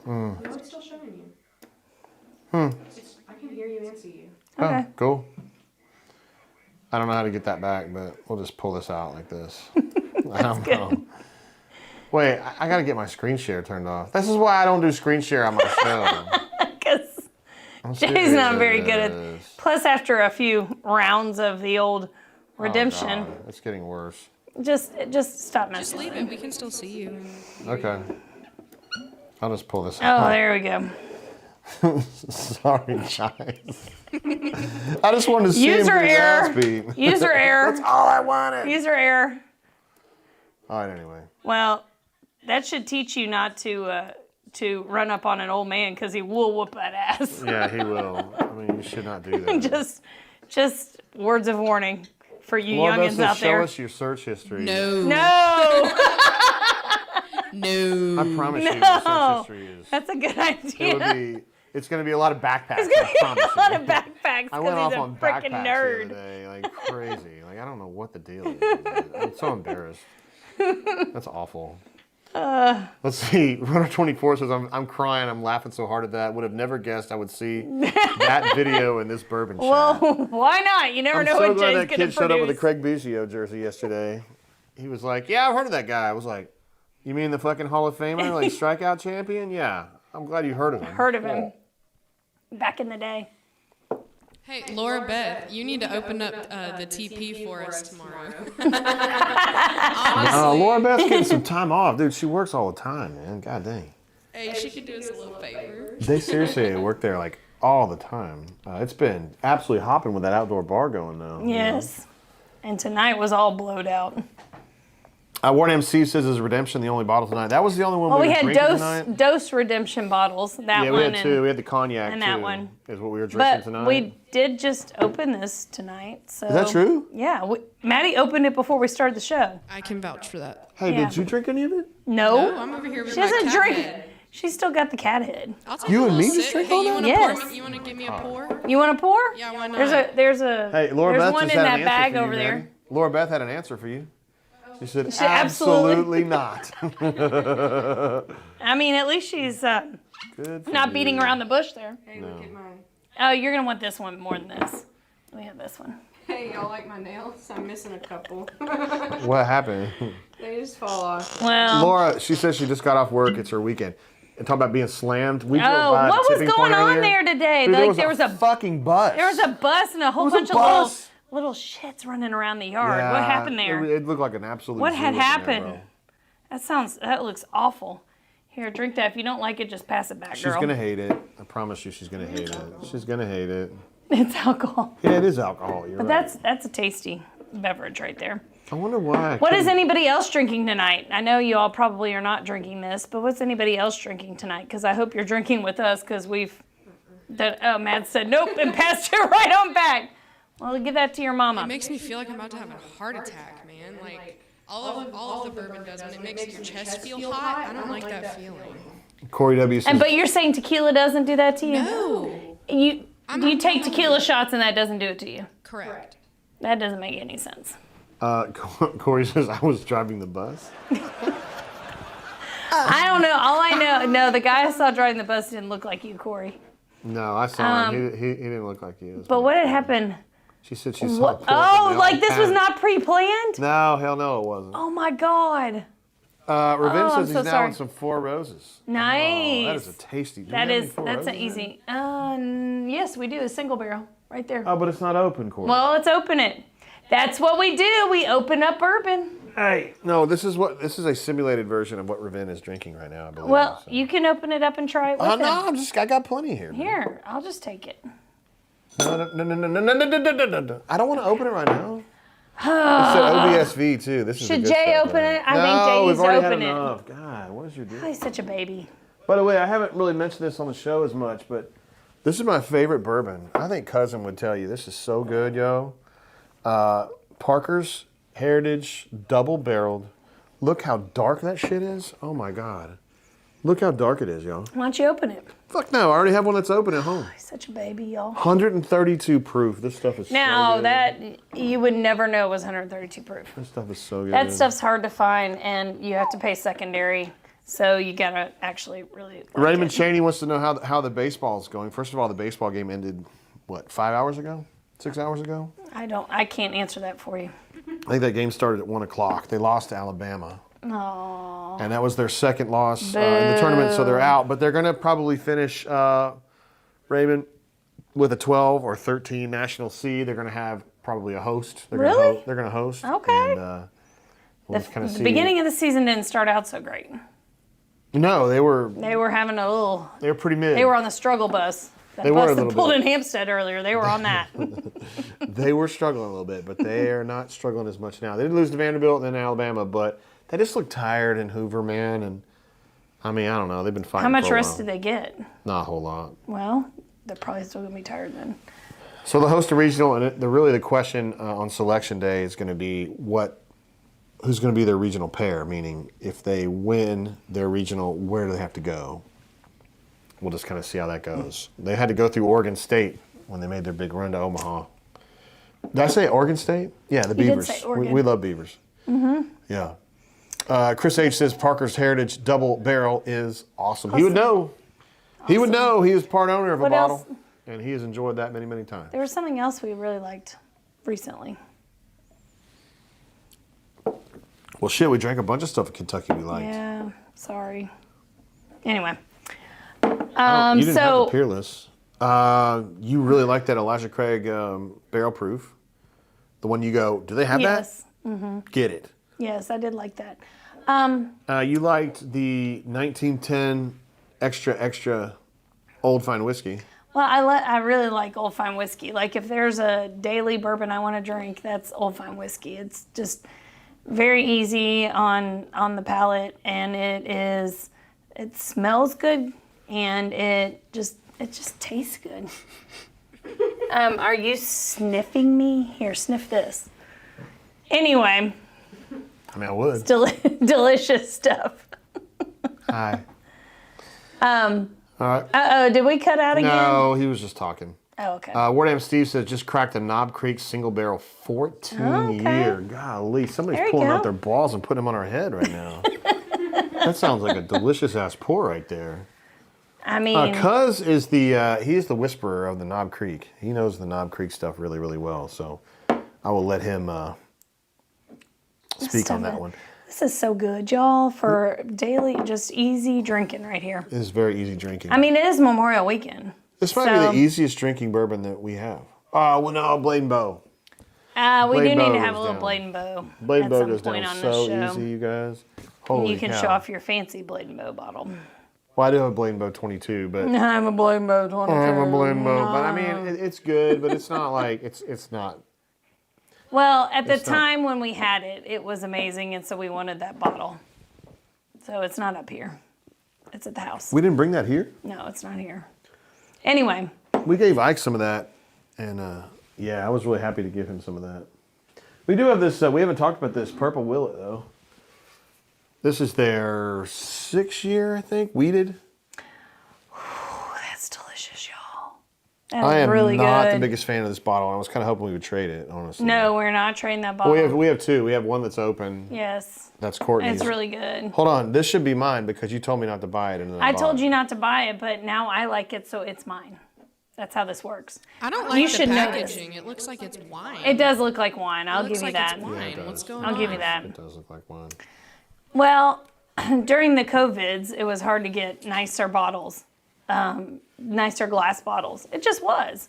No, it's still showing you. I can hear you and see you. Okay. oh, cool. I don't know how to get that back, but we'll just pull this out like this. I don't know. Wait, I got to get my screen share turned off. This is why I don't do screen share on my show. Because I'm Jay's not very good at. serious. Plus, after a few rounds of the old redemption, Oh, God, it's getting worse. just stop Just messing. leave it. We can still see you. Okay. I'll just pull this Oh, out. there we go. Sorry, guys. I just wanted to see him User get his error. ass beat. User error. That's all I wanted. User error. All right, anyway. Well, that should teach you not to run up on an old man because he will whoop that ass. Yeah, he will. I mean, you should not do that. just words of warning for you Laura youngins out show there. us your search history. No. No, No. I promise you, your No. search history is. that's a good idea. It's going to be a lot of backpacks. It's gonna I be promise a lot you. of backpacks I went because off he's a on freaking backpacks the nerd. other day, like crazy. Like I don't know what the deal is. Man. I'm so embarrassed. That's awful. Let's see. Runner 24 says, I'm crying. I'm laughing so hard at that. Would have never guessed I would see that video in this bourbon chat. Well, why not? You never I'm know so what glad Jay's that gonna kid showed up with a produce. Craig Biggio jersey yesterday. He was like, "Yeah, I've heard of that guy." I was like, "You mean the fucking Hall of Famer, like strikeout champion?" Yeah, I'm glad you heard of him. Heard of him back in the day. Hey, Laura Beth, you need to open up the TP for us tomorrow. Laura Beth's getting some time off, dude. She works all the time, man. God dang. Hey, she could do us a little favor. They seriously work there like all the time. It's been absolutely hopping with that outdoor bar going though. Yes. And tonight was all blowed out. Warren MC says his redemption the only bottle tonight. That was the only one Well, we we were had drinking tonight. dose redemption bottles. That Yeah, one we had two. We had the cognac and too. that one. Is what we were drinking But tonight. we did just open this tonight. So Is that true? Yeah. Maddie opened it before we started the show. I can vouch for that. Hey, Yeah. did you drink any of it? No. No, I'm over here with She my doesn't cat drink. head. She's still got the cat head. I'll take You a and little me just sip. drink Hey, all you that? wanna Yes. pour me? You want to give me a pour? You want to pour? Yeah, why not? There's a Hey, Laura there's Beth one just in had that an answer bag for you, over Maddie. there. Laura Beth had an answer for you. She said, She absolutely- absolutely not. I mean, at least she's Good for not beating you. around the bush there. Hey, look at mine. Oh, you're gonna want this one more than this. We have this one. Hey, y'all like my nails? I'm missing a couple. What happened? They just fall off. Well, Laura, she says she just got off work. It's her weekend. And talk about being slammed. We drove oh, by what the was tipping going point on earlier. there today? Dude, Like there was a fucking bus. there was a bus and a whole was a bunch of bus. little shits running around the yard. Yeah, What happened there? It looked like an absolute. What zoo had up in there, happened? That looks awful. Here, drink that. If you don't like it, just pass it back, She's girl. gonna hate it. I promise you, she's gonna hate it. She's gonna hate it. It's alcohol. Yeah, it is alcohol. You're But right. that's a tasty beverage right there. I wonder why. What is anybody else drinking tonight? I know you all probably are not drinking this, but what's anybody else drinking tonight? Because I hope you're drinking with us because Matt said nope and passed it right on back. Well, give that to your mama. It makes me feel like I'm about to have a heart attack, man. Like all of the bourbon does when it makes your chest feel hot. I don't like that feeling. Corey W says, But you're saying tequila doesn't do that to you? No. You take tequila shots and that doesn't do it to you? Correct. That doesn't make any sense. Corey says, I was driving the bus. I don't know. All I know, no, the guy I saw driving the bus didn't look like you, Corey. No, I saw him. He didn't look like you. But what had happened? She said she saw. Oh, like this was not pre-planned? No, hell no, it wasn't. Oh my God. Ravin says I'm he's so now sorry. on some Four Roses. Nice. Oh, that is a tasty. Do we have any Four That's Roses an in? easy. Yes, we do a single barrel right there. Oh, but it's not open, Courtney. Well, let's open it. That's what we do. We open up bourbon. Hey, no, this is a simulated version of what Ravin is drinking right now, I believe. Well, so. you can open it up and try it with him. No, I got plenty here. man. Here, I'll just take it. No. I don't want to open it right now. It's an OBSV too. This is Should the good Jay stuff, open right? it? I think Jay we've needs to already had open it. enough. God, what is your deal? Oh, he's such a baby. By the way, I haven't really mentioned this on the show as much, but this is my favorite bourbon. I think Cousin would tell you this is so good, yo. Parker's Heritage Double Barreled. Look how dark that shit is. Oh my God. Look how dark it is, yo. Why don't you open it? Fuck no, I already have one that's open at home. He's such a baby, y'all. 132 proof. This stuff is Now, so good. that you would never know was 132 proof. This stuff is so good. That stuff's hard to find, and you have to pay secondary, so you gotta actually really like Raymond it. Cheney wants to know how the baseball's going. First of all, the baseball game ended, what, 5 hours ago? 6 hours ago? I can't answer that for you. I think that game started at 1 o'clock. They lost to Alabama. Oh. And that was their second loss in the tournament, so they're out. But they're going to probably finish, Raymond, with a 12 or 13 national seed. They're going to have probably a host. They're Really? They're going to host. Okay. And we'll just kind of The see. beginning of the season didn't start out so great. No, they were Having a little. pretty mid. They were on the struggle bus. That They were a bus that little pulled bit. in Hampstead earlier. They were on that. They were struggling a little bit, but they are not struggling as much now. They did lose to Vanderbilt and then Alabama, but they just look tired in Hoover, man. And I mean, I don't know. They've been fighting. How much for a rest while. did they get? Not a whole lot. Well, they're probably still gonna be tired then. So the host of regional, and the question on selection day is going to be who's going to be their regional pair. Meaning, if they win their regional, where do they have to go? We'll just kind of see how that goes. They had to go through Oregon State when they made their big run to Omaha. Did I say Oregon State? Yeah, the You did Beavers. say Oregon. We love Beavers. Mm-hmm. Yeah. Chris H says Parker's Heritage Double Barrel is awesome. He would know. He would know. He was part owner of What a bottle, else? and he has enjoyed that many, many times. There was something else we really liked recently. Well, shit, we drank a bunch of stuff in Kentucky we liked. Yeah, sorry. Anyway, You didn't have the so Peerless. You really like that Elijah Craig barrel proof. The one you go, do they have yes, that? Get it. yes, I did like that. You liked the 1910 extra old fine whiskey. Well, I really like Old Fine whiskey. Like if there's a daily bourbon I want to drink, that's Old Fine whiskey. It's just very easy on the palate, and it smells good, and it just tastes good. Are you sniffing me? Here, sniff this. Anyway, I mean, I would. delicious stuff. Hi. All right. Uh-oh, did we cut out again? No, he was just talking. Oh, okay. Wardam Steve says just cracked the Knob Creek single barrel 14-year. Golly, somebody's There you pulling go. out their balls and putting them on our head right now. That sounds like a delicious ass pour right there. I mean, Cuz is he's the whisperer of the Knob Creek. He knows the Knob Creek stuff really, really well. So I will let him speak on that one. this is so good, y'all, for daily, just easy drinking right here. It is very easy drinking. I mean, it is Memorial Weekend. This might be the easiest drinking bourbon that we have. Oh, well, no, Blade and Bow. We Blade do and need Bow to have a goes little down. Blade and Bow Blade at and Bow some goes point down on so this show. easy, you guys. Holy You can cow. show off your fancy Blade and Bow bottle. Well, I do have a Blade and Bow 22, but I have a Blade and Bow 22. I have a Blade and Bow. But I mean, it's good, but it's not like it's not. Well, at the It's not- time when we had it, it was amazing, and so we wanted that bottle. So it's not up here. It's at the house. We didn't bring that here. No, it's not here. Anyway, We gave Ike some of that, and yeah, I was really happy to give him some of that. We do have this. We haven't talked about this Purple Willet though. This is their 6th year, I think, weeded. that's delicious, y'all. That I is am really not good. the biggest fan of this bottle. I was kind of hoping we would trade it, honestly. No, we're not trading that bottle. Well, we have two. We have one that's open. Yes, That's Courtney's. it's really good. Hold on, this should be mine because you told me not to buy it. And then I bought told it. you not to buy it, but now I like it, so it's mine. That's how this works. I don't You like the should know this. packaging. It looks like it's wine. It does look like wine. I'll It looks give you like that. it's wine. it What's does. going I'll on? give you that. It does look like wine. Well, during the COVIDs, it was hard to get nicer bottles, nicer glass bottles. It just was.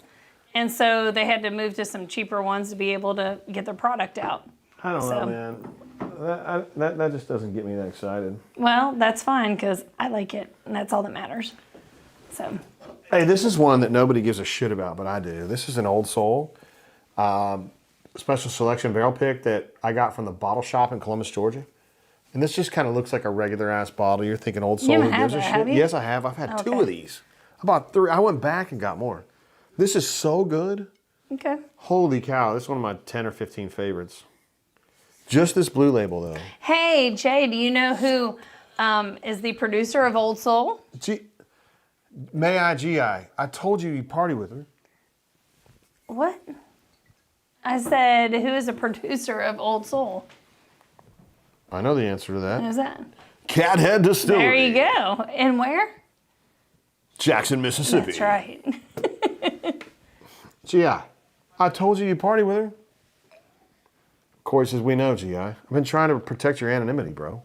And so they had to move to some cheaper ones to be able to get their product out. I don't know, man. That just doesn't get me that excited. Well, that's fine because I like it, and that's all that matters. So. Hey, this is one that nobody gives a shit about, but I do. This is an Old Soul special selection barrel pick that I got from the bottle shop in Columbus, Georgia. And this just kind of looks like a regular ass bottle. You're thinking Old Soul, who gives a shit? Have you? Yes, I have. I've had 2 of these. I bought 3. I went back and got more. This is so good. Okay. Holy cow. This is one of my 10 or 15 favorites. Just this blue label, though. Hey, Jay, do you know who is the producer of Old Soul? May I, G.I. I told you you'd party with her. What? I said, who is a producer of Old Soul? I know the answer to that. Who's that? Cathead Distillery. There you go. And where? Jackson, Mississippi. That's right. G.I., I told you you'd party with her. Corey says, we know, G.I. I've been trying to protect your anonymity, bro.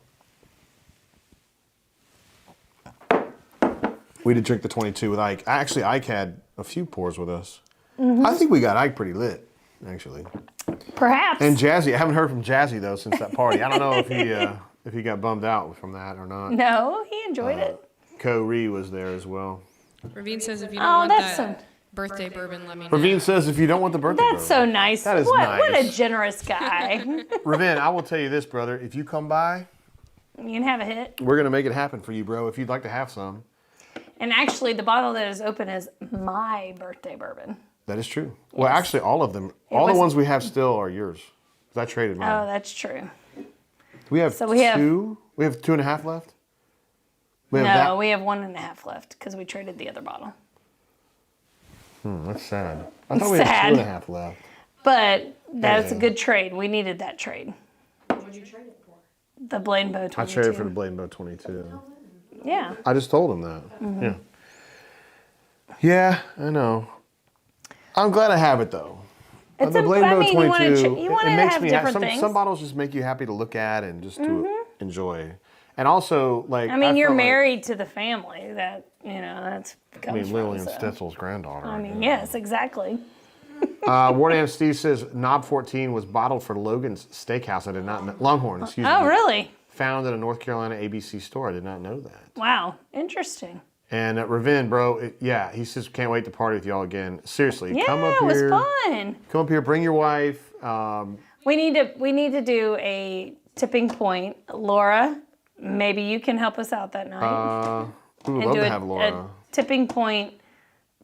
We did drink the 22 with Ike. Actually, Ike had a few pours with us. Mm-hmm. I think we got Ike pretty lit, actually. Perhaps. And Jazzy. I haven't heard from Jazzy, though, since that party. I don't know if he got bummed out from that or not. No, he enjoyed it. Co-Ree was there as well. Ravine says if you don't want that birthday bourbon, let me know. Ravine says if you don't want the birthday That's so nice. That is nice. What a generous guy. Ravine, I will tell you this, brother. If you come by, You can have a hit. we're going to make it happen for you, bro, if you'd like to have some. And actually, the bottle that is open is my birthday bourbon. That is true. Yes. Well, actually, all of them, all the ones we have still are yours. 'Cause I traded mine. Oh, that's true. We have So we have 2. We have 2.5 left. We have 1.5 left because we traded the other bottle. That's sad. I thought we had 2.5 left. But that's a good trade. We needed that trade. What would you trade it for? The Blade Bow 22. I traded for the Blade Bow 22. Yeah. I just told him that. Mm-hmm. Yeah. Yeah, I know. I'm glad I have it though. It's the Blade Bow 22. You want to have different things. Some bottles just make you happy to look at and just to enjoy. And also, like, I mean, you're married to the family. That that's. Lillian Stitzel's granddaughter. I mean, yes, exactly. Wardan Steve says Knob 14 was bottled for Logan's Steakhouse. I did not know. Longhorn, excuse me. Oh, really? Found at a North Carolina ABC store. I did not know that. Wow, interesting. And Ravin, bro, he says can't wait to party with y'all again. Seriously, Yeah, come up it was here. fun. Come up here, bring your wife. We need to do a tipping point, Laura. Maybe you can help us out that night. We would love to have Laura. A tipping point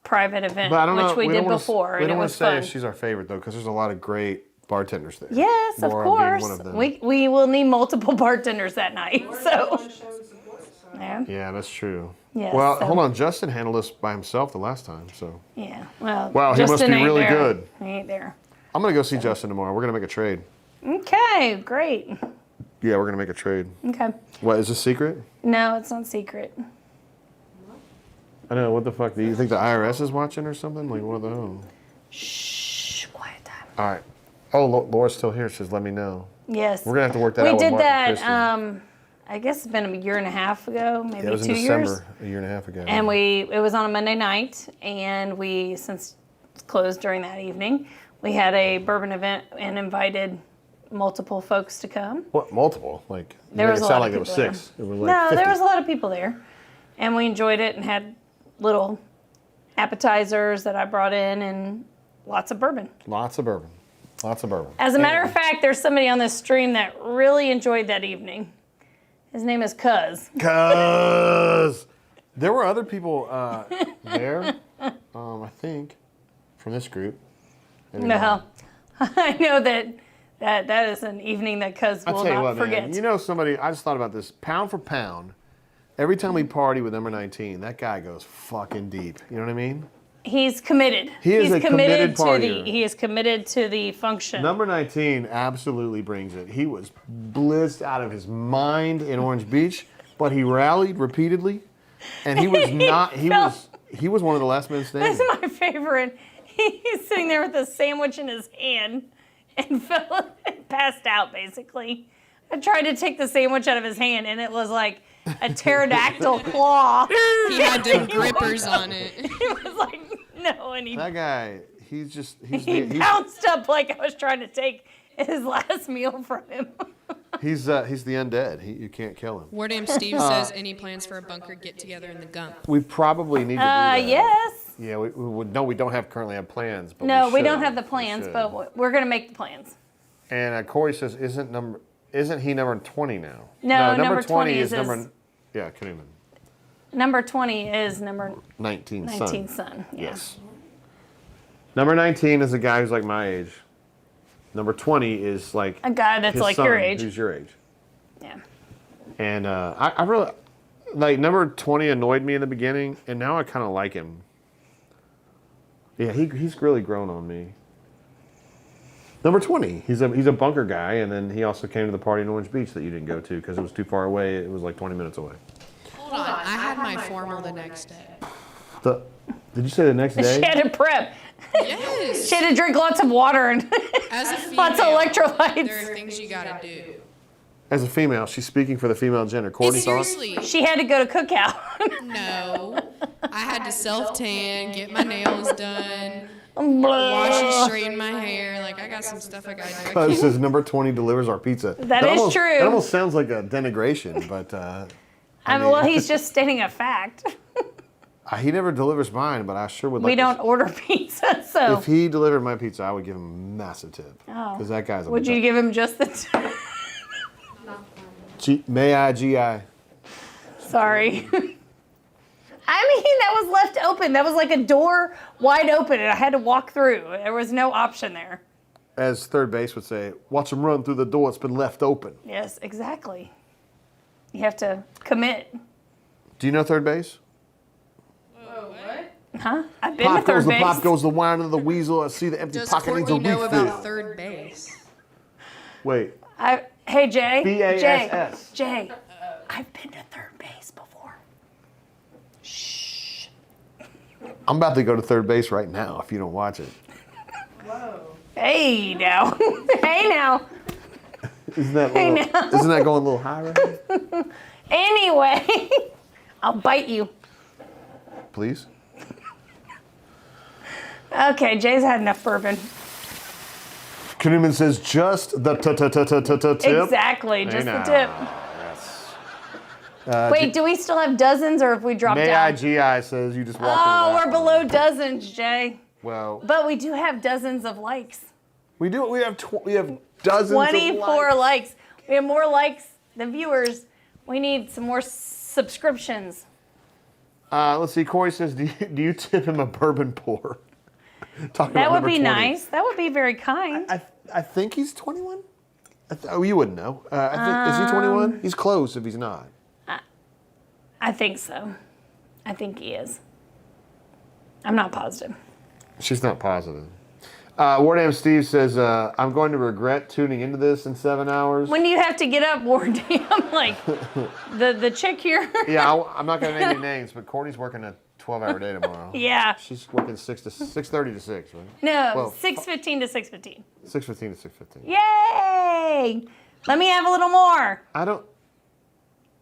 private event, But I don't know, which we did before, and it was fun. We don't want to say if she's our favorite though, because there's a lot of great bartenders there. Yes, Laura of course. being one of them. We will need multiple bartenders that night. So. Yeah, that's true. Yes, well, hold on. Justin handled this by himself the last time, so. Yeah. Well. Wow, he must be really good. He ain't there. I'm gonna go see Justin tomorrow. We're gonna make a trade. Okay, great. Yeah, we're gonna make a trade. Okay. What, is this secret? No, it's not secret. I know. What the fuck? Do you think the IRS is watching or something? Like, what are those? Shh, quiet time. All right. Oh, Laura's still here. She says, let me know. Yes. We're gonna have to work that out. We did with Mark that. and Kristen. I guess it's been a year and a half ago, maybe 2 years. It was in December, a year and a half ago. And it was on a Monday night, and since it's closed during that evening, we had a bourbon event and invited multiple folks to come. What, multiple? Like, There was a lot of people there. It was 6. It was like No, 50. there was a lot of people there, and we enjoyed it and had little appetizers that I brought in and lots of bourbon. Lots of bourbon. Lots of bourbon. As a matter of fact, there's somebody on this stream that really enjoyed that evening. His name is Cuz. Cuz! There were other people there, I think, from this group. Anyway. No, I know that is an evening that Cuz will not forget. Man, you know somebody, I just thought about this, pound for pound, every time we party with number 19, that guy goes fucking deep. You know what I mean? He's committed. He's a committed partier. He is committed to the function. Number 19 absolutely brings it. He was blitzed out of his mind in Orange Beach, but he rallied repeatedly, and he was not. He was one of the last men standing. That's my favorite. He's sitting there with a sandwich in his hand and passed out basically. I tried to take the sandwich out of his hand, and it was like a pterodactyl claw. He had them grippers on it. He was like, no, and That guy, he's he bounced up like I was trying to take his last meal from him. he's the undead. You can't kill him. Wardam Steve says, any plans for a bunker get-together in the Gump? We probably need to do that. Yes. Yeah, we don't currently have plans. But No, we should. don't have the plans, but we're going to make the plans. And Corey says, isn't he number 20 now? No, number 20 is number. Yeah, couldn't even. Number 20 is number 19 son. Yeah. Yes. Number 19 is a guy who's like my age. Number 20 is like A guy that's his like son, your age. Who's your age? Yeah. And I really like number 20 annoyed me in the beginning, and now I kind of like him. Yeah, he's really grown on me. Number 20, he's a bunker guy, and then he also came to the party in Orange Beach that you didn't go to because it was too far away. It was like 20 minutes away. Hold on, I had my formal the next day. Did you say the next day? She had to prep. Yes. She had to drink lots of water and As a female, lots of electrolytes. there are things you gotta do. As a female, she's speaking for the female gender. Courtney thoughts? Seriously, She had to go to cookout. no. I had to self-tan, get my nails done, wash and straighten my hair. Like, I got some stuff I gotta do. It says number 20 delivers our pizza. That is almost, true. That almost sounds like a denigration, but I mean, well, he's just stating a fact. he never delivers mine, but I sure would like We don't order pizza, so. If he delivered my pizza, I would give him a massive tip. Oh. Because that guy's a Would you give him just the May I, G.I. Sorry. I mean, that was left open. That was like a door wide open, and I had to walk through. There was no option there. As third base would say, watch him run through the door. It's been left open. Yes, exactly. You have to commit. Do you know third base? Huh? I've been Pop to third goes the base. pop goes the wine of the weasel. I see the empty Does pocket needs a Courtney know refill. about third base? Wait. Hey, Jay. B-A-S-S. Jay. I've been to third base before. Shh. I'm about to go to third base right now if you don't watch it. Whoa. Hey, now. Hey, now. Isn't that going a little high right now? Anyway, I'll bite you. Please? Okay, Jay's had enough bourbon. Knudman says just the tip. Exactly, just the Hey, tip. now. Wait, do we still have dozens, or if we dropped May down? I, G.I. says you just walked Oh, into that we're one. below dozens, Jay. Well, But we do have dozens of likes. we do. We have dozens 24 of likes. We have more likes than viewers. We need some more subscriptions. Let's see. Corey says, do you tip him a bourbon pour? Talking That about would number be 20. nice. That would be very kind. I think he's 21. You wouldn't know. Is he 21? He's close if he's not. I think so. I think he is. I'm not positive. She's not positive. Wardam Steve says, I'm going to regret tuning into this in 7 hours. When do you have to get up, Wardam? I'm like, the chick here. Yeah, I'm not going to name any names, but Courtney's working a 12-hour day tomorrow. Yeah. She's working 6:30 to 6, right? No, Well, 6:15 to 6:15. 6:15 to 6:15. Yay! Let me have a little more. I don't.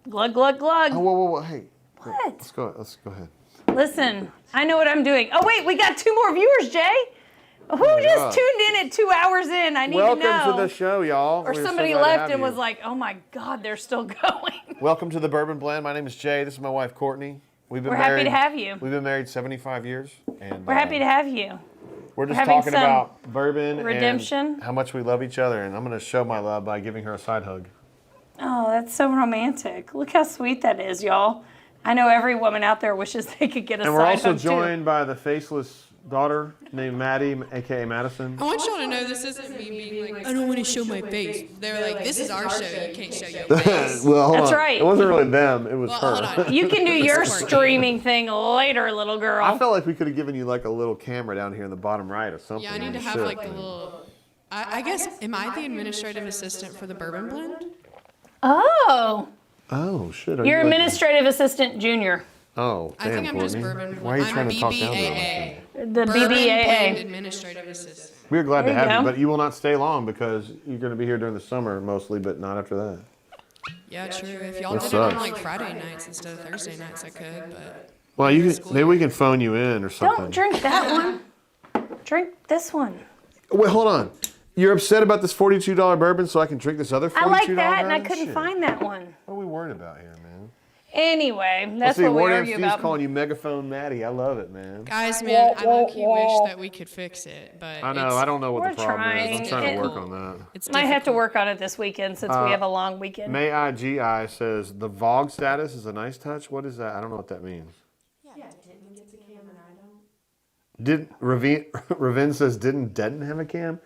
Glug, glug, glug. Oh, whoa. Hey. What? Let's go ahead. Listen, I know what I'm doing. Oh, wait, we got 2 more viewers, Jay. Who just God. tuned in at 2 hours in? I need to know. Welcome to the show, y'all. Or We're so somebody glad to left have and you. was like, oh my God, they're still going. Welcome to the Bourbon Blend. My name is Jay. This is my wife, Courtney. We're happy to have you. We've been married 75 years. And We're happy to have you. we're just having talking some about bourbon redemption. and how much we love each other. And I'm going to show my love by giving her a side hug. Oh, that's so romantic. Look how sweet that is, y'all. I know every woman out there wishes they could get a And side we're also hug, too. joined by the faceless daughter named Maddie, a.k.a. Madison. I want y'all to know this isn't me being like, I don't want to show my face. They're like, this is our show. You can't show your face. Well, hold That's on. right. It wasn't really them. It was Well, her. hold on. You can do your It's Courtney. streaming thing later, little girl. I felt like we could have given you like a little camera down here in the bottom right or something. Yeah, I need to have like the little. I guess, am I the administrative assistant for the Bourbon Blend? Oh, Oh, shit. you're administrative assistant junior. Oh, damn, I think I'm just Courtney. Bourbon. Why are you I'm trying to talk down to BBAA. her? The Bourbon blend BBAA. administrative assistant. We're glad to There you have you, go. but you will not stay long because you're going to be here during the summer mostly, but not after that. Yeah, true. If y'all That did it on sucks. like Friday nights instead of Thursday nights, I could, but. Well, maybe we can phone you in or something. Don't drink that one. Drink this one. Wait, hold on. You're upset about this $42 bourbon, so I can drink this other $42 I like that, and I bourbon? couldn't Shit. find that one. What are we worried about here, man? Anyway, that's Let's see, what we Warren argue MC's about. calling you Megaphone Maddie. I love it, man. Guys, man, I low-key wish that we could fix it, but I know. it's, I don't know what We're the problem is. I'm trying. trying to work It- on that. it's Might have to difficult. work on it this weekend since we have a long weekend. May IGI says the VOG status is a nice touch. What is that? I don't know what that means. Yeah, Denton gets a cam and I don't. Did Ravin says didn't Denton have a cam?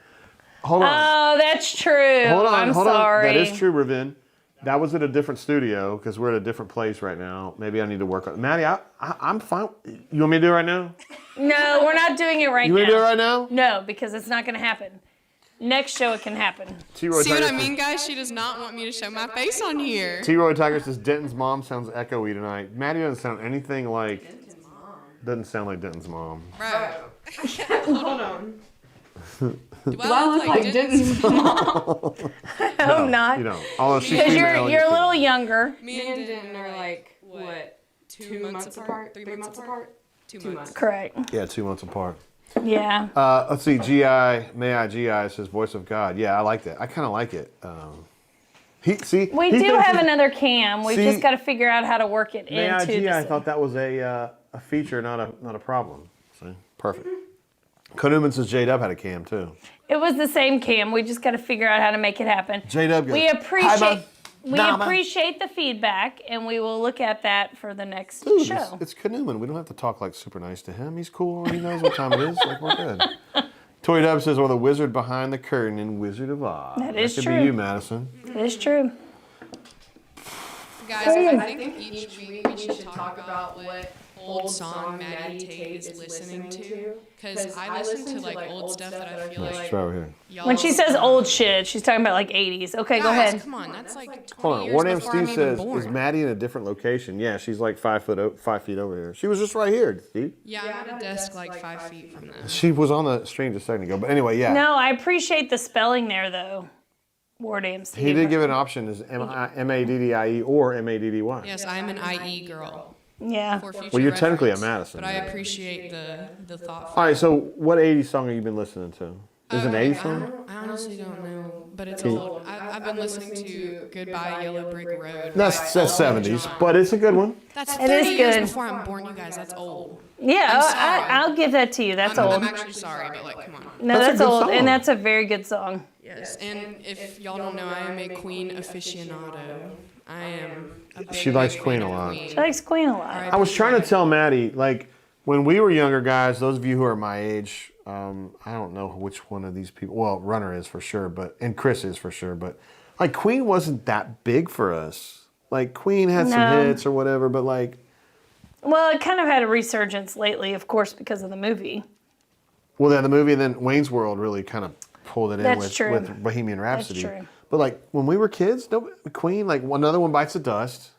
Hold on. Oh, that's true. hold on. I'm hold sorry. on. That is true, Ravin. That was at a different studio because we're at a different place right now. Maybe I need to work on it. Maddie, I'm fine. You want me to do it right now? No, we're not doing it right You now. want me to do it right now? No, because it's not going to happen. Next show it can happen. T-Roy See what Tiger I says- mean, guys? She does not want me to show my face on here. T-Roy Tiger says Denton's mom sounds echoey tonight. Maddie doesn't sound anything like. Doesn't sound like Denton's mom. Bro. Hold on. Do I look like Denton's I hope not. You don't. Although she's Because female, you're a female. little younger. Me and Denton are like, what, 2 months apart? 3 months apart? 2 months. Correct. Yeah, 2 months apart. Yeah. Let's see. May I GI says voice of God. Yeah, I like that. I kind of like it. We do have another cam. We've See, just got to figure out how to work it May I into GI. I the thought that was a feature, not a problem. See, perfect. Konuman says J-Dub had a cam too. It was the same cam. We just got to figure out how to make it happen. J-Dub goes, We "Hi, appreciate Mom." we Nah, Mom. appreciate the feedback, and we will look at that for the next Dude, show. it's Konuman. We don't have to talk like super nice to him. He's cool. He knows what time it is. Like we're good. Toy Dub says, "Well, the wizard behind the curtain in Wizard of Oz." That is could true. be you, Madison. It is true. Guys, I think each week we should talk about what old song Maddie Tate is listening to. Because I listen to like old stuff that I feel Let's like try over here. y'all. When she says old shit, she's talking about like 80s. Okay, go Guys, ahead. come on, that's like 20 Hold on. years Warren before I'm Steve even says, born. "Is Maddie in a different location?" Yeah, she's like 5 feet over here. She was just right here, Steve. Yeah, I'm at a desk like 5 feet from that. She was on the stream just a second ago. But anyway, yeah. No, I appreciate the spelling there, though. Wardam Steve. He did give an option as M-A-D-D-I-E or M-A-D-D-Y. Yes, I'm an IE girl. Yeah. For future Well, you're technically a reference, Madison. But I appreciate the thought. All right, so what 80s song have you been listening to? Is it an 80s song? I honestly don't know, but it's old. I've been listening to Goodbye Yellow Brick Road. That's by 70s, John. but it's a good one. That's It 30 is years good. before I'm born, you guys. That's old. Yeah, I'm sorry. I'll give that to you. That's I'm old. actually sorry, but like, come on. No, That's a that's good old, song. and that's a very good song. Yes, and if y'all don't know, I am a Queen aficionado. I am. A big, She likes big Queen fan a of lot. Queen. She likes Queen a lot. I was trying to tell Maddie, like, when we were younger guys, those of you who are my age, I don't know which one of these people, well, Runner is for sure, and Chris is for sure, but, like, Queen wasn't that big for us. Like, Queen had some No. hits or whatever, but, like, Well, it kind of had a resurgence lately, of course, because of the movie. well, then the movie and then Wayne's World really kind of pulled it in That's true. with Bohemian Rhapsody. true. But, like, when we were kids, Queen, like, another one Bites the Dust.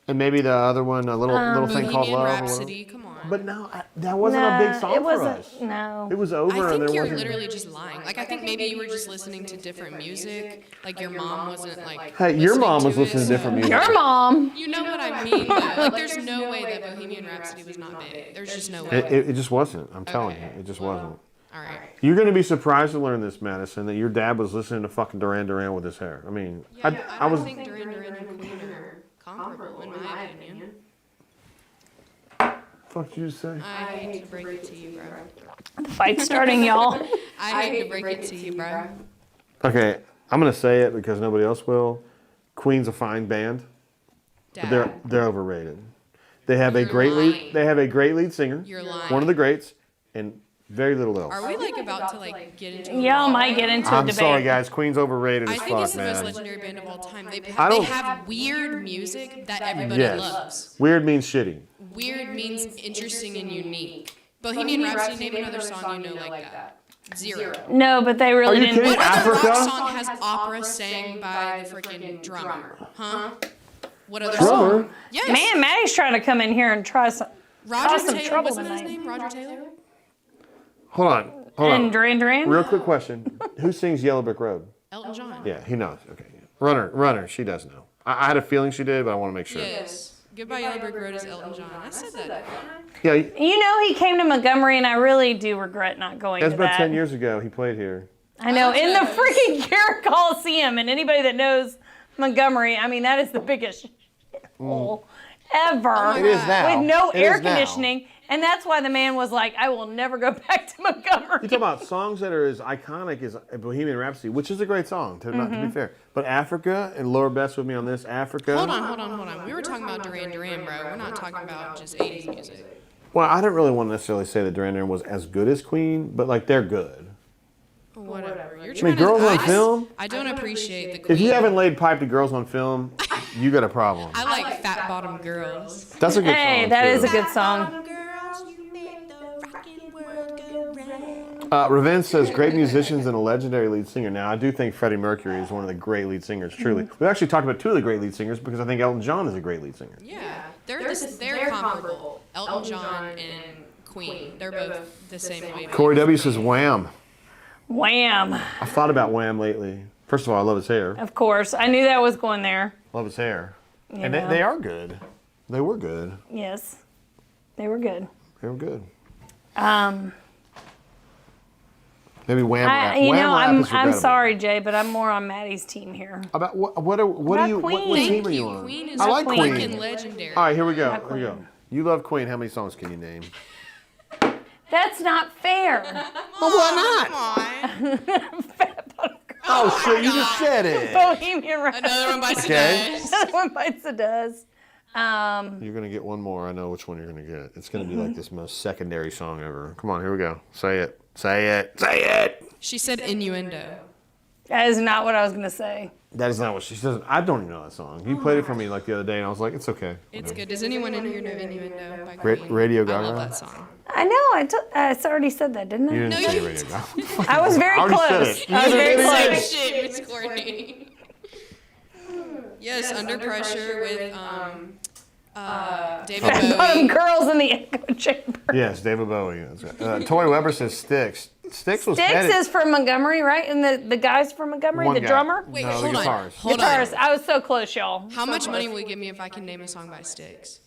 And maybe the other one, a little thing called Bohemian Love. Or Rhapsody, come on. but no, that wasn't a big song it for wasn't. us. No. It was over, I and think there you're wasn't. literally just lying. Like, I think maybe you were just listening to different music. Like, your mom wasn't, like, Hey, your mom was to listening it, to different so- music. Your mom. You know what I mean, though. Like, there's no way that Bohemian Rhapsody was not big. There's just no way. It just wasn't. I'm telling you, Okay. it just wasn't. All right. You're going to be surprised to learn this, Madison, that your dad was listening to fucking Duran Duran with his hair. I mean, Yeah, I was. don't think Duran Duran and Queen are comparable, in my opinion. Fuck did you say? I hate to break it to you, bro. The fight's starting, y'all. I hate to break it to you, bro. Okay, I'm going to say it because nobody else will. Queen's a fine band, but Dad, they're overrated. They have a You're great lying. lead. They have a great lead singer. You're lying. One of the greats, and very little else. Are we, like, about to, like, get into a Y'all brawl might right get now? into a I'm debate. sorry, guys. Queen's overrated I as think it's fuck, the most man. legendary band of all time. They I don't- have weird music that everybody Yes. loves. Weird means shitty. Weird means interesting and unique. Bohemian Rhapsody, name another song you know like that. Zero. No, but they really Are you didn't. kidding? What other Africa? rock song has opera sang by the freaking drummer? Huh? What other Drummer? song? Yes. Man, Maddie's trying to come in here and try some. Cause some Taylor, trouble wasn't that his tonight. name? Roger Taylor? Hold on. And Duran Duran? Real quick question. Who sings Yellow Brick Road? Elton John. Yeah, he knows. Okay. Runner, she does know. I had a feeling she did, but I want to make sure. Yes. Goodbye Yellow Brick Road is Elton John. I said that. Yeah, You know he came to Montgomery, and I really do regret not going that's to about that. 10 years ago. He played here. I know, in the freaking Garrett Coliseum, and anybody that knows Montgomery, I mean, that is the biggest hole ever. It is now. With no It air is now. conditioning. And that's why the man was like, I will never go back to Montgomery. You're talking about songs that are as iconic as Bohemian Rhapsody, which is a great song, not to be fair. But Africa, and Laura Best with me on this, Africa. Hold on. We were talking about Duran Duran, bro. We're not talking about just 80s music. Well, I didn't really want to necessarily say that Duran Duran was as good as Queen, but like they're good. Whatever. You're I mean, trying Girls to, on Film. I don't appreciate the Queen. If you haven't laid pipe to Girls on Film, you got a problem. I like Fat Bottom Girls. That's a good song. Hey, that too. is a good song. Raven says, great musicians and a legendary lead singer. Now, I do think Freddie Mercury is one of the great lead singers, truly. We actually talked about two of the great lead singers because I think Elton John is a great lead singer. Yeah, they're comparable. Elton John and Queen. They're both the same way. Corey W. says, Wham. Wham. I've thought about Wham lately. First of all, I love his hair. Of course. I knew that was going there. Love his hair. You And know. they are good. They were good. Yes. They were good. They were good. Um, Maybe Wham Rap. you Wham know, Rap I'm is regrettable. sorry, Jay, but I'm more on Maddie's team here. About what About do you what Queen. team are you on? Queen is I like Queen. Queen. freaking legendary. All right, here we go. About Here we go. Queen. You love Queen. How many songs can you name? That's not fair. Well, why not? Oh, shit, you just said it. Bohemian Rhapsody. Another one bites Okay. the dust. Another one bites the dust. You're going to get one more. I know which one you're going to get. It's going to be like this most secondary song ever. Come on, here we go. Say it. Say it. Say it. She said innuendo. That is not what I was going to say. That is not what she says. I don't even know that song. You played it for me like the other day, and I was like, it's okay. It's good. Does anyone in here know innuendo by Ra- Queen? Radio I Gaga? love that song. I know. I already said that, didn't I? You didn't No, say you- Radio Gaga. I was very I already close. said it. I was very You said it. close. Shit, Miss Courtney. Yes, Under Pressure with David Bottom Bowie. girls in the echo chamber. Yes, David Bowie. That's right. Tori Weber says Styx. Styx was Sticks headed. is from Montgomery, right? And the guy's from Montgomery, One the guy. drummer? Wait, No, the hold on. guitarist. Hold Guitarist. on. I was so close, y'all. How much money will you give me if I can name a song by Styx?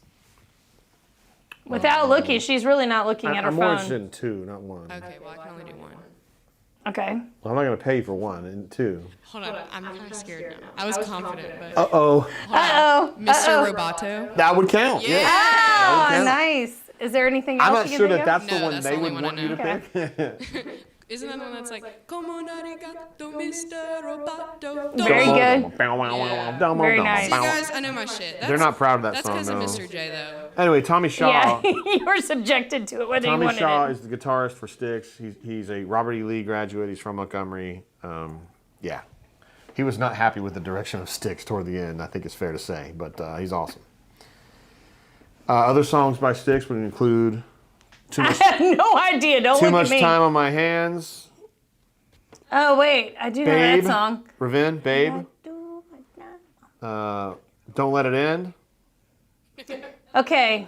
Without looking, she's really not looking at her I'm more phone. interested in two, not one. Okay, well, I can only do one. Okay. Well, I'm not going to pay you for one and two. Hold on, I'm kind of scared now. I was confident, but Uh-oh. Uh-oh. Mr. Roboto. That would count. Yeah. Oh, Okay. nice. Is there anything else I'm not you sure can that think that's the No, one that's they the only would one I want you to know. pick. Isn't that the one that's like, Como arigato, Mr. Roboto? Very good. Very Very nice. See, guys, I know my shit. They're not proud of that That's song, because no. of Mr. J, though. Anyway, Tommy Shaw. Yeah, you were subjected to it whether you Tommy wanted Shaw it. is the guitarist for Styx. He's a Robert E. Lee graduate. He's from Montgomery. Yeah. He was not happy with the direction of Styx toward the end, I think it's fair to say, but he's awesome. Other songs by Styx would include Too I Much, have no idea. Don't Too look Much at me. Time on My Hands, Oh, wait. I do know Babe, that song. Raven, Babe, Don't Let It End. Okay.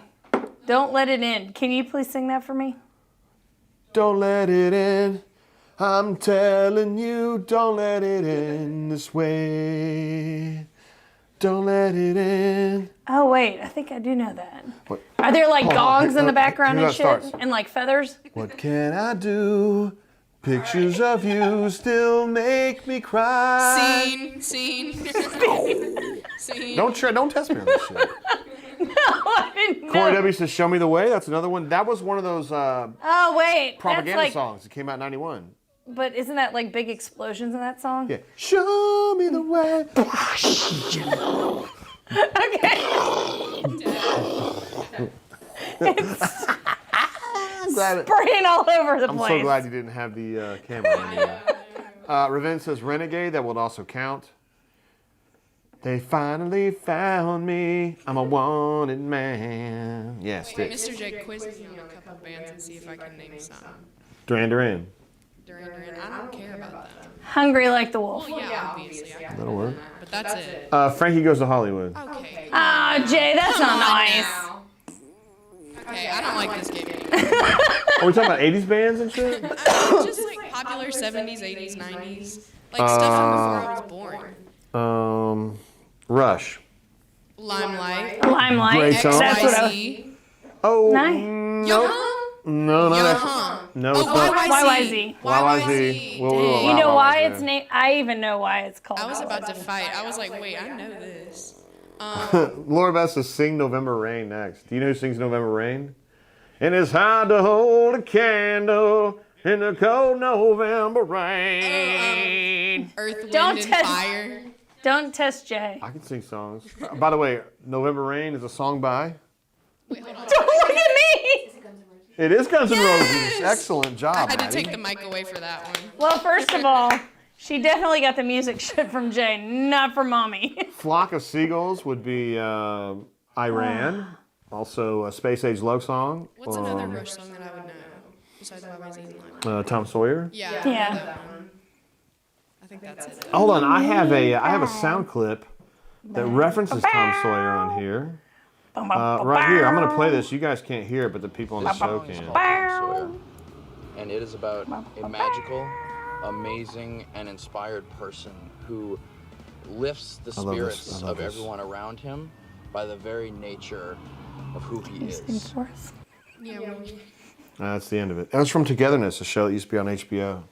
Don't let it in. Can you please sing that for me? Don't let it in. I'm telling you, don't let it in this way. Don't let it in. Oh, wait. I think I do know that. What? Are there like Hold on. gongs in the background Here and that shit? starts. And like feathers? What can I do? Pictures of you still make me cry. Scene. Don't test me on this shit. I didn't know. Corey W says, "Show Me the Way." That's another one. That was one of those Oh, wait. propaganda That's like, songs that came out in '91. but isn't that like big explosions in that song? Yeah. Show me the way. I'm glad Spraying all over the I'm place. so glad you didn't have the camera on you. Raven says Renegade, that will also count. They finally found me. I'm a wanted man. Yeah, Styx. Mr. J, quiz me on a couple of bands and see if I can name some. Duran Duran. Duran. I don't care about them. Hungry like the wolf. Well, yeah, obviously. I can That'll work. but that's it. Frankie Goes to Hollywood. Okay. Ah, Jay, that's not Come on nice. now. Okay, I don't like this game anymore. Are we talking about 80s bands and shit? Just like popular 70s, 80s, 90s. Like stuff from before I was born. Rush. Limelight. Limelight. Great song. That's what I was. XYZ. Oh, Nice. no, Yaha. no. Oh, YYZ. YYZ. Whoa, whoa, whoa, You know wow, why wow, it's yeah. named? I even know why it's called. I was about to fight. I was like, wait, I know this. Laura Beth says, "Sing November Rain" next. Do you know who sings November Rain? And it's hard to hold a candle in the cold November rain. Earth, Wind, Don't and test- Fire. Don't test Jay. I can sing songs. By the way, November Rain is a song by. Wait, hold on. Don't look at me. It is Guns N' Roses. Excellent job, I had to Maddie. take the mic away for that one. Well, first of all, she definitely got the music shit from Jay, not from Mommy. Flock of Seagulls would be Iran. Also, a Space Age Love Song. What's another Rush song that I would know besides YYZ and Limelight? Tom Sawyer. Yeah. Yeah. I know that one. I think that's it. Hold on, I have a sound clip that references Tom Sawyer on here. Right here, I'm gonna play this. You guys can't hear it, but the people on the show can. Sawyer. And it is about a magical, amazing, and inspired person who lifts the love this. spirits I love of this. everyone around him by the very nature of who he is. Yeah. Well, That's the end of it. That was from Togetherness, a show that used to be on HBO.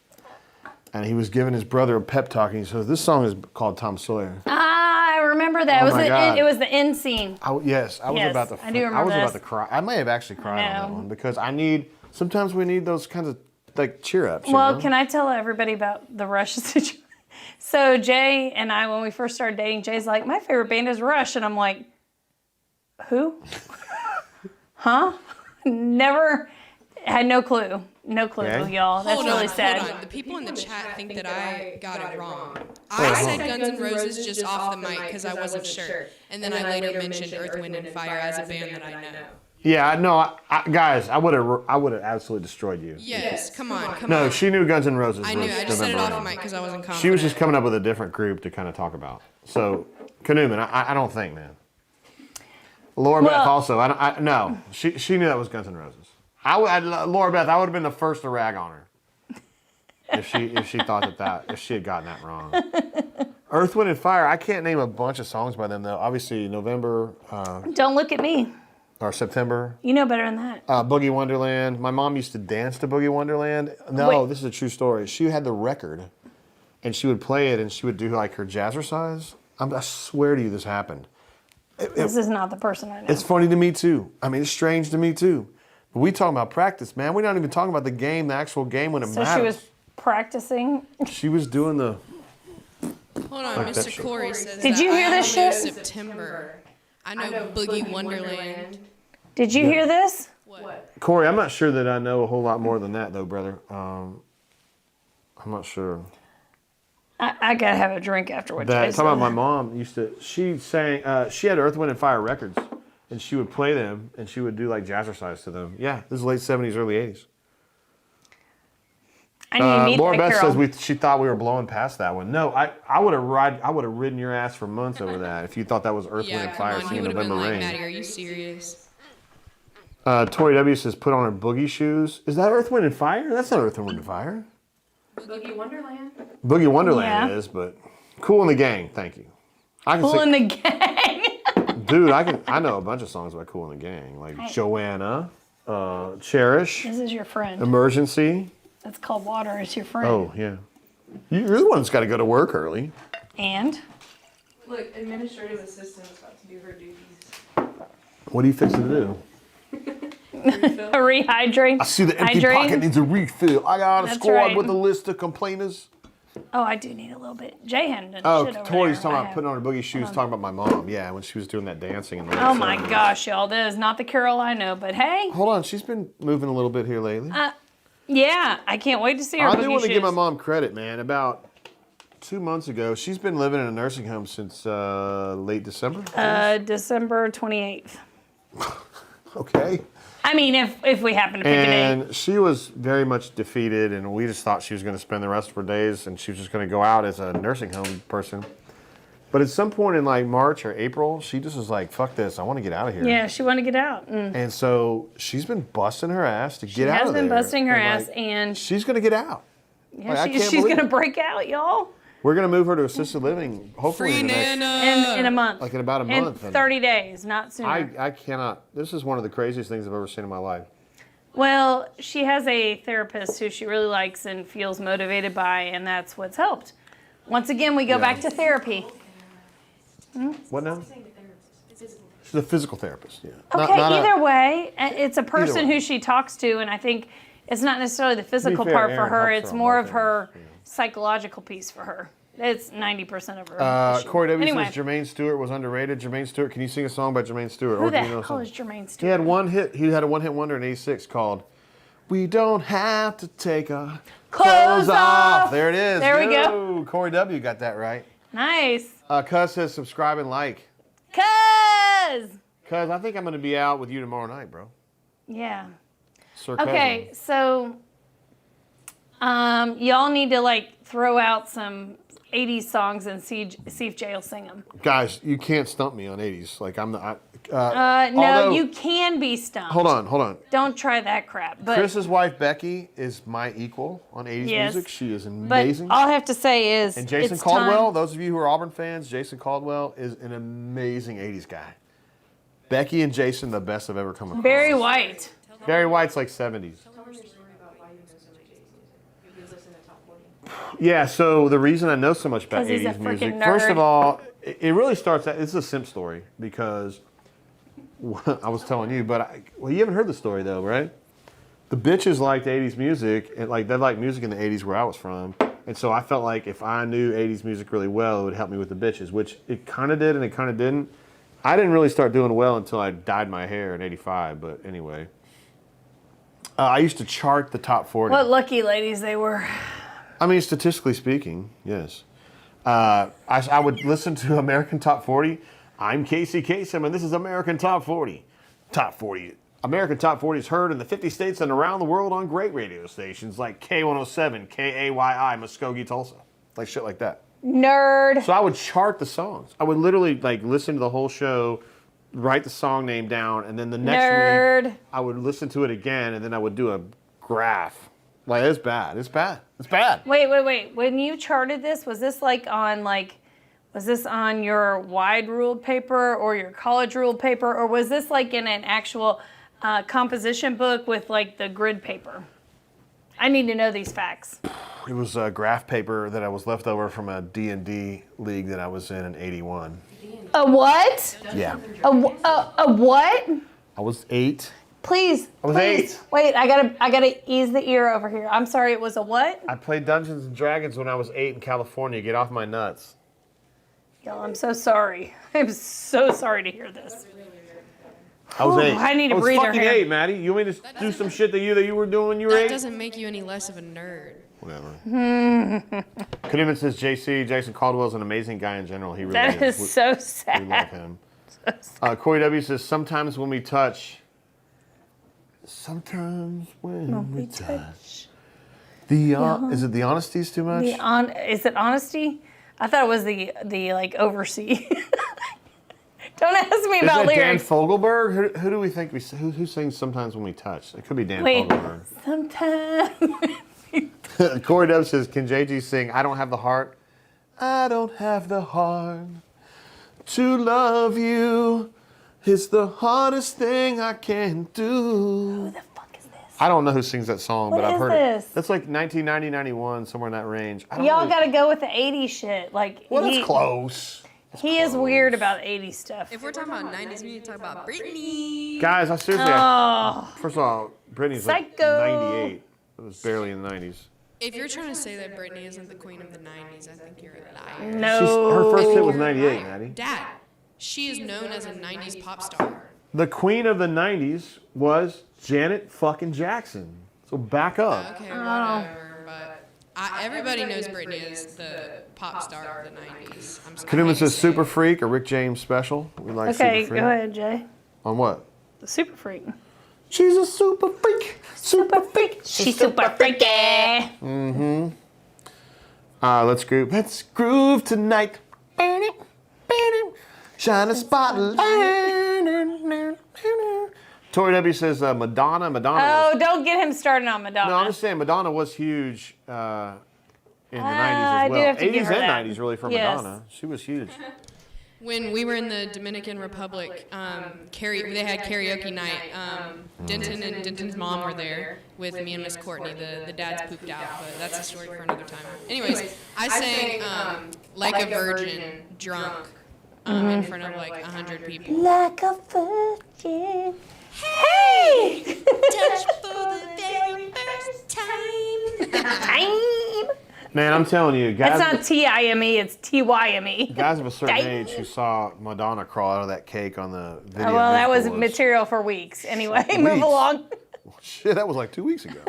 And he was giving his brother a pep talk, and he says, "This song is called Tom Sawyer." I remember that. Oh It was my the God. it was the end scene. I was Yes, about to. I do remember I was about this. to cry. I may have actually cried on that No. one because sometimes we need those kinds of like cheer ups. Well, can I tell everybody about the Rush situation? So Jay and I, when we first started dating, Jay's like, my favorite band is Rush, and I'm like, who? Huh? Never had no clue. No clue, Okay. y'all. That's hold really on, sad. hold on. The people in the chat think that I got it wrong. I said Guns N' Roses just off the mic because I wasn't sure. And then I later mentioned Earth, Wind, and Fire as a band that I know. Yeah, no, guys, I would have absolutely destroyed you. Yes, come on. No, she knew Guns N' Roses. I knew. was I just said it November off the Rain. mic because I wasn't confident. She was just coming up with a different group to kind of talk about. So, Kanuman, I don't think, man. Laura Beth Well- also. No, she knew that was Guns N' Roses. Laura Beth, I would have been the first to rag on her if she thought if she had gotten that wrong. Earth, Wind, and Fire. I can't name a bunch of songs by them though. Obviously, November Don't look at me. or September. You know better than that. Boogie Wonderland. My mom used to dance to Boogie Wonderland. No, Wait. this is a true story. She had the record, and she would play it, and she would do like her jazzercise. I swear to you, this happened. This is not the person I know. It's funny to me too. I mean, it's strange to me too. But we talking about practice, man. We're not even talking about the game, the actual game when it So matters. she was practicing. She was doing the. Hold on, Like that Mr. shit. Corey says Did that you hear I this only know shit? September. I know Boogie Wonderland. Did you hear this? What? Corey, I'm not sure that I know a whole lot more than that though, brother. I'm not sure. I gotta have a drink after what Jay Talking said. about my mom used to. She sang. She had Earth, Wind, and Fire records, and she would play them, and she would do like jazzercise to them. Yeah, this is late '70s, early '80s. I need to meet Laura that Beth girl. says she thought we were blowing past that one. No, I would have ridden your ass for months over that if you thought that was Earth, Wind, Yeah, and come Fire on. He singing would have been November like, Rain. Maddie, are you serious? Tori W says put on her boogie shoes. Is that Earth, Wind, and Fire? That's not Earth, Wind, and Fire. Boogie Wonderland. Boogie Wonderland Yeah. is, but Cool in the Gang. Thank you. I can Cool in sing, the gang. dude. I know a bunch of songs by Cool in the Gang, like Joanna, Cherish, This is your friend. Emergency. That's called Water. It's your friend. Oh yeah, you're the one that's got to go to work early. And Look, administrative assistant's about to do her duties. What are you fixing to do? a rehydrate. I see the empty Hydrate. pocket needs a refill. I got a That's squad right. with a list of complainers. Oh, I do need a little bit. Jay hadn't done Oh, shit over Tori's there. talking I about have. putting on her boogie shoes, talking about my mom. Yeah, when she was doing that dancing. In the Oh late my 70s. gosh, y'all. That is not the Carol I know, but hey. Hold on, she's been moving a little bit here lately. Yeah, I can't wait to see her I boogie do want to shoes. give my mom credit, man. About 2 months ago, she's been living in a nursing home since late December. December 28th. Okay. I mean, if we happen to pick a date. And she was very much defeated, and we just thought she was going to spend the rest of her days, and she was just going to go out as a nursing home person. But at some point in like March or April, she just was like, fuck this, I want to get out of here. Yeah, she wanted to get out. And so she's been busting her ass to get out of there. She has been busting her ass, like, and she's going to get out. yeah, Like, she's going to break out, y'all. We're going to move her to assisted living, hopefully Free in the next, Nana. In a month. like in about a In month. 30 days, not sooner. I cannot, this is one of the craziest things I've ever seen in my life. Well, she has a therapist who she really likes and feels motivated by, and that's what's helped. Once again, we go back to therapy. What now? She's a physical therapist, yeah. Okay, either way, it's a person Either way. who she talks to, and I think it's not necessarily the physical fair, part for Aaron her, helps it's her on more both of her ends, yeah. psychological piece for her. It's 90% of her issue. Corey W. Anyway, says Jermaine Stewart was underrated. Jermaine Stewart, can you sing a song by Jermaine Stewart? who Or the do you know hell something? is Jermaine He Stewart? had one hit. He had a one-hit wonder in '86 called "We Don't Have to Take Our Clothes Off." There it is. There we go. Yo, Corey W. got that right. Nice. Cuz says subscribe and like. Cuz! Cuz I think I'm gonna be out with you tomorrow night, bro. Yeah. Sir Okay, so y'all need to like throw out some 80s songs and see if Jay will sing them. Guys, you can't stump me on '80s. Like I'm the. No, although- you can be stumped. Hold on. Don't try that crap. But Chris's wife Becky is my equal on '80s Yes. music. She is but amazing. all I have to say is And Jason it's Caldwell, time. those of you who are Auburn fans, Jason Caldwell is an amazing '80s guy. Becky and Jason, the best I've ever come across. Barry White. Barry White's like '70s. Tell them your story about why you know so much 80s music. If you listen to Top 40. Yeah, so the reason I know so much about 'Cause he's a '80s music, freaking first of nerd. all, it really starts out, it's a simp story because I was telling you, but you haven't heard the story though, right? The bitches liked '80s music, and like they liked music in the '80s where I was from, and so I felt like if I knew '80s music really well, it would help me with the bitches, which it kind of did and it kind of didn't. I didn't really start doing well until I dyed my hair in '85, but anyway. I used to chart the top 40. What lucky ladies they were. I mean, statistically speaking, yes. I would listen to American Top 40. I'm Casey Kasem, and this is American Top 40. Top 40. American Top 40 is heard in the 50 states and around the world on great radio stations like K107, KAYI, Muskogee, Tulsa. Like shit like that. Nerd. So I would chart the songs. I would literally like listen to the whole show, write the song name down, and then the next Nerd. week I would listen to it again, and then I would do a graph. Like it's bad. It's bad. It's bad. Wait. When you charted this, was this on your wide ruled paper or your college ruled paper, or was this like in an actual composition book with like the grid paper? I need to know these facts. It was a graph paper that I was left over from a D&D league that I was in '81. A what? Yeah. A what? I was 8. Please. I was please. 8. Wait, I gotta ease the ear over here. I'm sorry, it was a what? I played Dungeons and Dragons when I was 8 in California. Get off my nuts. Y'all, I'm so sorry. I'm so sorry to hear this. I was 8. I need a I was breather fucking here. 8, Maddie. You want me to do some shit that you were doing when you were That 8? doesn't make you any less of a nerd. Whatever. Kidman says JC, Jason Caldwell's an amazing guy in general. He really That is. is so We love sad. him. Corey W says, sometimes when we touch. Sometimes when we touch. Is it the honesty's too much? Is it honesty? I thought it was the like oversee. Don't ask me Is about that Dan lyrics. Fogelberg? Who do we think who sings sometimes when we touch? It could be Dan Wait, Fogelberg. sometimes. Corey W says, can JG sing I Don't Have the Heart? I don't have the heart to love you. It's the hardest thing I can do. Who the fuck is this? I don't know who sings that song, What but I've is heard this? it. That's like 1990, 91, somewhere in that range. I don't Y'all really- gotta go with the 80s shit. Like Well, that's close. He is weird about 80s stuff. If we're talking about 90s, we need to talk about Britney. Guys, I seriously. Oh, First of all, Britney's like Psycho. 98. It was barely in the 90s. If you're trying to say that Britney isn't the queen of the 90s, I think you're a liar. no. Her first hit was 98, Maddie. Dad, she is known as a 90s pop star. The queen of the 90s was Janet fucking Jackson. So back up. Okay, whatever, but everybody knows Britney is the pop star of the 90s. I'm sorry. Kanuman says Super Freak, a Rick James special. We like Okay, Super Freak. go ahead, Jay. On what? The super freak. She's a super freak. Super freak. She's super freaky. Let's groove. Let's groove tonight. Shine a spotlight. Tori W says Madonna. Oh, don't get him started on Madonna. No, I'm just saying Madonna was huge in the 90s I as do well. have to give 80s her and that. 90s really for Yes. Madonna. She was huge. When we were in the Dominican Republic, they had karaoke night. Denton and Denton's mom were there with me and Miss Courtney. The dads pooped out, but that's a story for another time. Anyways, I sang Like a Virgin, drunk, in front of like 100 people. Like a virgin. Hey! Touch for the very first time. Man, I'm telling you, guys. It's not T-I-M-E, it's T-Y-M-E. Guys of a certain Dang. age who saw Madonna crawl out of that cake on the video. Well, that was musical material for weeks. Anyway, Weeks? move along. Shit, that was like 2 weeks ago.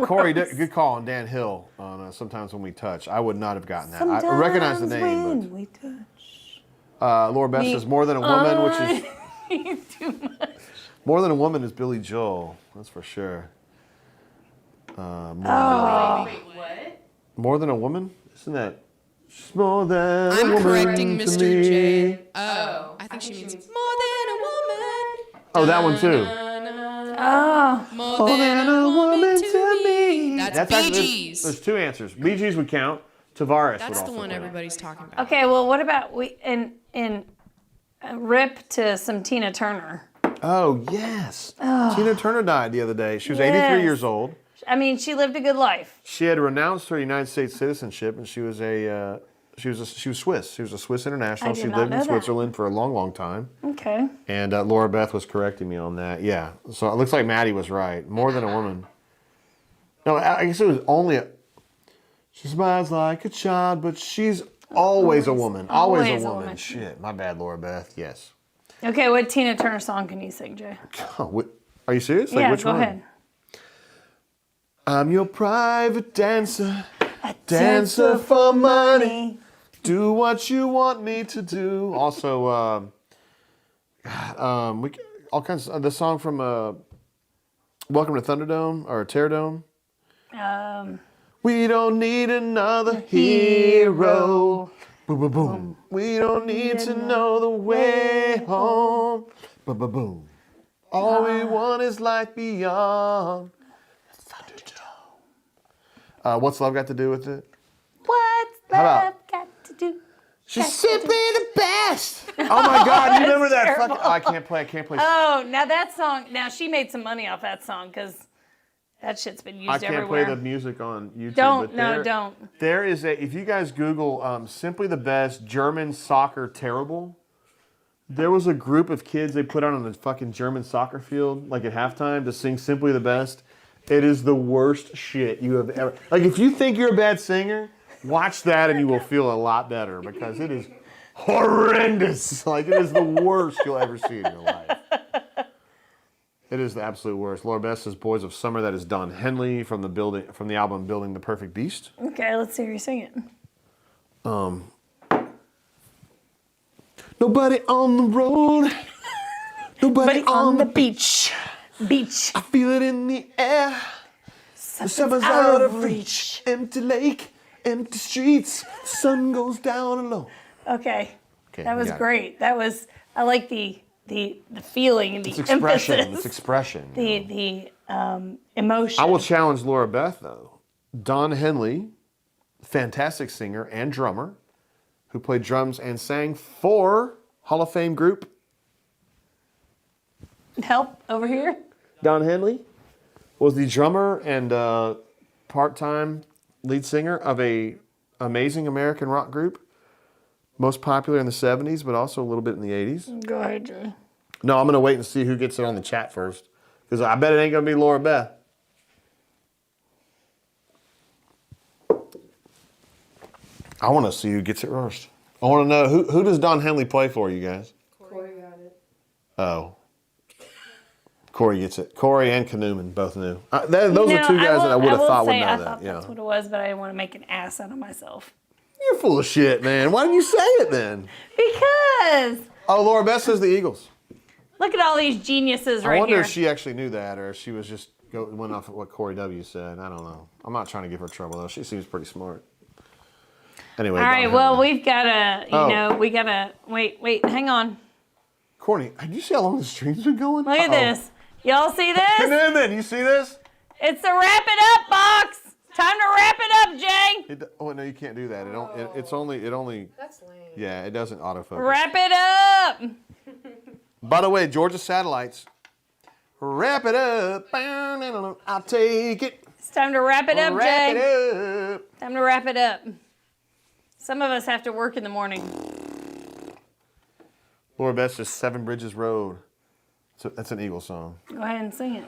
Corey, good call on Dan Hill on Sometimes When We Touch. I would not have gotten that. I recognize the name, but we touch. Laura Beth says More Than a Woman, which is He's too much. More Than a Woman is Billy Joel. That's for sure. Wait, what? More Than a Woman? Isn't that? She's more than a I'm woman correcting to Mr. me. J. Oh, I think she means more than a woman. Oh, that one too. Oh. More than a woman to me. That's Bee actually, Gees. there's two answers. Bee Gees would count. Tavares would That's also the one count. everybody's talking about. Okay, well, what about rip to some Tina Turner? Oh, yes. Tina Turner died the other day. She was 83 Yes. years old. I mean, she lived a good life. She had renounced her United States citizenship, and she was Swiss. She was a Swiss international. I did She not lived know in that. Switzerland for a long, long time. Okay. And Laura Beth was correcting me on that. Yeah. So it looks like Maddie was right. More than a woman. No, I guess it was only. She smiles like a child, but she's always a woman. Always a woman. Shit. My bad, Laura Beth. Yes. Okay, what Tina Turner song can you sing, Jay? Oh, are you serious? Like, Yeah, which go one? ahead. I'm your private dancer. Dancer for money. Do what you want me to do. Also, all kinds of the song from Welcome to Thunderdome or Terrordome. We don't need another hero. Boom, boom, boom. We don't need to know the way home. Boom, boom, boom. All we want is life beyond Thunderdome. What's love got to do with it? What's How about- love got to do? She's simply the best. Oh my God! You remember that? terrible. I can't play. Oh, now that song. Now she made some money off that song because that shit's been used I can't everywhere. play the music on YouTube. Don't. but Don't. There is a. If you guys Google "Simply the Best German Soccer Terrible," there was a group of kids they put out on the fucking German soccer field, like at halftime, to sing "Simply the Best." It is the worst shit you have ever. Like, if you think you're a bad singer, watch that and you will feel a lot better because it is horrendous. Like, it is the worst you'll ever see in your life. It is the absolute worst. Laura Beth says "Boys of Summer." That is Don Henley from the album "Building the Perfect Beast." Okay, let's hear you sing it. Nobody on the road. Nobody But on the beach. Beach. I feel it in the air. The summer's out of reach. Empty lake, empty streets. Sun goes down low. Okay. That was got it. great. That was. I like the feeling and the It's expression. emphasis. It's expression. The emotion. I will challenge Laura Beth though. Don Henley, fantastic singer and drummer, who played drums and sang for Hall of Fame group. Help over here. Don Henley was the drummer and part-time lead singer of a amazing American rock group, most popular in the 70s, but also a little bit in the 80s. Go ahead, Jay. No, I'm going to wait and see who gets it on the chat first, because I bet it ain't going to be Laura Beth. I want to see who gets it first. I want to know, who does Don Henley play for, you guys? Corey got it. Oh. Corey gets it. Corey and Knuman both knew. Those are two guys that I would have thought would know I that. thought that's what it was, but I didn't want to make an ass out of myself. You're full of shit, man. Why didn't you say it then? Because Oh, Laura Beth says the Eagles. look at all these geniuses I right wonder here. if she actually knew that, or if she was just went off of what Corey W said. I don't know. I'm not trying to give her trouble though. She seems pretty smart. Anyway. All right, well, we've got to, we got to, wait, hang on. Courtney, did you see how long the stream's been going? Look at this. Y'all see this? You see this? It's the wrap it up box. Time to wrap it up, Jay. No, you can't do that. It only. That's lame. Yeah, it doesn't autofocus. Wrap it up. By the way, Georgia Satellites. Wrap it up. I'll take it. It's time to wrap it up, Wrap Jay. it up. Time to wrap it up. Some of us have to work in the morning. Laura Beth's just Seven Bridges Road. So that's an Eagles song. Go ahead and sing it.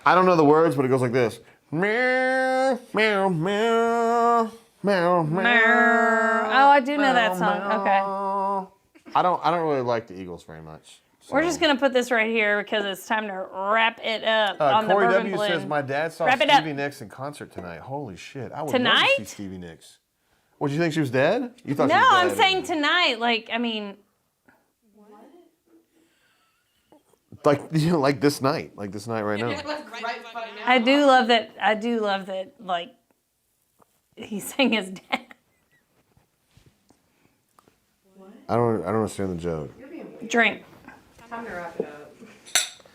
I don't know the words, but it goes like this. Meow, meow, meow, meow, meow. Oh, I do know that song. Okay. I don't really like the Eagles very much. So. We're just gonna put this right here because it's time to wrap it up on the Corey Bourbon W Blend. says my dad saw Wrap it up. Stevie Nicks in concert tonight. Holy shit! I would Tonight? love to see Stevie Nicks. What, did you think she was dead? You thought No, she was dead. I'm saying tonight. Like this night right now. I do love that. Like he sang his dad. I don't understand the joke. Drink. Time to wrap it up.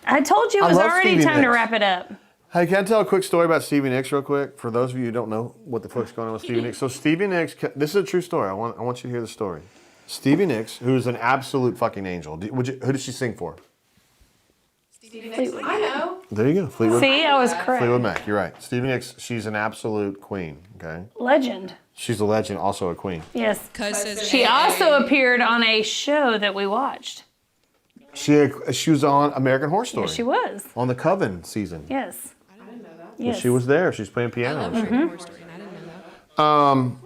I told you it I was love already Stevie time to Nicks. wrap it up. Hey, can I tell a quick story about Stevie Nicks real quick? For those of you who don't know what the fuck's going on with Stevie Nicks. So Stevie Nicks, this is a true story. I want you to hear the story. Stevie Nicks, who's an absolute fucking angel. Who did she sing for? Fleetwood. I know. There you go. Fleetwood. See, I was correct. Fleetwood Mac, you're right. Stevie Nicks, she's an absolute queen, okay? Legend. She's a legend, also a queen. Yes. Says She also appeared on a show that we watched. She was on American Horror Story. Yes, she was. On the Coven season. Yes. I didn't know that. Yes. She was there. She was playing I piano. love and shit. American Horror Story, and I didn't know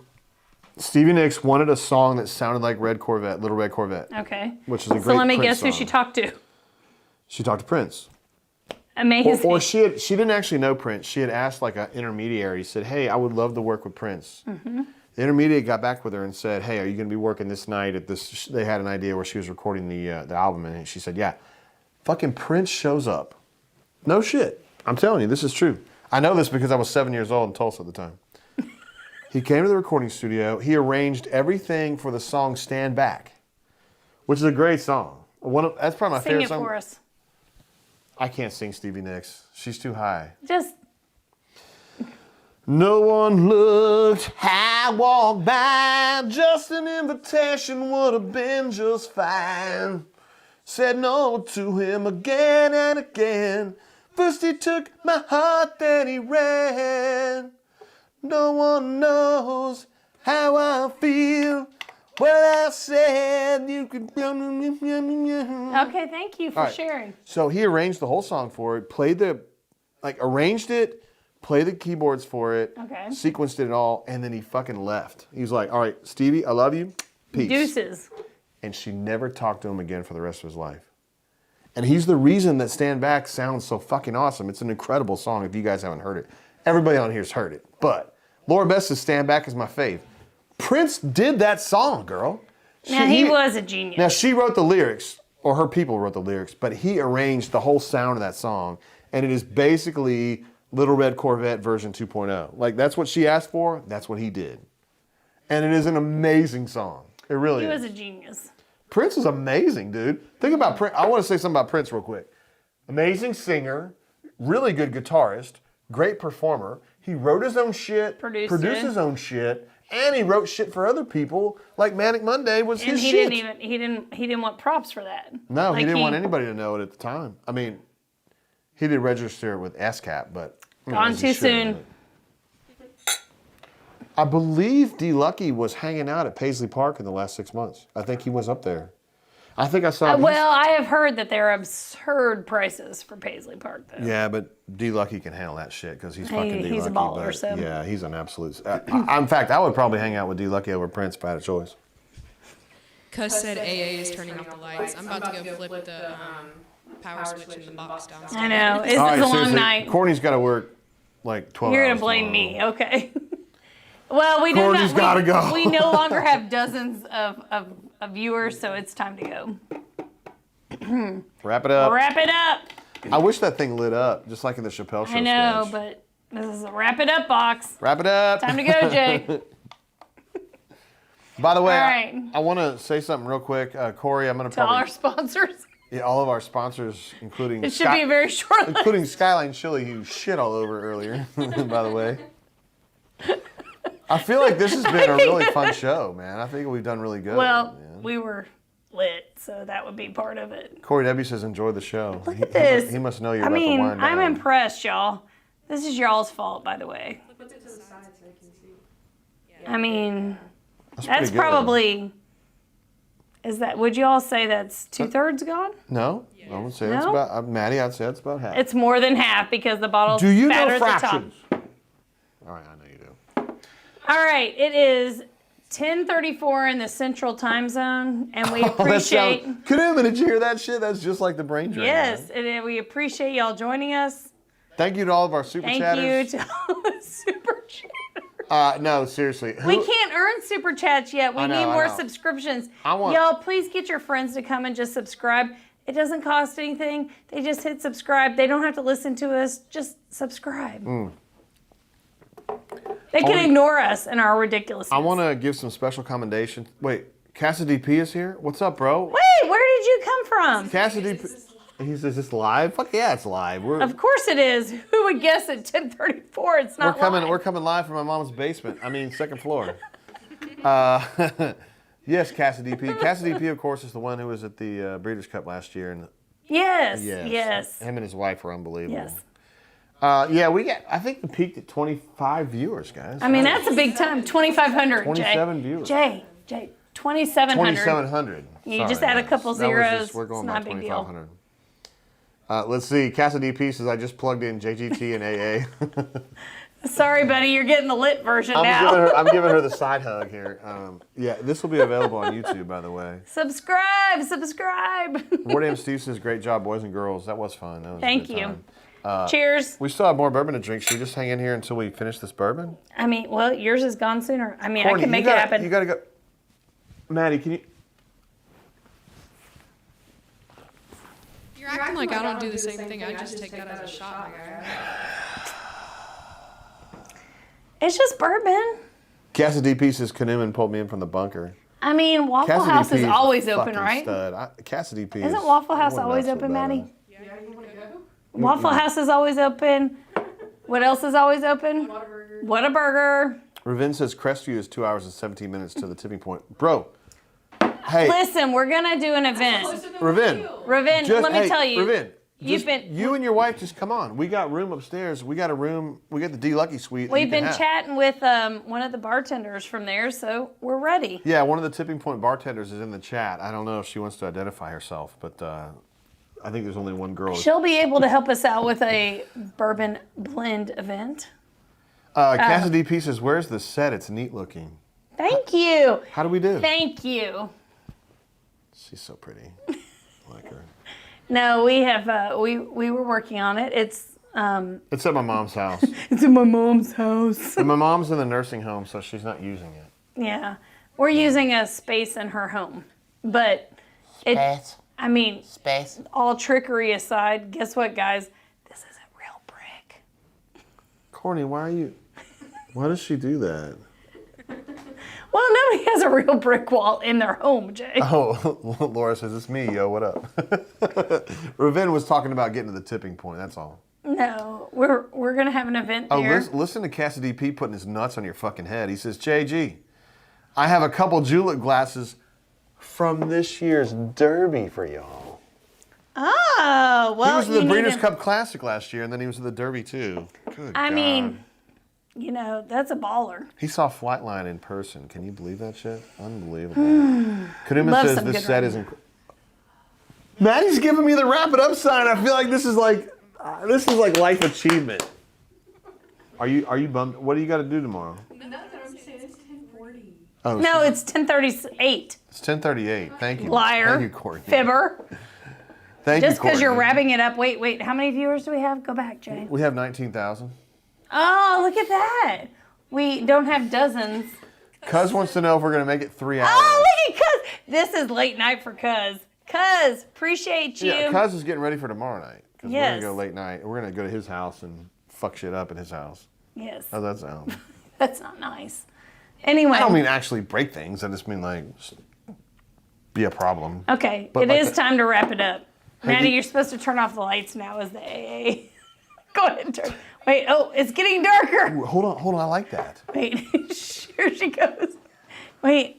that. Stevie Nicks wanted a song that sounded like Little Red Corvette. Okay. Which is a great So let me Prince guess who song. she talked to. She talked to Prince. Amazing. Or she didn't actually know Prince. She had asked like an intermediary, said, hey, I would love to work with Prince. Mm-hmm. The intermediary got back with her and said, hey, are you going to be working this night at this? They had an idea where she was recording the album, and she said, yeah. Fucking Prince shows up. No shit. I'm telling you, this is true. I know this because I was 7 years old in Tulsa at the time. He came to the recording studio. He arranged everything for the song Stand Back, which is a great song. That's probably my Sing favorite it song. for us. I can't sing Stevie Nicks. She's too high. Just No one looked, I walked by, just an invitation would have been just fine. Said no to him again and again. First he took my heart, then he ran. No one knows how I feel. Well, I said you could. okay. Thank you for All right. sharing. So he arranged the whole song for it, arranged it, played the keyboards for it, Okay. sequenced it all, and then he fucking left. He was like, all right, Stevie, I love you. Peace. Deuces. And she never talked to him again for the rest of his life. And he's the reason that Stand Back sounds so fucking awesome. It's an incredible song if you guys haven't heard it. Everybody on here's heard it. But Laura Beth's Stand Back is my fave. Prince did that song, girl. Now he was a genius. Now she wrote the lyrics, or her people wrote the lyrics, but he arranged the whole sound of that song. And it is basically Little Red Corvette version 2.0. Like that's what she asked for, that's what he did. And it is an amazing song. It really He is. was a genius. Prince is amazing, dude. Think about Prince. I want to say something about Prince real quick. Amazing singer, really good guitarist, great performer. He wrote his own shit, produced his own shit, and he wrote shit for other people. Like Manic Monday was his shit. He didn't want props for that. No, Like he didn't want anybody to know it at the time. I mean, he did register with ASCAP, but Gone too soon. I believe D. Lucky was hanging out at Paisley Park in the last 6 months. I think he was up there. I think I saw. Well, I have heard that there are absurd prices for Paisley Park, though. Yeah, but D. Lucky can handle that shit because he's fucking D. Lucky. He's a baller, but so. Yeah, he's an absolute. In fact, I would probably hang out with D. Lucky over Prince if I had a choice. Cuz said AA is turning off the lights. I'm about to go flip the power switch in the box downstairs. I know. It's All right, a long seriously, night. Courtney's got to work like 12 You're hours. going to blame tomorrow. me. Okay. Well, we do Courtney's gotta go. We no longer have dozens of viewers, so it's time to go. Wrap it up. Wrap it up. I wish that thing lit up, just like in the Chappelle Show I know, sketch. but this is a wrap it up box. Wrap it up. Time to go, Jay. By the way, All right. I want to say something real quick. Corey, I'm going to To all probably... our sponsors. Yeah, all of our sponsors, including... It should be a very short list. Including Skyline Chili, who shit all over earlier, by the way. I feel like this has been a really fun show, man. I think we've done really good. Well, man. we were lit, so that would be part of it. Corey Debbie says enjoy the show. Look at this. He must know you're I about mean, to wind down. I'm impressed, y'all. This is y'all's fault, by the way. Put it to the side so I can see. I mean, That's that's pretty good. probably... Is that? Would you all say that's 2/3 gone? No, I would say it's No? about... Maddie, I'd say it's about half. It's more than half because the bottle's Do you fatter know at the top. fractions? All right, I know you do. All right, it is 10:34 in the Central Time Zone, and we appreciate. Kaduma, did you hear that shit? That's just like the brain drain. Yes, man. and we appreciate y'all joining us. Thank you to all of our super Thank chatters. you to all the super chatters. No, seriously. We can't earn super chats yet. We I know, need I more know. subscriptions. I want- Y'all, please get your friends to come and just subscribe. It doesn't cost anything. They just hit subscribe. They don't have to listen to us. Just subscribe. They can ignore us and our ridiculousness. I want to give some special commendation. Wait, Cassidy P is here? What's up, bro? Wait, where did you come from? Cassidy P. He says, is this live? Fuck yeah, it's live. Of course it is. Who would guess at 10:34 it's not live? We're coming live from my mom's basement. I mean, second floor. Yes, Cassidy P. Cassidy P, of course, is the one who was at the Breeders' Cup last year. And Yes, yes. Him and his wife were unbelievable. Yes. Yeah, I think we peaked at 25 viewers, guys. I mean, that's a big time. 2,500, 27 Jay. viewers. Jay, 2,700. 2,700. You Sorry, just add a guys. couple That was zeros. just- we're going It's by not a big deal. 2,500. Let's see. Cassidy P says, I just plugged in JGT and AA. Sorry, buddy, you're getting the lit version now. I'm giving her the side hug here. Yeah, this will be available on YouTube, by the way. Subscribe. Wardam Steve says, great job, boys and girls. That was fun. That was a Thank good you. time. Cheers. We still have more bourbon to drink. Should we just hang in here until we finish this bourbon? I mean, well, yours is gone sooner. I mean, I Courtney, can make you it gotta- happen. You got to go. Maddie, can you? You're acting like I don't do the same thing. I just take that as a shot, my guy. It's just bourbon. Cassidy P says, Kanuman pulled me in from the bunker. I mean, Waffle Cassidy House P is a always open, fucking right? Stud. Cassidy P Isn't is Waffle House going always nuts with open, that. Maddie? Yeah, you want to go? Waffle House is always open. What else is always open? Whataburger. Whataburger. Ravin says Crestview is 2 hours and 17 minutes to the tipping point. Bro, hey, Listen, we're gonna do an event. Ravin. Ravin, let me tell you. Ravin, You've been. you and your wife just come on. We got room upstairs. We got a room. We got the D Lucky Suite. that you We've can been have. chatting with one of the bartenders from there, so we're ready. Yeah, one of the tipping point bartenders is in the chat. I don't know if she wants to identify herself, but I think there's only one girl. She'll be able to help us out with a bourbon blend event. Cassidy P says, "Where's the set? It's neat looking." Thank you. How do we do? Thank you. She's so pretty. I like her. No, we have we were working on it. It's It's at my mom's house. it's in my mom's house. And my mom's in the nursing home, so she's not using it. Yeah, we're using a space in her home, but Space. I mean, Space. all trickery aside, guess what, guys? This isn't real brick. Courtney, why does she do that? Well, nobody has a real brick wall in their home, Jay. Oh, Laura says, it's me, yo, what up? Ravin was talking about getting to the tipping point, that's all. No, we're gonna have an event Oh, there. listen to Cassidy P putting his nuts on your fucking head. He says, JG, I have a couple julep glasses from this year's Derby for y'all. Oh, well, He was in the you Breeders' need to- Cup Classic last year, and then he was in the Derby too. Good I God. mean, you know, that's a baller. He saw Flightline in person. Can you believe that shit? Unbelievable. Kaduma Love says some this good set writing. is incredible. Maddie's giving me the wrap it up sign. I feel like this is like life achievement. Are you bummed? What do you got to do tomorrow? Nothing, I'm saying it's 10:40. Oh, No, it's 10:38. it's 10:38. Thank you. Liar. Thank you, Courtney. Fibber. Thank you, Just because you're Courtney. wrapping it up. Wait. How many viewers do we have? Go back, Jay. We have 19,000. Oh, look at that. We don't have dozens. Cuz wants to know if we're going to make it 3 hours. Oh, look at Cuz. This is late night for Cuz. Cuz, appreciate you. Yeah, Cuz is getting ready for tomorrow night. Because we're going Yes. to go late night. We're going to go to his house and fuck shit up at his house. Yes, How's that sound? that's not nice. Anyway. I don't mean actually break things. I just mean like be a problem. Okay, But it like is time to wrap it up. Maddie, you- you're supposed to turn off the lights now as the AA. Go ahead and turn. Wait, oh, it's getting darker. Ooh, hold on. I like that. Wait, here she goes. Wait.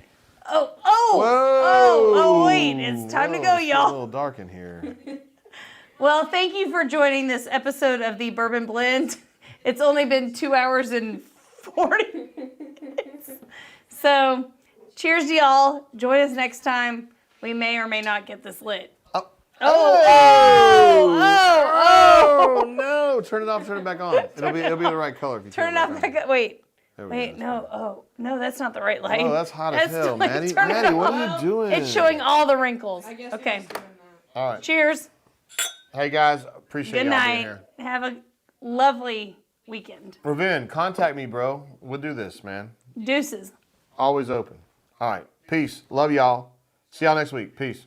Oh, Whoa. wait, it's time to go, It's a y'all. little dark in here. Well, thank you for joining this episode of the Bourbon Blend. It's only been 2 hours and 40 minutes. So, cheers to y'all. Join us next time. We may or may not get this lit. Oh no! Turn it off. Turn it back on. It'll be the right color. If you Turn it off back up. Wait. There we Wait, go. no. Oh, no, that's not the right light. Oh, that's hot as hell, Maddie. Turn it Maddie, what off. are you doing? It's showing all the wrinkles. I guess Okay. he was doing that. All right. Cheers. Hey guys, appreciate Good y'all being night. here. Have a lovely weekend. Ravin, contact me, bro. We'll do this, man. Deuces. Always open. All right. Peace. Love y'all. See y'all next week. Peace.